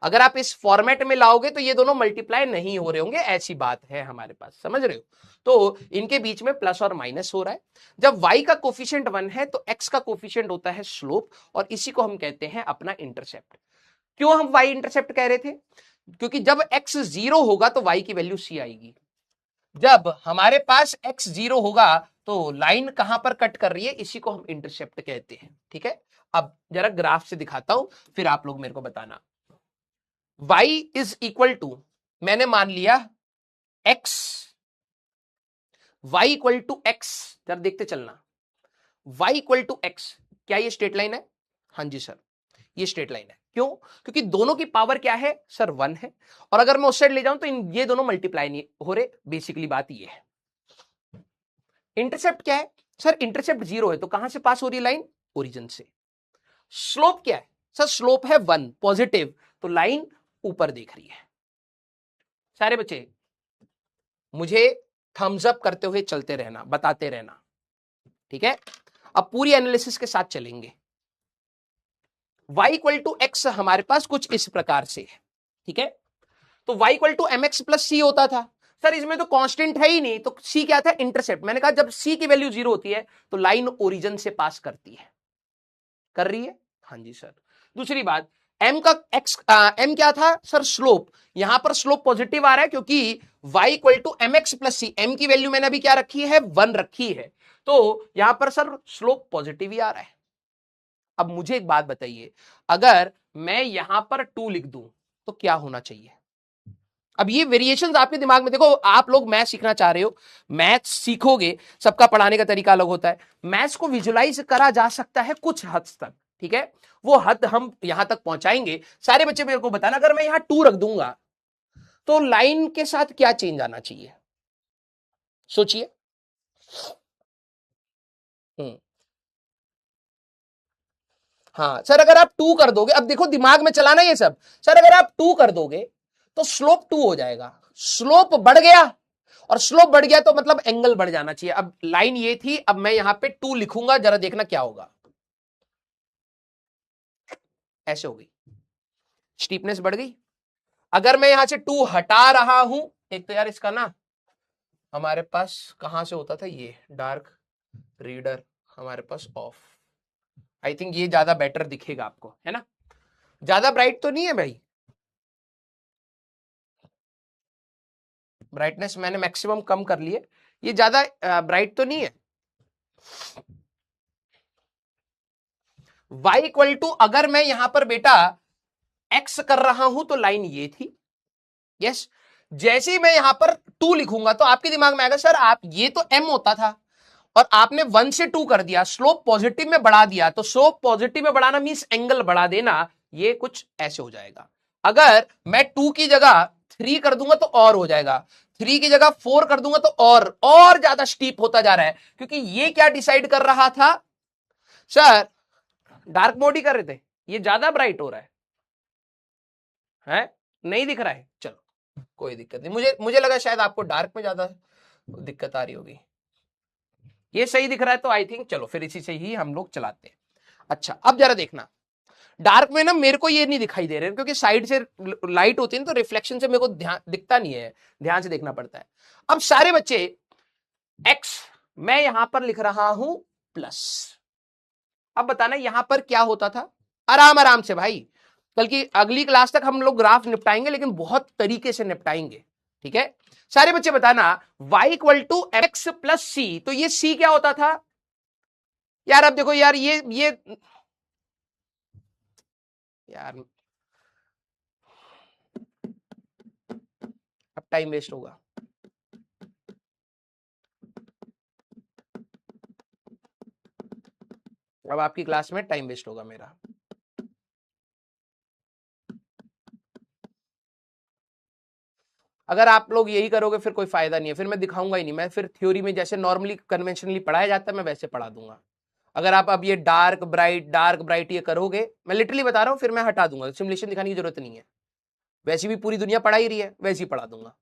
अगर आप इस फॉर्मेट में लाओगे तो ये दोनों मल्टीप्लाई नहीं हो रहे होंगे, ऐसी बात है हमारे पास, समझ रहे हो। तो इनके बीच में प्लस और माइनस हो रहा है। जब y का कोफिशिएंट 1 है तो x का कोफिशिएंट होता है स्लोप, और इसी को हम कहते हैं अपना इंटरसेप्ट। क्यों हम y इंटरसेप्ट कह रहे थे, क्योंकि जब x 0 होगा तो y की वैल्यू c आएगी, जब हमारे पास x 0 होगा तो लाइन कहां पर कट कर रही है, इसी को हम इंटरसेप्ट कहते हैं, ठीक है। अब जरा ग्राफ से दिखाता हूं, फिर आप लोग मेरे को बताना। y इज इक्वल टू, मैंने मान लिया x, y equal to x, जरा देखते चलना, y इक्वल टू x, क्या ये स्ट्रेट लाइन है, हाँ जी सर ये स्ट्रेट लाइन है। क्यों, क्योंकि दोनों की पावर क्या है सर 1 है, और अगर मैं उस साइड ले जाऊं तो ये दोनों मल्टीप्लाई नहीं हो रहे, बेसिकली बात ये है। इंटरसेप्ट क्या है सर, इंटरसेप्ट 0 है तो कहां से पास हो रही है लाइन, ओरिजिन से। स्लोप क्या है सर, स्लोप है 1 पॉजिटिव, तो लाइन ऊपर देख रही है। सारे बच्चे मुझे थम्स अप करते हुए चलते रहना, बताते रहना, ठीक है। अब पूरी एनालिसिस के साथ चलेंगे। y इक्वल टू एक्स हमारे पास कुछ इस प्रकार से है, ठीक है। तो y equal to M x plus C होता था, सर इसमें तो कांस्टेंट है ही नहीं, तो c क्या था इंटरसेप्ट। मैंने कहा जब c की वैल्यू 0 होती है तो लाइन ओरिजिन से पास करती है, कर रही है, हाँ जी सर। दूसरी बात, m का x m क्या था सर स्लोप, यहां पर स्लोप पॉजिटिव आ रहा है क्योंकि y equal to M x plus C, M की वैल्यू मैंने अभी क्या रखी है 1 रखी है, तो यहां पर सर स्लोप पॉजिटिव ही आ रहा है। अब मुझे एक बात बताइए, अगर मैं यहां पर 2 लिख दूं तो क्या होना चाहिए। अब ये वेरिएशंस आपके दिमाग में, देखो आप लोग मैथ सीखना चाह रहे हो, मैथ सीखोगे, सबका पढ़ाने का तरीका अलग होता है, मैथ्स को विजुलाइज करा जा सकता है कुछ हद तक, ठीक है, वो हद हम यहां तक पहुंचाएंगे। सारे बच्चे मेरे को बताना, अगर मैं यहां 2 रख दूंगा तो लाइन के साथ क्या चेंज आना चाहिए, सोचिए। हाँ सर अगर आप 2 कर दोगे, अब देखो दिमाग में चलाना ये सब, सर अगर आप 2 कर दोगे तो स्लोप 2 हो जाएगा, स्लोप बढ़ गया, और स्लोप बढ़ गया तो मतलब एंगल बढ़ जाना चाहिए। अब लाइन ये थी, अब मैं यहां पे 2 लिखूंगा, जरा देखना क्या होगा, ऐसे हो गई, स्टीपनेस बढ़ गई। अगर मैं यहां से 2 हटा रहा हूं, एक तो यार इसका ना हमारे पास कहां से होता था ये डार्क रीडर, हमारे पास ऑफ, आई थिंक ये ज्यादा बेटर दिखेगा आपको, है ना, ज्यादा ब्राइट तो नहीं है भाई, ब्राइटनेस मैंने मैक्सिमम कम कर लिए, ये ज्यादा ब्राइट तो नहीं है। y इक्वल टू, अगर मैं यहां पर बेटा एक्स कर रहा हूं तो लाइन ये थी, यस। जैसे ही मैं यहां पर 2 लिखूंगा तो आपके दिमाग में आएगा, सर आप ये तो m होता था और आपने 1 से 2 कर दिया, स्लोप पॉजिटिव में बढ़ा दिया, तो स्लोप पॉजिटिव में बढ़ाना मींस एंगल बढ़ा देना, ये कुछ ऐसे हो जाएगा। अगर मैं 2 की जगह 3 कर दूंगा तो और हो जाएगा, 3 की जगह 4 कर दूंगा तो और ज्यादा स्टीप होता जा रहा है, क्योंकि ये क्या डिसाइड कर रहा था, सर डार्क मोड ही कर रहे थे, ये ज्यादा ब्राइट हो रहा है नहीं दिख रहा है, चलो कोई दिक्कत नहीं, मुझे लगा शायद आपको डार्क में ज्यादा दिक्कत आ रही होगी, ये सही दिख रहा है तो आई थिंक चलो फिर इसी से ही हम लोग चलाते हैं। अच्छा अब जरा देखना, डार्क में ना मेरे को ये नहीं दिखाई दे रहे क्योंकि साइड से लाइट होती है ना, तो रिफ्लेक्शन से मेरे को दिखता नहीं है, ध्यान से देखना पड़ता है। अब सारे बच्चे x मैं यहां पर लिख रहा हूं प्लस, अब बताना यहां पर क्या होता था, आराम आराम से भाई, कल की अगली क्लास तक हम लोग ग्राफ निपटाएंगे लेकिन बहुत तरीके से निपटाएंगे, ठीक है। सारे बच्चे बताना y equal to X plus C, तो ये c क्या होता था यार, अब देखो यार ये यार अब टाइम वेस्ट होगा, अब आपकी क्लास में टाइम वेस्ट होगा मेरा। अगर आप लोग यही करोगे फिर कोई फायदा नहीं है, फिर मैं दिखाऊंगा ही नहीं, मैं फिर थ्योरी में जैसे नॉर्मली कन्वेंशनली पढ़ाया जाता है मैं वैसे पढ़ा दूंगा। अगर आप अब ये डार्क ब्राइट ये करोगे, मैं लिटरली बता रहा हूं, फिर मैं हटा दूंगा, सिमुलेशन दिखाने की जरूरत नहीं है, वैसी भी पूरी दुनिया पढ़ा ही रही है, वैसे ही पढ़ा दूंगा।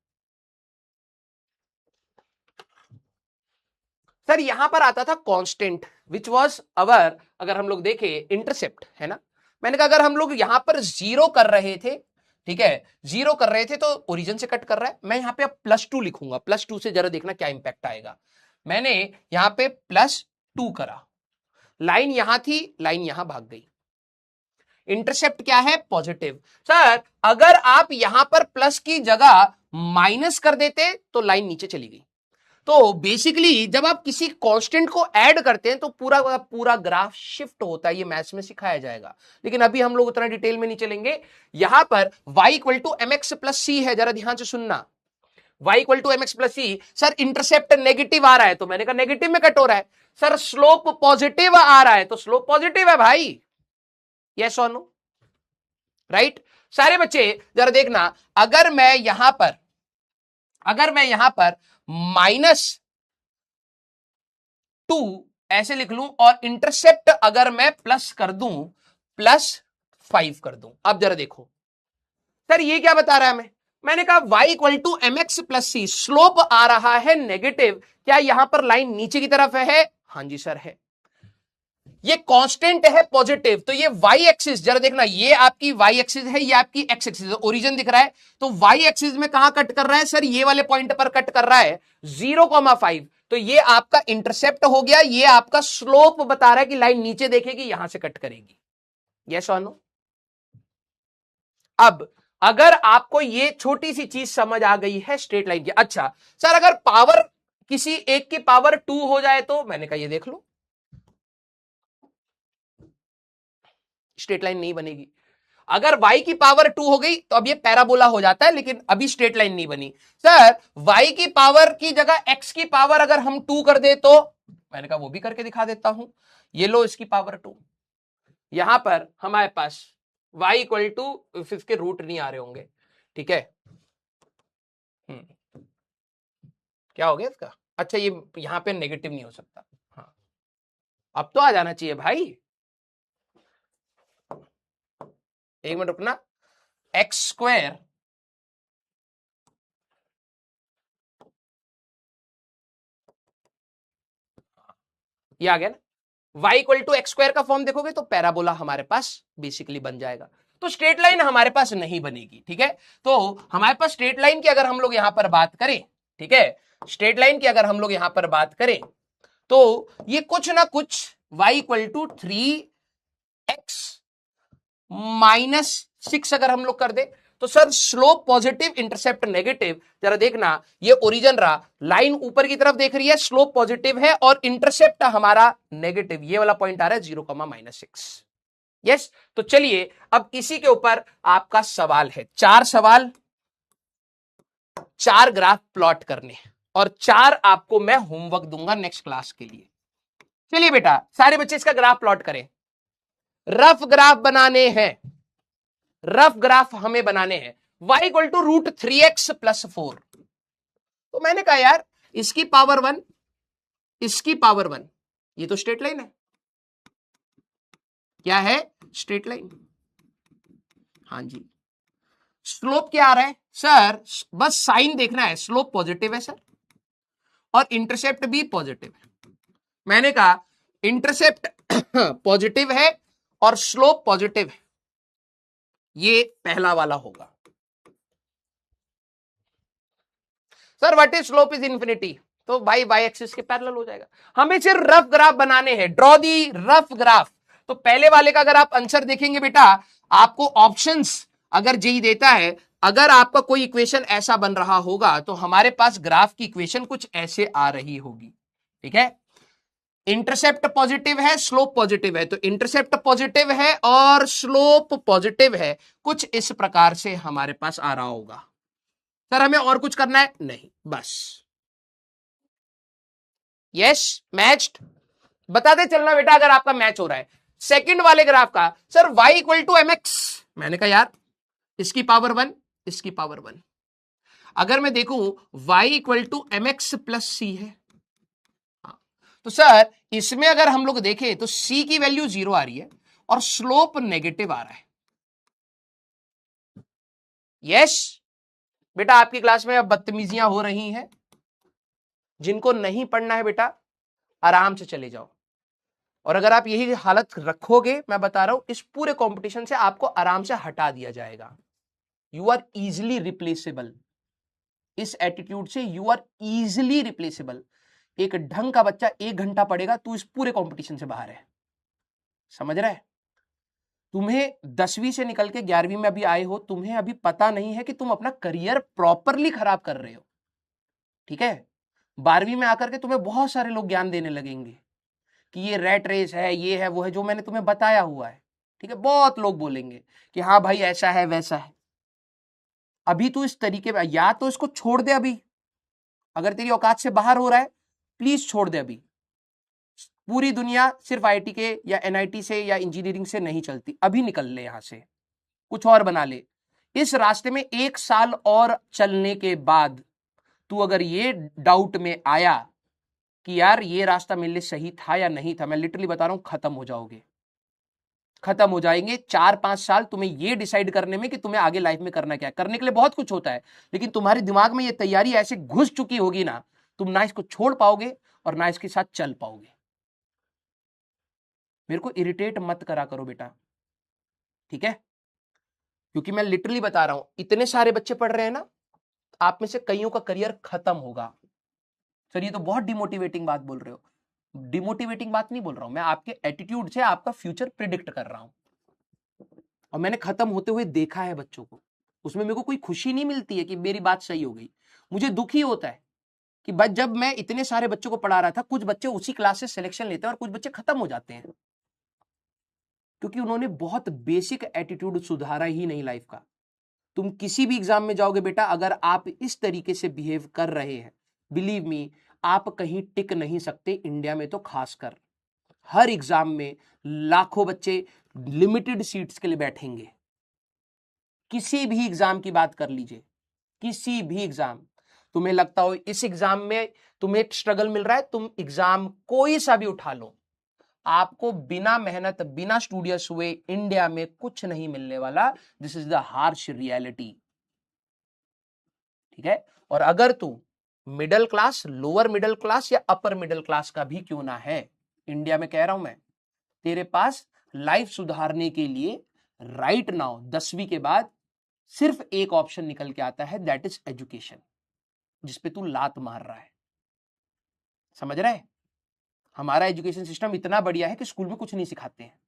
सर यहां पर आता था कांस्टेंट विच वाज अवर, अगर हम लोग देखें इंटरसेप्ट है ना, मैंने कहा अगर हम लोग यहां पर 0 कर रहे थे, ठीक है 0 कर रहे थे तो ओरिजिन से कट कर रहा है, मैं यहां पे अब +2 लिखूंगा, +2 से जरा देखना क्या इंपैक्ट आएगा। मैंने यहां पे +2 करा, लाइन यहां थी, लाइन यहां भाग गई, इंटरसेप्ट क्या है पॉजिटिव। सर अगर आप यहां पर प्लस की जगह माइनस कर देते तो लाइन नीचे चली गई। तो बेसिकली जब आप किसी कांस्टेंट को ऐड करते हैं तो पूरा पूरा ग्राफ शिफ्ट होता है, ये मैथ्स में सिखाया जाएगा, लेकिन अभी हम लोग उतना डिटेल में नहीं चलेंगे। यहां पर y equal to mx plus C है, जरा ध्यान से सुनना, y equal to mx plus C. Sir intercept negative आ रहा है तो मैंने कहा नेगेटिव में कट हो रहा है, सर स्लोप पॉजिटिव आ रहा है तो स्लोप पॉजिटिव है भाई, यस और नो, राइट। सारे बच्चे जरा देखना, अगर मैं यहां पर -2 ऐसे लिख लूं और इंटरसेप्ट अगर मैं प्लस कर दूं, +5 कर दूं, अब जरा देखो सर ये क्या बता रहा है मैंने कहा y equal to mx plus C, slope आ रहा है नेगेटिव, क्या यहां पर लाइन नीचे की तरफ है, हां जी सर है, ये कांस्टेंट है पॉजिटिव, तो ये y एक्सिस जरा देखना, ये आपकी y एक्सिस है, ये आपकी x एक्सिस है, ओरिजिन दिख रहा है, तो y एक्सिस में कहां कट कर रहा है सर, ये वाले पॉइंट पर कट कर रहा है 0,5, तो ये आपका इंटरसेप्ट हो गया, ये आपका स्लोप बता रहा है कि लाइन नीचे देखेगी यहां से कट करेगी, यस और नो। अब अगर आपको ये छोटी सी चीज समझ आ गई है स्ट्रेट लाइन की, अच्छा सर अगर पावर किसी एक की पावर 2 हो जाए तो, मैंने कहा ये देख लो स्ट्रेट लाइन नहीं बनेगी, अगर y की पावर 2 हो गई तो अब ये पैराबोला हो जाता है, लेकिन अभी स्ट्रेट लाइन नहीं बनी। सर y की पावर की जगह x की पावर अगर हम 2 कर दे तो, मैंने कहा वो भी करके दिखा देता हूं, ये लो इसकी पावर 2, यहां पर हमारे पास y इक्वल टू, इसके रूट नहीं आ रहे होंगे, ठीक है, क्या हो गया इसका, अच्छा ये यहां पे नेगेटिव नहीं हो सकता, हाँ अब तो आ जाना चाहिए भाई, एक मिनट रुकना, x² ये आ गया ना, y इक्वल टू x² का फॉर्म देखोगे तो पैराबोला हमारे पास बेसिकली बन जाएगा, तो स्ट्रेट लाइन हमारे पास नहीं बनेगी, ठीक है। तो हमारे पास स्ट्रेट लाइन की अगर हम लोग यहां पर बात करें, ठीक है, स्ट्रेट लाइन की अगर हम लोग यहां पर बात करें तो ये कुछ ना कुछ y इक्वल टू 3x -6 अगर हम लोग कर दे तो sir slope positive intercept negative, जरा देखना ये ओरिजिन रहा, लाइन ऊपर की तरफ देख रही है, स्लोप पॉजिटिव है और इंटरसेप्ट हमारा नेगेटिव, ये वाला पॉइंट आ रहा है 0,-6, यस, तो चलिए अब इसी के ऊपर आपका सवाल है, 4 सवाल, 4 ग्राफ प्लॉट करने और 4 आपको मैं होमवर्क दूंगा नेक्स्ट क्लास के लिए। चलिए बेटा सारे बच्चे इसका ग्राफ प्लॉट करें। रफ ग्राफ बनाने हैं, रफ ग्राफ हमें बनाने हैं। y इक्वल टू √3x + 4। तो मैंने कहा यार इसकी पावर 1, इसकी पावर 1, ये तो स्ट्रेट लाइन है। क्या है? Straight line. हाँ जी। स्लोप क्या आ रहा है सर? बस साइन देखना है, स्लोप पॉजिटिव है सर और इंटरसेप्ट भी पॉजिटिव है। मैंने कहा इंटरसेप्ट पॉजिटिव है और स्लोप पॉजिटिव है, ये पहला वाला होगा। Sir what is slope is infinity, तो भाई वाई एक्सिस के पैरेलल हो जाएगा। हमें सिर्फ रफ ग्राफ बनाने हैं, ड्रॉ दी रफ ग्राफ। तो पहले वाले का अगर आप आंसर देखेंगे बेटा, आपको ऑप्शंस अगर जेई देता है, अगर आपका कोई इक्वेशन ऐसा बन रहा होगा तो हमारे पास ग्राफ की इक्वेशन कुछ ऐसे आ रही होगी। ठीक है, इंटरसेप्ट पॉजिटिव है, स्लोप पॉजिटिव है, तो इंटरसेप्ट पॉजिटिव है और स्लोप पॉजिटिव है, कुछ इस प्रकार से हमारे पास आ रहा होगा। सर हमें और कुछ करना है? नहीं, बस यस मैच्ड। बताते चलना बेटा अगर आपका मैच हो रहा है। सेकंड वाले ग्राफ का sir y equal to mx, मैंने कहा यार इसकी पावर 1, इसकी पावर 1। अगर मैं देखूं y equal to mx + c है, तो सर इसमें अगर हम लोग देखें तो c की वैल्यू 0 आ रही है और स्लोप नेगेटिव आ रहा है। यस बेटा आपकी क्लास में अब बदतमीजियां हो रही हैं, जिनको नहीं पढ़ना है बेटा आराम से चले जाओ। और अगर आप यही हालत रखोगे, मैं बता रहा हूं इस पूरे कंपटीशन से आपको आराम से हटा दिया जाएगा। यू आर इजिली रिप्लेसेबल, इस एटीट्यूड से यू आर इजिली रिप्लेसेबल। एक ढंग का बच्चा 1 घंटा पढ़ेगा, तू इस पूरे कंपटीशन से बाहर है, समझ रहा है? तुम्हें 10वीं से निकल के 11वीं में अभी आए हो, तुम्हें अभी पता नहीं है कि तुम अपना करियर प्रॉपरली खराब कर रहे हो। ठीक है, 12वीं में आकर के तुम्हें बहुत सारे लोग ज्ञान देने लगेंगे कि ये रैट रेस है, ये है, वो है, जो मैंने तुम्हें बताया हुआ है। ठीक है, बहुत लोग बोलेंगे कि हाँ भाई ऐसा है वैसा है। अभी तू इस तरीके में या तो इसको छोड़ दे अभी, अगर तेरी औकात से बाहर हो रहा है प्लीज छोड़ दे अभी। पूरी दुनिया सिर्फ आईटी के या एनआईटी से या इंजीनियरिंग से नहीं चलती, अभी निकल ले यहां से, कुछ और बना ले। इस रास्ते में 1 साल और चलने के बाद तू अगर ये डाउट में आया कि यार ये रास्ता मेरे लिए सही था या नहीं था, मैं लिटरली बता रहा हूं खत्म हो जाओगे, खत्म हो जाएंगे। 4-5 साल तुम्हें ये डिसाइड करने में कि तुम्हें आगे लाइफ में करना क्या है। करने के लिए बहुत कुछ होता है, लेकिन तुम्हारे दिमाग में ये तैयारी ऐसे घुस चुकी होगी ना, तुम ना इसको छोड़ पाओगे और ना इसके साथ चल पाओगे। मेरे को इरिटेट मत करा करो बेटा, ठीक है? क्योंकि मैं लिटरली बता रहा हूं, इतने सारे बच्चे पढ़ रहे हैं ना, आप में से कईयों का करियर खत्म होगा। सर ये तो बहुत डिमोटिवेटिंग बात बोल रहे हो। डिमोटिवेटिंग बात नहीं बोल रहा हूं मैं, आपके एटीट्यूड से आपका फ्यूचर प्रिडिक्ट कर रहा हूं। और मैंने खत्म होते हुए देखा है बच्चों को, उसमें मेरे को कोई खुशी नहीं मिलती है कि मेरी बात सही हो गई। मुझे दुख ही होता है कि बस जब मैं इतने सारे बच्चों को पढ़ा रहा था, कुछ बच्चे उसी क्लास से सिलेक्शन लेते हैं और कुछ बच्चे खत्म हो जाते हैं क्योंकि उन्होंने बहुत बेसिक एटीट्यूड सुधारा ही नहीं लाइफ का। तुम किसी भी एग्जाम में जाओगे बेटा, अगर आप इस तरीके से बिहेव कर रहे हैं, बिलीव मी आप कहीं टिक नहीं सकते। इंडिया में तो खासकर हर एग्जाम में लाखों बच्चे लिमिटेड सीट्स के लिए बैठेंगे। किसी भी एग्जाम की बात कर लीजिए, किसी भी एग्जाम, तुम्हें लगता हो इस एग्जाम में तुम्हें स्ट्रगल मिल रहा है, तुम एग्जाम कोई सा भी उठा लो, आपको बिना मेहनत बिना स्टूडियस हुए इंडिया में कुछ नहीं मिलने वाला। This is the harsh reality, ठीक है? और अगर तू middle class, lower middle class या अपर मिडिल क्लास का भी क्यों ना है, इंडिया में कह रहा हूं मैं, तेरे पास लाइफ सुधारने के लिए राइट नाउ 10वीं के बाद सिर्फ एक ऑप्शन निकल के आता है, दैट इज एजुकेशन, जिसपे तू लात मार रहा है। समझ रहा है? हमारा एजुकेशन सिस्टम इतना बढ़िया है कि स्कूल में कुछ नहीं सिखाते हैं,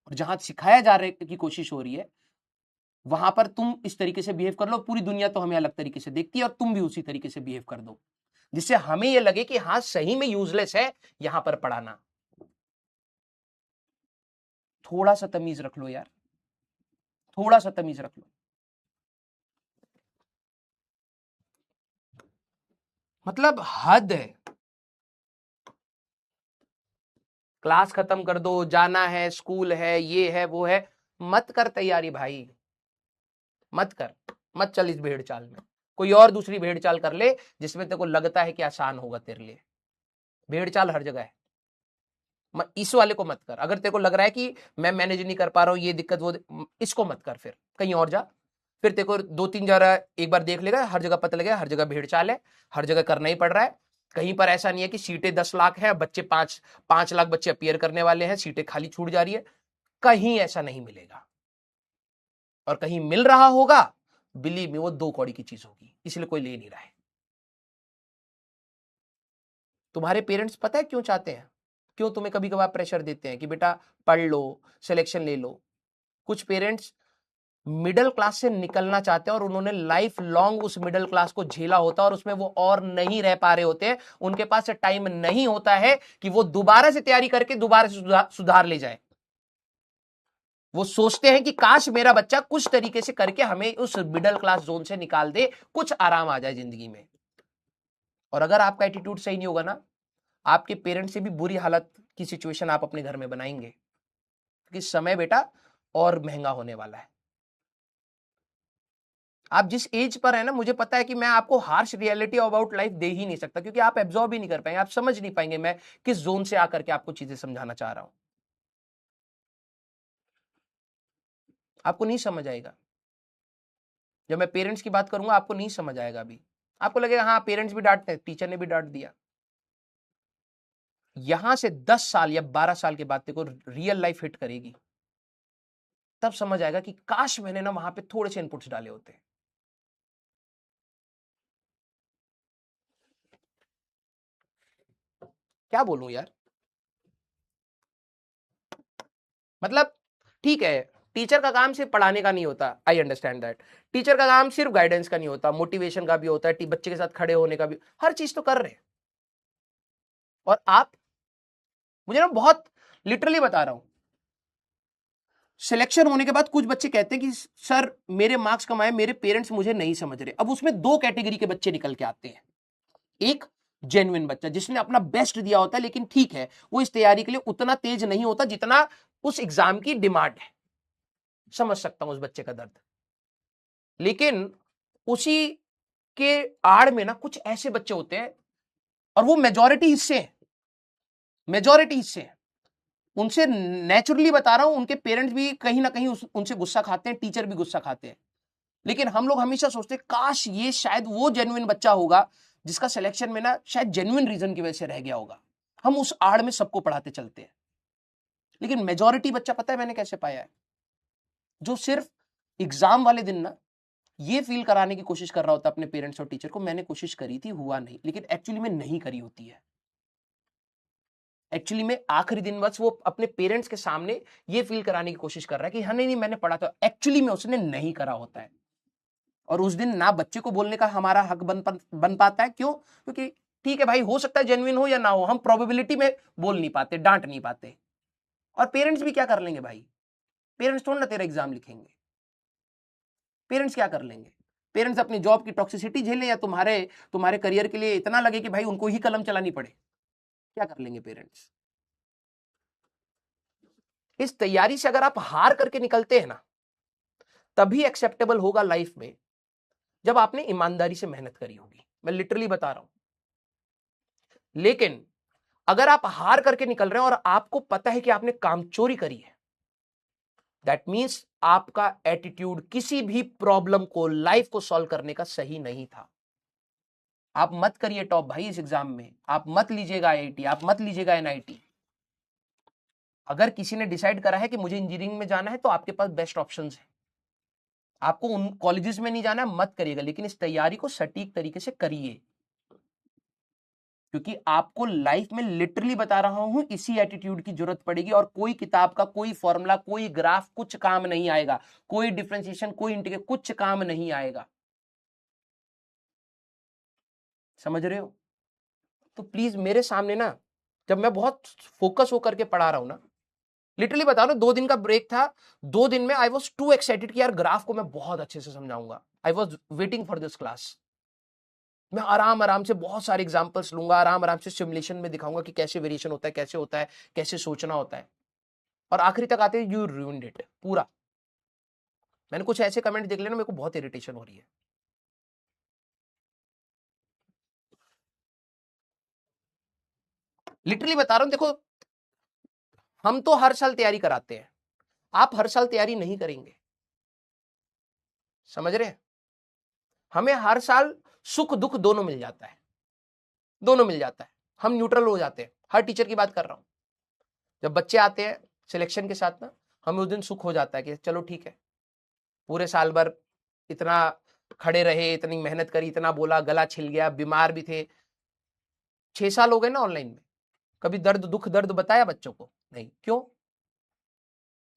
और जहां सिखाया जा रहे की कोशिश हो रही है वहां पर तुम इस तरीके से बिहेव कर लो, पूरी दुनिया तो हमें अलग तरीके से देखती है और तुम भी उसी तरीके से बिहेव कर दो, जिससे हमें यह लगे कि हाँ सही में यूजलेस है यहां पर पढ़ाना। थोड़ा सा तमीज रख लो यार, थोड़ा सा तमीज रख लो। मतलब हद है। क्लास खत्म कर दो, जाना है, स्कूल है, ये है वो है, मत कर तैयारी भाई, मत कर, मत चल इस भेड़ चाल में। कोई और दूसरी भेड़ चाल कर ले जिसमें तेरे को लगता है कि आसान होगा तेरे लिए। भेड़ चाल हर जगह है, इस वाले को मत कर। अगर तेरे को लग रहा है कि मैं मैनेज नहीं कर पा रहा हूं, ये दिक्कत वो, इसको मत कर, फिर कहीं और जा। फिर तेरे को 2-3 जगह एक बार देख लेगा, हर जगह पता लगेगा हर जगह भेड़ चाल है, हर जगह करना ही पड़ रहा है। कहीं पर ऐसा नहीं है कि सीटें 10 लाख है, बच्चे 5 लाख बच्चे अपियर करने वाले हैं, सीटें खाली छूट जा रही है, कहीं ऐसा नहीं मिलेगा। और कहीं मिल रहा होगा, बिलीव मी, वो 2 कौड़ी की चीज होगी, इसलिए कोई ले नहीं रहा है। तुम्हारे पेरेंट्स पता है क्यों चाहते हैं, क्यों तुम्हें कभी कभार प्रेशर देते हैं कि बेटा पढ़ लो, सिलेक्शन ले लो। कुछ पेरेंट्स मिडिल क्लास से निकलना चाहते हैं और उन्होंने लाइफ लॉन्ग उस मिडिल क्लास को झेला होता है और उसमें वो और नहीं रह पा रहे होते हैं। उनके पास टाइम नहीं होता है कि वो दोबारा से तैयारी करके दोबारा से सुधार ले जाए। वो सोचते हैं कि काश मेरा बच्चा कुछ तरीके से करके हमें उस मिडिल क्लास जोन से निकाल दे, कुछ आराम आ जाए जिंदगी में। और अगर आपका एटीट्यूड सही नहीं होगा ना, आपके पेरेंट्स से भी बुरी हालत की सिचुएशन आप अपने घर में बनाएंगे, क्योंकि समय बेटा और महंगा होने वाला है। आप जिस एज पर है ना, मुझे पता है कि मैं आपको हार्श रियलिटी अबाउट लाइफ दे ही नहीं सकता, क्योंकि आप एब्जॉर्ब ही नहीं कर पाएंगे, आप समझ नहीं पाएंगे मैं किस जोन से आकर के आपको चीजें समझाना चाह रहा हूं। आपको नहीं समझ आएगा। जब मैं पेरेंट्स की बात करूंगा आपको नहीं समझ आएगा। अभी आपको लगेगा हाँ पेरेंट्स भी डांटते हैं, टीचर ने भी डांट दिया। यहां से 10 साल या 12 साल के बाद तेरे को रियल लाइफ हिट करेगी, तब समझ आएगा कि काश मैंने ना वहां पे थोड़े से इनपुट्स डाले होते। क्या बोलूं यार, मतलब ठीक है, टीचर का काम सिर्फ पढ़ाने का नहीं होता, आई अंडरस्टैंड दैट। टीचर का काम सिर्फ गाइडेंस का नहीं होता, मोटिवेशन का भी होता है, बच्चे के साथ खड़े होने का भी, हर चीज तो कर रहे हैं। और आप, मुझे ना बहुत लिटरली बता रहा हूं, सिलेक्शन होने के बाद कुछ बच्चे कहते हैं कि सर मेरे मार्क्स कम आए, मेरे पेरेंट्स मुझे नहीं समझ रहे। अब उसमें 2 कैटेगरी के बच्चे निकल के आते हैं। एक जेन्युइन बच्चा जिसने अपना बेस्ट दिया होता है, लेकिन ठीक है वो इस तैयारी के लिए उतना तेज नहीं होता जितना उस एग्जाम की डिमांड है। समझ सकता हूं उस बच्चे का दर्द। लेकिन उसी के आड़ में ना कुछ ऐसे बच्चे होते हैं, और वो मेजॉरिटी हिस्से हैं, मेजॉरिटी हिस्से हैं। उनसे नेचुरली बता रहा हूं, उनके पेरेंट्स भी कहीं ना कहीं उनसे गुस्सा खाते हैं, टीचर भी गुस्सा खाते हैं। लेकिन हम लोग हमेशा सोचते हैं काश ये शायद वो जेन्युइन बच्चा होगा जिसका सिलेक्शन में ना शायद जेन्युइन रीजन की वजह से रह गया होगा। हम उस आड़ में सबको पढ़ाते चलते हैं। लेकिन मेजॉरिटी बच्चा पता है मैंने कैसे पाया है, जो सिर्फ एग्जाम वाले दिन ना ये फील कराने की कोशिश कर रहा होता अपने पेरेंट्स और टीचर को, मैंने कोशिश करी थी हुआ नहीं, लेकिन एक्चुअली में नहीं करी होती है। एक्चुअली में आखिरी दिन बस वो अपने पेरेंट्स के सामने ये फील कराने की कोशिश कर रहा है कि हाँ नहीं मैंने पढ़ा था, एक्चुअली में उसने नहीं करा होता है। और उस दिन ना बच्चे को बोलने का हमारा हक बन पाता है। क्यों? क्योंकि ठीक है भाई, हो सकता है जेन्युइन हो या ना हो, हम प्रोबेबिलिटी में बोल नहीं पाते, डांट नहीं पाते। और पेरेंट्स भी क्या कर लेंगे भाई, पेरेंट्स थोड़ा ना तेरा एग्जाम लिखेंगे। पेरेंट्स क्या कर लेंगे? पेरेंट्स अपनी जॉब की टॉक्सिसिटी झेलें या तुम्हारे तुम्हारे करियर के लिए इतना लगे कि भाई उनको ही कलम चलानी पड़े, क्या कर लेंगे पेरेंट्स? इस तैयारी से अगर आप हार करके निकलते हैं ना, तभी एक्सेप्टेबल होगा लाइफ में, जब आपने ईमानदारी से मेहनत करी होगी। मैं लिटरली बता रहा हूं। लेकिन अगर आप हार करके निकल रहे हैं और आपको पता है कि आपने कामचोरी करी है, दैट मीन्स आपका एटीट्यूड किसी भी प्रॉब्लम को, लाइफ को सॉल्व करने का सही नहीं था। आप मत करिए टॉप भाई इस एग्जाम में, आप मत लीजिएगा आईआईटी, आप मत लीजिएगा एनआईटी। अगर किसी ने डिसाइड करा है कि मुझे इंजीनियरिंग में जाना है, तो आपके पास बेस्ट ऑप्शंस है। आपको उन कॉलेजेस में नहीं जाना है, मत करिएगा, लेकिन इस तैयारी को सटीक तरीके से करिए। क्योंकि आपको लाइफ में लिटरली बता रहा हूं, इसी एटीट्यूड की जरूरत पड़ेगी। और कोई किताब का कोई फॉर्मूला, कोई ग्राफ कुछ काम नहीं आएगा, कोई डिफरेंशिएशन, कोई इंटीग्रेशन कुछ काम नहीं आएगा। समझ रहे हो? तो प्लीज मेरे सामने ना, जब मैं बहुत फोकस होकर के पढ़ा रहा हूं ना, लिटरली बता रहा हूं, 2 दिन का ब्रेक था, 2 दिन में आई वॉज टू एक्साइटेड कि यार ग्राफ को मैं बहुत अच्छे से समझाऊंगा। I was waiting for this class. मैं आराम आराम से बहुत सारे एग्जांपल्स लूंगा, आराम आराम से सिमुलेशन में दिखाऊंगा कि कैसे वेरिएशन होता है, कैसे होता है, कैसे सोचना होता है। और आखिरी तक आते यू रूइंड इट पूरा। मैंने कुछ ऐसे कमेंट देख लेना, मेरे को बहुत इरिटेशन हो रही है। लिटरली बता रहा हूं, देखो हम तो हर साल तैयारी कराते हैं, आप हर साल तैयारी नहीं करेंगे, समझ रहे हैं? हमें हर साल सुख दुख दोनों मिल जाता है, दोनों मिल जाता है, हम न्यूट्रल हो जाते हैं। हर टीचर की बात कर रहा हूं, जब बच्चे आते हैं सिलेक्शन के साथ ना, हमें उस दिन सुख हो जाता है कि चलो ठीक है, पूरे साल भर इतना खड़े रहे, इतनी मेहनत करी, इतना बोला, गला छिल गया, बीमार भी थे, 6 साल हो गए ना ऑनलाइन में, कभी दर्द दुख दर्द बताया बच्चों को? नहीं। क्यों?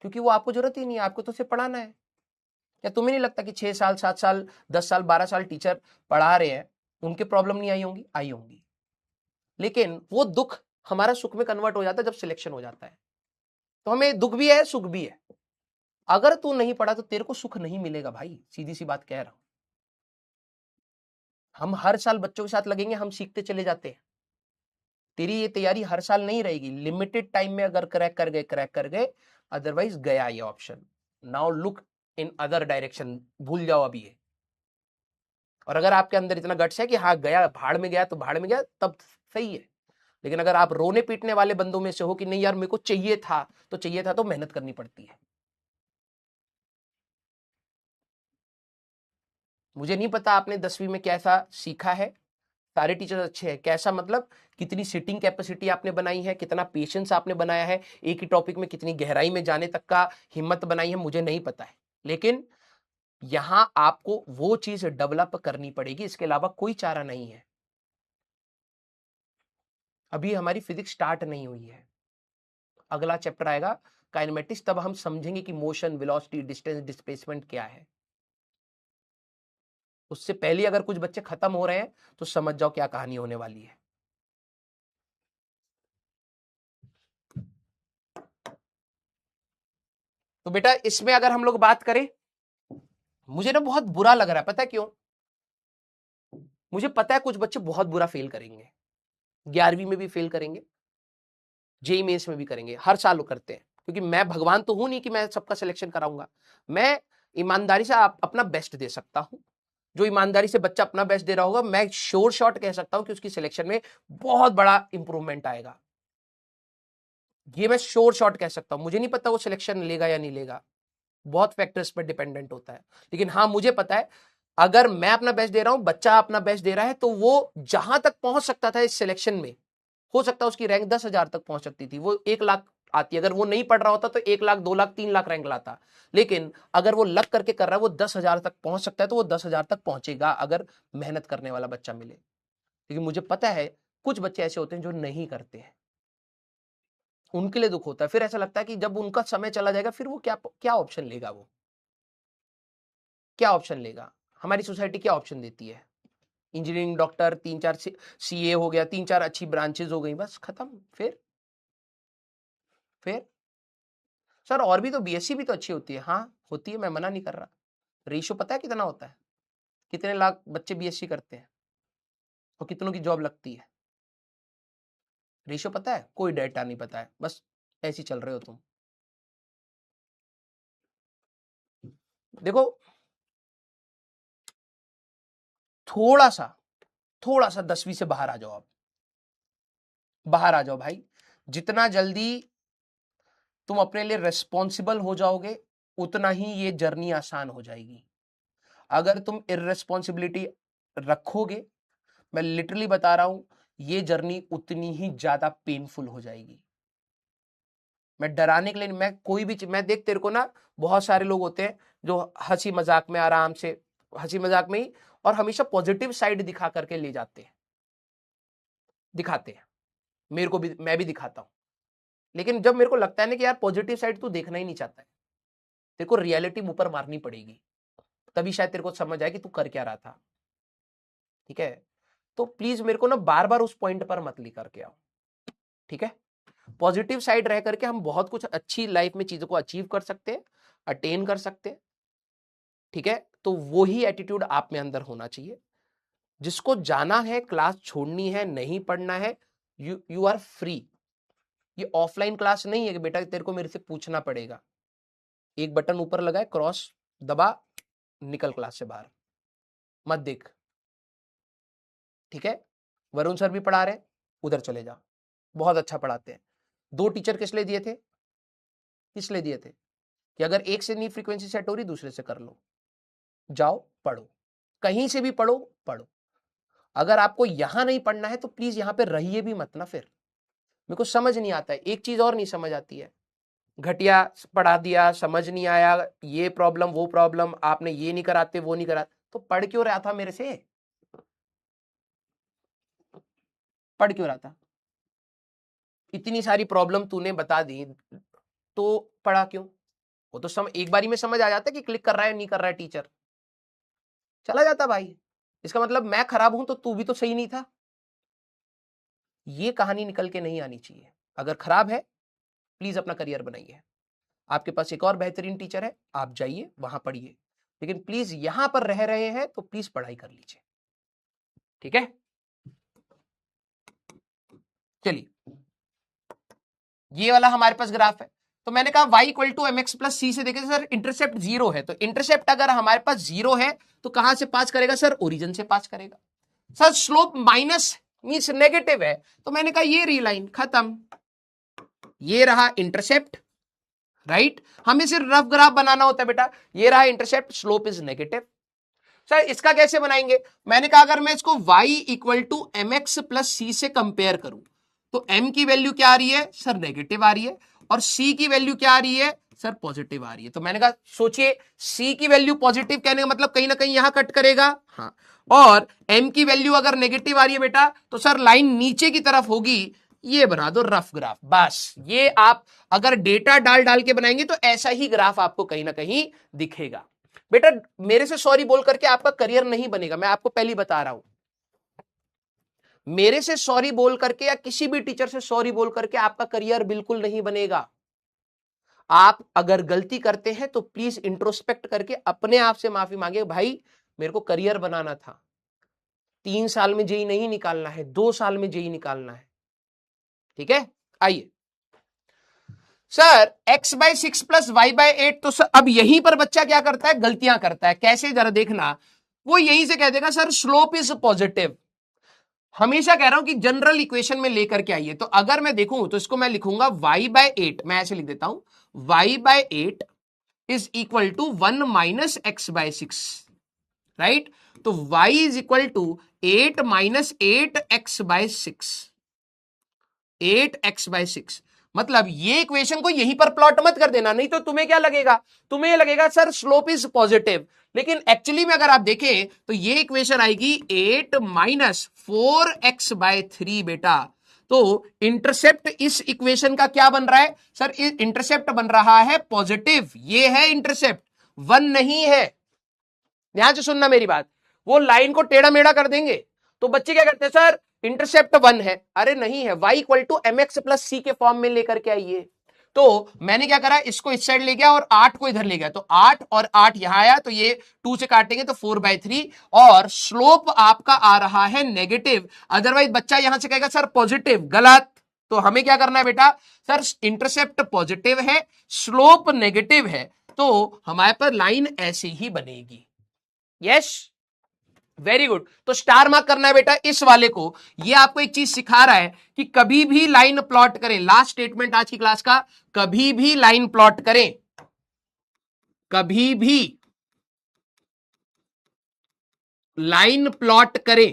क्योंकि वो आपको जरूरत ही नहीं है, आपको तो सिर्फ पढ़ाना है। क्या तुम्हें नहीं लगता कि 6 साल 7 साल 10 साल 12 साल टीचर पढ़ा रहे हैं, उनके प्रॉब्लम नहीं आई होंगी? आई होंगी। लेकिन वो दुख हमारा सुख में कन्वर्ट हो जाता है जब सिलेक्शन हो जाता है। तो हमें दुख भी है, सुख भी है। अगर तू नहीं पढ़ा तो तेरे को सुख नहीं मिलेगा भाई, सीधी सी बात कह रहा हूं। हम हर साल बच्चों के साथ लगेंगे, हम सीखते चले जाते हैं। तेरी ये तैयारी हर साल नहीं रहेगी, लिमिटेड टाइम में अगर क्रैक कर गए, अदरवाइज गया ये option. Now look in other direction, भूल जाओ अभी ये। और अगर आपके अंदर इतना गट्स है कि हाँ गया, भाड़ में गया तो भाड़ में गया, तब सही है। लेकिन अगर आप रोने पीटने वाले बंदों में से हो कि नहीं यार मेरे को चाहिए था, तो चाहिए था तो मेहनत करनी पड़ती है। मुझे नहीं पता आपने 10वीं में कैसा सीखा है, सारे टीचर अच्छे हैं, कैसा मतलब कितनी सिटिंग कैपेसिटी आपने बनाई है, कितना पेशेंस आपने बनाया है, एक ही टॉपिक में कितनी गहराई में जाने तक का हिम्मत बनाई है, मुझे नहीं पता है। लेकिन यहां आपको वो चीज डेवलप करनी पड़ेगी, इसके अलावा कोई चारा नहीं है। अभी हमारी फिजिक्स स्टार्ट नहीं हुई है, अगला चैप्टर आएगा काइनेमेटिक्स, तब हम समझेंगे कि मोशन, वेलोसिटी, डिस्टेंस, डिस्प्लेसमेंट क्या है। उससे पहले अगर कुछ बच्चे खत्म हो रहे हैं तो समझ जाओ क्या कहानी होने वाली है। तो बेटा इसमें अगर हम लोग बात करें, मुझे ना बहुत बुरा लग रहा है, पता है क्यों? मुझे पता है कुछ बच्चे बहुत बुरा फेल करेंगे, 11वीं में भी फेल करेंगे, जेई मेंस में भी करेंगे, हर साल वो करते हैं। क्योंकि मैं भगवान तो हूं नहीं कि मैं सबका सिलेक्शन कराऊंगा। मैं ईमानदारी से अपना बेस्ट दे सकता हूं। जो ईमानदारी से बच्चा अपना बेस्ट दे रहा होगा, मैं श्योर शॉट कह सकता हूं कि उसकी सिलेक्शन में बहुत बड़ा इंप्रूवमेंट आएगा। ये मैं श्योर शॉट कह सकता हूं। मुझे नहीं पता वो सिलेक्शन लेगा या नहीं लेगा, बहुत फैक्टर्स पर डिपेंडेंट होता है। लेकिन हाँ मुझे पता है, अगर मैं अपना बेस्ट दे रहा हूं, बच्चा अपना बेस्ट दे रहा है, तो वो जहां तक पहुंच सकता था इस सिलेक्शन में, हो सकता है उसकी रैंक 10,000 तक पहुंच सकती थी, वो 1 लाख आती। अगर वो नहीं पढ़ रहा होता तो 1 लाख 2 लाख 3 लाख रैंक लाता। लेकिन अगर वो लग करके कर रहा है, वो 10,000 तक पहुंच सकता है, तो वो 10,000 तक पहुंचेगा अगर मेहनत करने वाला बच्चा मिले। लेकिन मुझे पता है कुछ बच्चे ऐसे होते हैं जो नहीं करते हैं, उनके लिए दुख होता है। फिर ऐसा लगता है कि जब उनका समय चला जाएगा, फिर वो क्या क्या ऑप्शन लेगा, वो क्या ऑप्शन लेगा? हमारी सोसाइटी क्या ऑप्शन देती है? इंजीनियरिंग, डॉक्टर, 3 4 सीए हो गया, 3 4 अच्छी ब्रांचेस हो गई, बस खत्म। फिर सर और भी तो बीएससी भी तो अच्छी होती है। हाँ होती है, मैं मना नहीं कर रहा। रेशियो पता है कितना होता है? कितने लाख बच्चे बीएससी करते हैं और कितनों की जॉब लगती है? रेशियो पता है? कोई डेटा नहीं पता है, बस ऐसे ही चल रहे हो तुम। देखो थोड़ा सा, थोड़ा सा 10वीं से बाहर आ जाओ आप, बाहर आ जाओ भाई। जितना जल्दी तुम अपने लिए रेस्पॉन्सिबल हो जाओगे, उतना ही ये जर्नी आसान हो जाएगी। अगर तुम इररेस्पॉन्सिबिलिटी रखोगे, मैं लिटरली बता रहा हूं, ये जर्नी उतनी ही ज्यादा पेनफुल हो जाएगी। मैं डराने के लिए, मैं कोई भी मैं देख तेरे को ना, बहुत सारे लोग होते हैं जो हंसी मजाक में, आराम से हंसी मजाक में ही, और हमेशा पॉजिटिव साइड दिखा करके ले जाते हैं, दिखाते हैं। मेरे को भी, मैं भी दिखाता हूं। लेकिन जब मेरे को लगता है ना कि यार पॉजिटिव साइड तू देखना ही नहीं चाहता है, तेरे को रियलिटी मुंह पर मारनी पड़ेगी, तभी शायद तेरे को समझ आए कि तू कर क्या रहा था। ठीक है? तो प्लीज मेरे को ना बार बार उस पॉइंट पर मत लेकर के आओ, ठीक है? पॉजिटिव साइड रह करके हम बहुत कुछ अच्छी लाइफ में चीजों को अचीव कर सकते हैं, अटेन कर सकते हैं। ठीक है, तो वो ही एटीट्यूड आप में अंदर होना चाहिए। जिसको जाना है, क्लास छोड़नी है, नहीं पढ़ना है, यू आर फ्री। ये ऑफलाइन क्लास नहीं है कि बेटा तेरे को मेरे से पूछना पड़ेगा। एक बटन ऊपर लगा है, क्रॉस दबा, निकल क्लास से बाहर, मत देख। ठीक है, वरुण सर भी पढ़ा रहे, उधर चले जा, बहुत अच्छा पढ़ाते हैं। 2 टीचर किस लिए दिए थे? किस लिए दिए थे? कि अगर एक से नहीं फ्रीक्वेंसी सेट हो रही, दूसरे से कर लो, जाओ पढ़ो, कहीं से भी पढ़ो पढ़ो। अगर आपको यहां नहीं पढ़ना है तो प्लीज यहां पे रहिए भी मत ना। फिर मेरे को समझ नहीं आता है, एक चीज और नहीं समझ आती है, घटिया पढ़ा दिया, समझ नहीं आया, ये प्रॉब्लम वो प्रॉब्लम, आपने ये नहीं कराते वो नहीं करा, तो पढ़ क्यों रहा था मेरे से? पढ़ क्यों रहा था? इतनी सारी प्रॉब्लम तूने बता दी तो पढ़ा क्यों? वो तो एक बारी में समझ आ जाता है कि क्लिक कर रहा है नहीं कर रहा है टीचर, चला जाता भाई। इसका मतलब मैं खराब हूं तो तू भी तो सही नहीं था। ये कहानी निकल के नहीं आनी चाहिए। अगर खराब है प्लीज अपना करियर बनाइए। आपके पास एक और बेहतरीन टीचर है, आप जाइए वहां पढ़िए, लेकिन प्लीज यहां पर रह रहे हैं तो प्लीज पढ़ाई कर लीजिए। ठीक है, चलिए ये वाला हमारे पास ग्राफ है। तो मैंने कहा y equal to M x plus सी से देखे सर इंटरसेप्ट 0 है, तो इंटरसेप्ट अगर हमारे पास 0 है तो कहां से पास करेगा सर? ओरिजिन से पास करेगा। Sir slope minus means negative है, तो मैंने कहा ये री लाइन खत्म, ये रहा इंटरसेप्ट। राइट, हमें सिर्फ रफ ग्राफ बनाना होता है बेटा। ये रहा intercept, slope is negative. Sir इसका कैसे बनाएंगे? मैंने कहा अगर मैं इसको y equal to M x plus सी से कंपेयर करूं तो m की वैल्यू क्या आ रही है सर? नेगेटिव आ रही है, और c की वैल्यू क्या आ रही है सर? पॉजिटिव आ रही है। तो मैंने कहा सोचिए, c की वैल्यू पॉजिटिव कहने का मतलब कहीं ना कहीं यहां कट करेगा, हाँ, और m की वैल्यू अगर नेगेटिव आ रही है बेटा तो सर लाइन नीचे की तरफ होगी। ये बना दो रफ ग्राफ, बस। ये आप अगर डेटा डाल डाल के बनाएंगे तो ऐसा ही ग्राफ आपको कहीं ना कहीं दिखेगा। बेटा मेरे से सॉरी बोल करके आपका करियर नहीं बनेगा, मैं आपको पहले बता रहा हूं। मेरे से सॉरी बोल करके या किसी भी टीचर से सॉरी बोल करके आपका करियर बिल्कुल नहीं बनेगा। आप अगर गलती करते हैं तो प्लीज इंट्रोस्पेक्ट करके अपने आप से माफी मांगे, भाई मेरे को करियर बनाना था, 3 साल में जेई नहीं निकालना है, 2 साल में जेई निकालना है। ठीक है, आइए sir x by 6 plus Y by 8, तो सर अब यहीं पर बच्चा क्या करता है? गलतियां करता है। कैसे जरा देखना, वो यहीं से कह देगा सर स्लोप इज पॉजिटिव। हमेशा कह रहा हूं कि जनरल इक्वेशन में लेकर के आइए। तो अगर मैं देखूं तो इसको मैं लिखूंगा y बाय 8, मैं ऐसे लिख देता हूं y by 8 is equal to 1 minus X by 6, right. तो y is equal to 8 minus 8x by 6, 8x by 6। मतलब ये इक्वेशन को यहीं पर प्लॉट मत कर देना, नहीं तो तुम्हें क्या लगेगा? तुम्हें ये लगेगा सर स्लोप इज पॉजिटिव, लेकिन एक्चुअली में अगर आप देखें तो ये इक्वेशन आएगी 8 माइनस 4x बाय 3 बेटा। तो इंटरसेप्ट इस इक्वेशन का क्या बन रहा है सर? इंटरसेप्ट बन रहा है पॉजिटिव, ये है इंटरसेप्ट, 1 नहीं है। ध्यान से सुनना मेरी बात, वो लाइन को टेढ़ा मेढ़ा कर देंगे तो बच्चे क्या करते हैं सर? इंटरसेप्ट 1 है, अरे नहीं है, y equal to M x plus C के फॉर्म में लेकर के आइए। तो मैंने क्या करा, इसको इस साइड ले गया और 8 को इधर ले गया, तो 8 और 8 यहां आया, तो ये 2 से काटेंगे तो 4/3, और स्लोप आपका आ रहा है नेगेटिव। अदरवाइज बच्चा यहां से कहेगा सर पॉजिटिव, गलत। तो हमें क्या करना है बेटा? सर इंटरसेप्ट पॉजिटिव है, स्लोप नेगेटिव है, तो हमारे पर लाइन ऐसे ही बनेगी। Yes, very good. तो स्टार मार्क करना है बेटा इस वाले को। ये आपको एक चीज सिखा रहा है कि कभी भी लाइन प्लॉट करें, लास्ट स्टेटमेंट आज की क्लास का, कभी भी लाइन प्लॉट करें, कभी भी लाइन प्लॉट करें,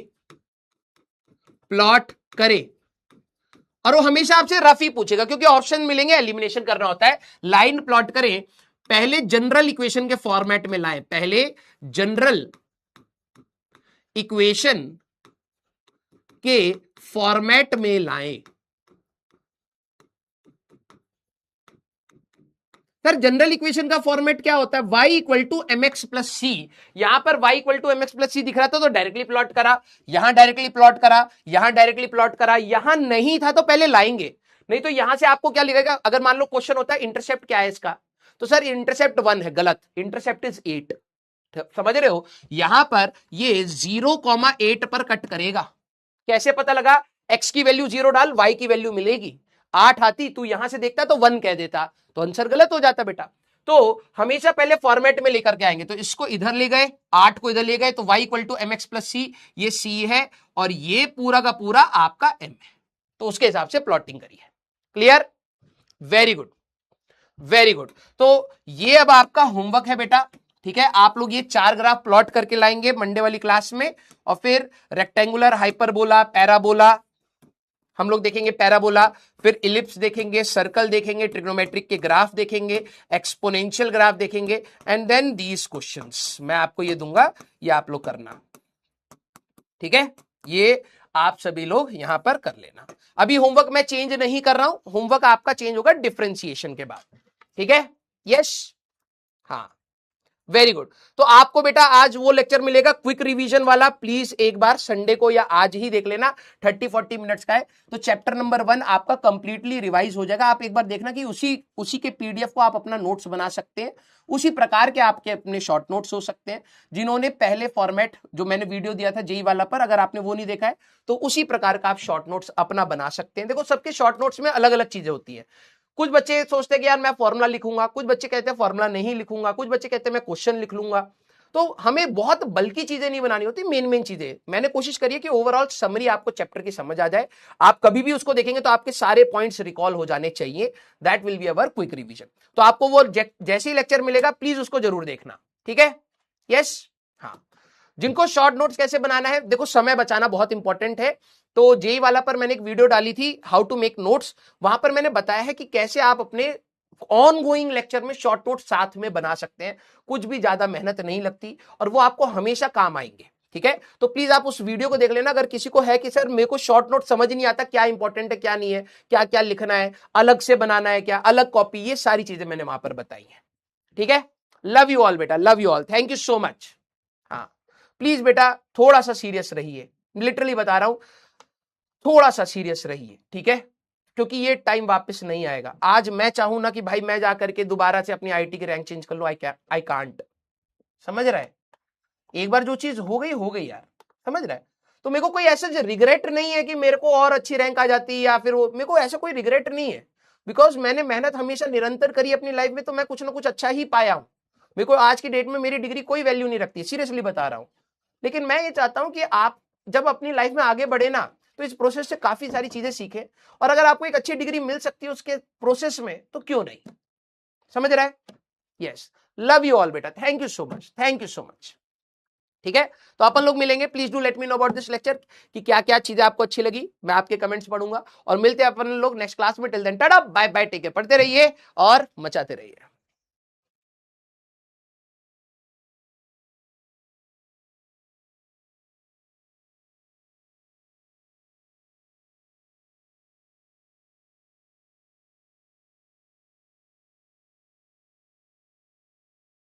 प्लॉट करें, और वो हमेशा आपसे रफ ही पूछेगा क्योंकि ऑप्शन मिलेंगे, एलिमिनेशन करना होता है। लाइन प्लॉट करें, पहले जनरल इक्वेशन के फॉर्मेट में लाएं, पहले जनरल इक्वेशन के फॉर्मेट में लाएं। सर जनरल इक्वेशन का फॉर्मेट क्या होता है? y equal to M x plus C. यहां पर y equal to M x plus C दिख रहा था तो डायरेक्टली प्लॉट करा, यहां डायरेक्टली प्लॉट करा, यहां डायरेक्टली प्लॉट करा, यहां नहीं था तो पहले लाएंगे, नहीं तो यहां से आपको क्या लिखेगा, अगर मान लो क्वेश्चन होता है इंटरसेप्ट क्या है इसका, तो सर इंटरसेप्ट 1 है, गलत, इंटरसेप्ट इज 8। समझ रहे हो, यहां पर ये 0,8 पर कट करेगा। कैसे पता लगा, x की वैल्यू 0 डाल, y की वैल्यू मिलेगी 8 आती, तू यहां से देखता तो 1 कह देता, तो आंसर गलत हो जाता बेटा। तो हमेशा पहले फॉर्मेट में लेकर के आएंगे, तो इसको इधर ले गए, 8 को इधर ले गए, तो y equal to mx plus C, ये c है और ये पूरा का पूरा आपका m है, तो उसके हिसाब से प्लॉटिंग करिए। Clear, very good very good. तो ये अब आपका होमवर्क है बेटा, ठीक है। आप लोग ये 4 ग्राफ प्लॉट करके लाएंगे मंडे वाली क्लास में, और फिर रेक्टेंगुलर, हाइपरबोला, पैराबोला हम लोग देखेंगे, पैराबोला, फिर इलिप्स देखेंगे, सर्कल देखेंगे, ट्रिग्नोमेट्रिक के ग्राफ देखेंगे, एक्सपोनेंशियल ग्राफ देखेंगे, एंड देन दीज क्वेश्चंस मैं आपको ये दूंगा, ये आप लोग करना, ठीक है। ये आप सभी लोग यहां पर कर लेना। अभी होमवर्क मैं चेंज नहीं कर रहा हूं, होमवर्क आपका चेंज होगा डिफरेंशिएशन के बाद, ठीक है। यस, हाँ, वेरी गुड। तो आपको बेटा आज वो लेक्चर मिलेगा क्विक रिवीजन वाला, प्लीज एक बार संडे को या आज ही देख लेना, 30-40 मिनट्स का है। तो चैप्टर नंबर 1 आपका कंप्लीटली रिवाइज हो जाएगा। आप एक बार देखना कि उसी के पीडीएफ को आप अपना नोट्स बना सकते हैं, उसी प्रकार के आपके अपने शॉर्ट नोट्स हो सकते हैं। जिन्होंने पहले फॉर्मेट जो मैंने वीडियो दिया था जेई वाला पर, अगर आपने वो नहीं देखा है तो उसी प्रकार का आप शॉर्ट नोट्स अपना बना सकते हैं। देखो सबके शॉर्ट नोट्स में अलग अलग चीजें होती है। कुछ बच्चे सोचते हैं कि यार मैं फॉर्मूला लिखूंगा, कुछ बच्चे कहते हैं फॉर्मूला नहीं लिखूंगा, कुछ बच्चे कहते हैं मैं क्वेश्चन लिख लूंगा। तो हमें बहुत बल्कि चीजें नहीं बनानी होती, मेन चीजें मैंने कोशिश करी है कि ओवरऑल समरी आपको चैप्टर की समझ आ जाए। आप कभी भी उसको देखेंगे तो आपके सारे पॉइंट्स रिकॉल हो जाने चाहिए। That will be our quick revision. तो आपको वो जैसे ही लेक्चर मिलेगा प्लीज उसको जरूर देखना, ठीक है। यस, हाँ। जिनको शॉर्ट नोट्स कैसे बनाना है, देखो समय बचाना बहुत इंपॉर्टेंट है। तो जेई वाला पर मैंने एक वीडियो डाली थी, हाउ टू मेक नोट्स, वहां पर मैंने बताया है कि कैसे आप अपने ऑन गोइंग लेक्चर में शॉर्ट नोट्स साथ में बना सकते हैं। कुछ भी ज्यादा मेहनत नहीं लगती और वो आपको हमेशा काम आएंगे, ठीक है। तो प्लीज आप उस वीडियो को देख लेना। अगर किसी को है कि सर मेरे को शॉर्ट नोट समझ नहीं आता, क्या इंपॉर्टेंट है क्या नहीं है, क्या क्या लिखना है, अलग से बनाना है क्या, अलग कॉपी, ये सारी चीजें मैंने वहां पर बताई है, ठीक है। लव यू ऑल बेटा, love you all, thank you so much. हाँ, प्लीज बेटा थोड़ा सा सीरियस रहिए, लिटरली बता रहा हूं, थोड़ा सा सीरियस रहिए, ठीक है, क्योंकि ये टाइम वापस नहीं आएगा। आज मैं चाहूं ना कि भाई मैं जाकर के दोबारा से अपनी आईटी की रैंक चेंज कर लूं, आई कांट, समझ रहा है। एक बार जो चीज हो गई यार, समझ रहा है। तो मेरे को कोई ऐसा रिग्रेट नहीं है कि मेरे को और अच्छी रैंक आ जाती या फिर वो, मेरे को ऐसा कोई रिग्रेट नहीं है, बिकॉज मैंने मेहनत हमेशा निरंतर करी अपनी लाइफ में, तो मैं कुछ ना कुछ अच्छा ही पाया हूं। मेरे को आज की डेट में मेरी डिग्री कोई वैल्यू नहीं रखती, सीरियसली बता रहा हूं। लेकिन मैं ये चाहता हूं कि आप जब अपनी लाइफ में आगे बढ़े ना, तो इस प्रोसेस से काफी सारी चीजें सीखें, और अगर आपको एक अच्छी डिग्री मिल सकती है उसके प्रोसेस में, तो क्यों नहीं, समझ रहा है। यस, लव यू ऑल बेटा, thank you so much, thank you so much, ठीक है। तो अपन लोग मिलेंगे, please do let me know about this lecture कि क्या क्या चीजें आपको अच्छी लगी, मैं आपके कमेंट्स पढ़ूंगा, और मिलते हैं अपन लोग नेक्स्ट क्लास में। Till then tata bye bye, take care, पढ़ते रहिए और मचाते रहिए।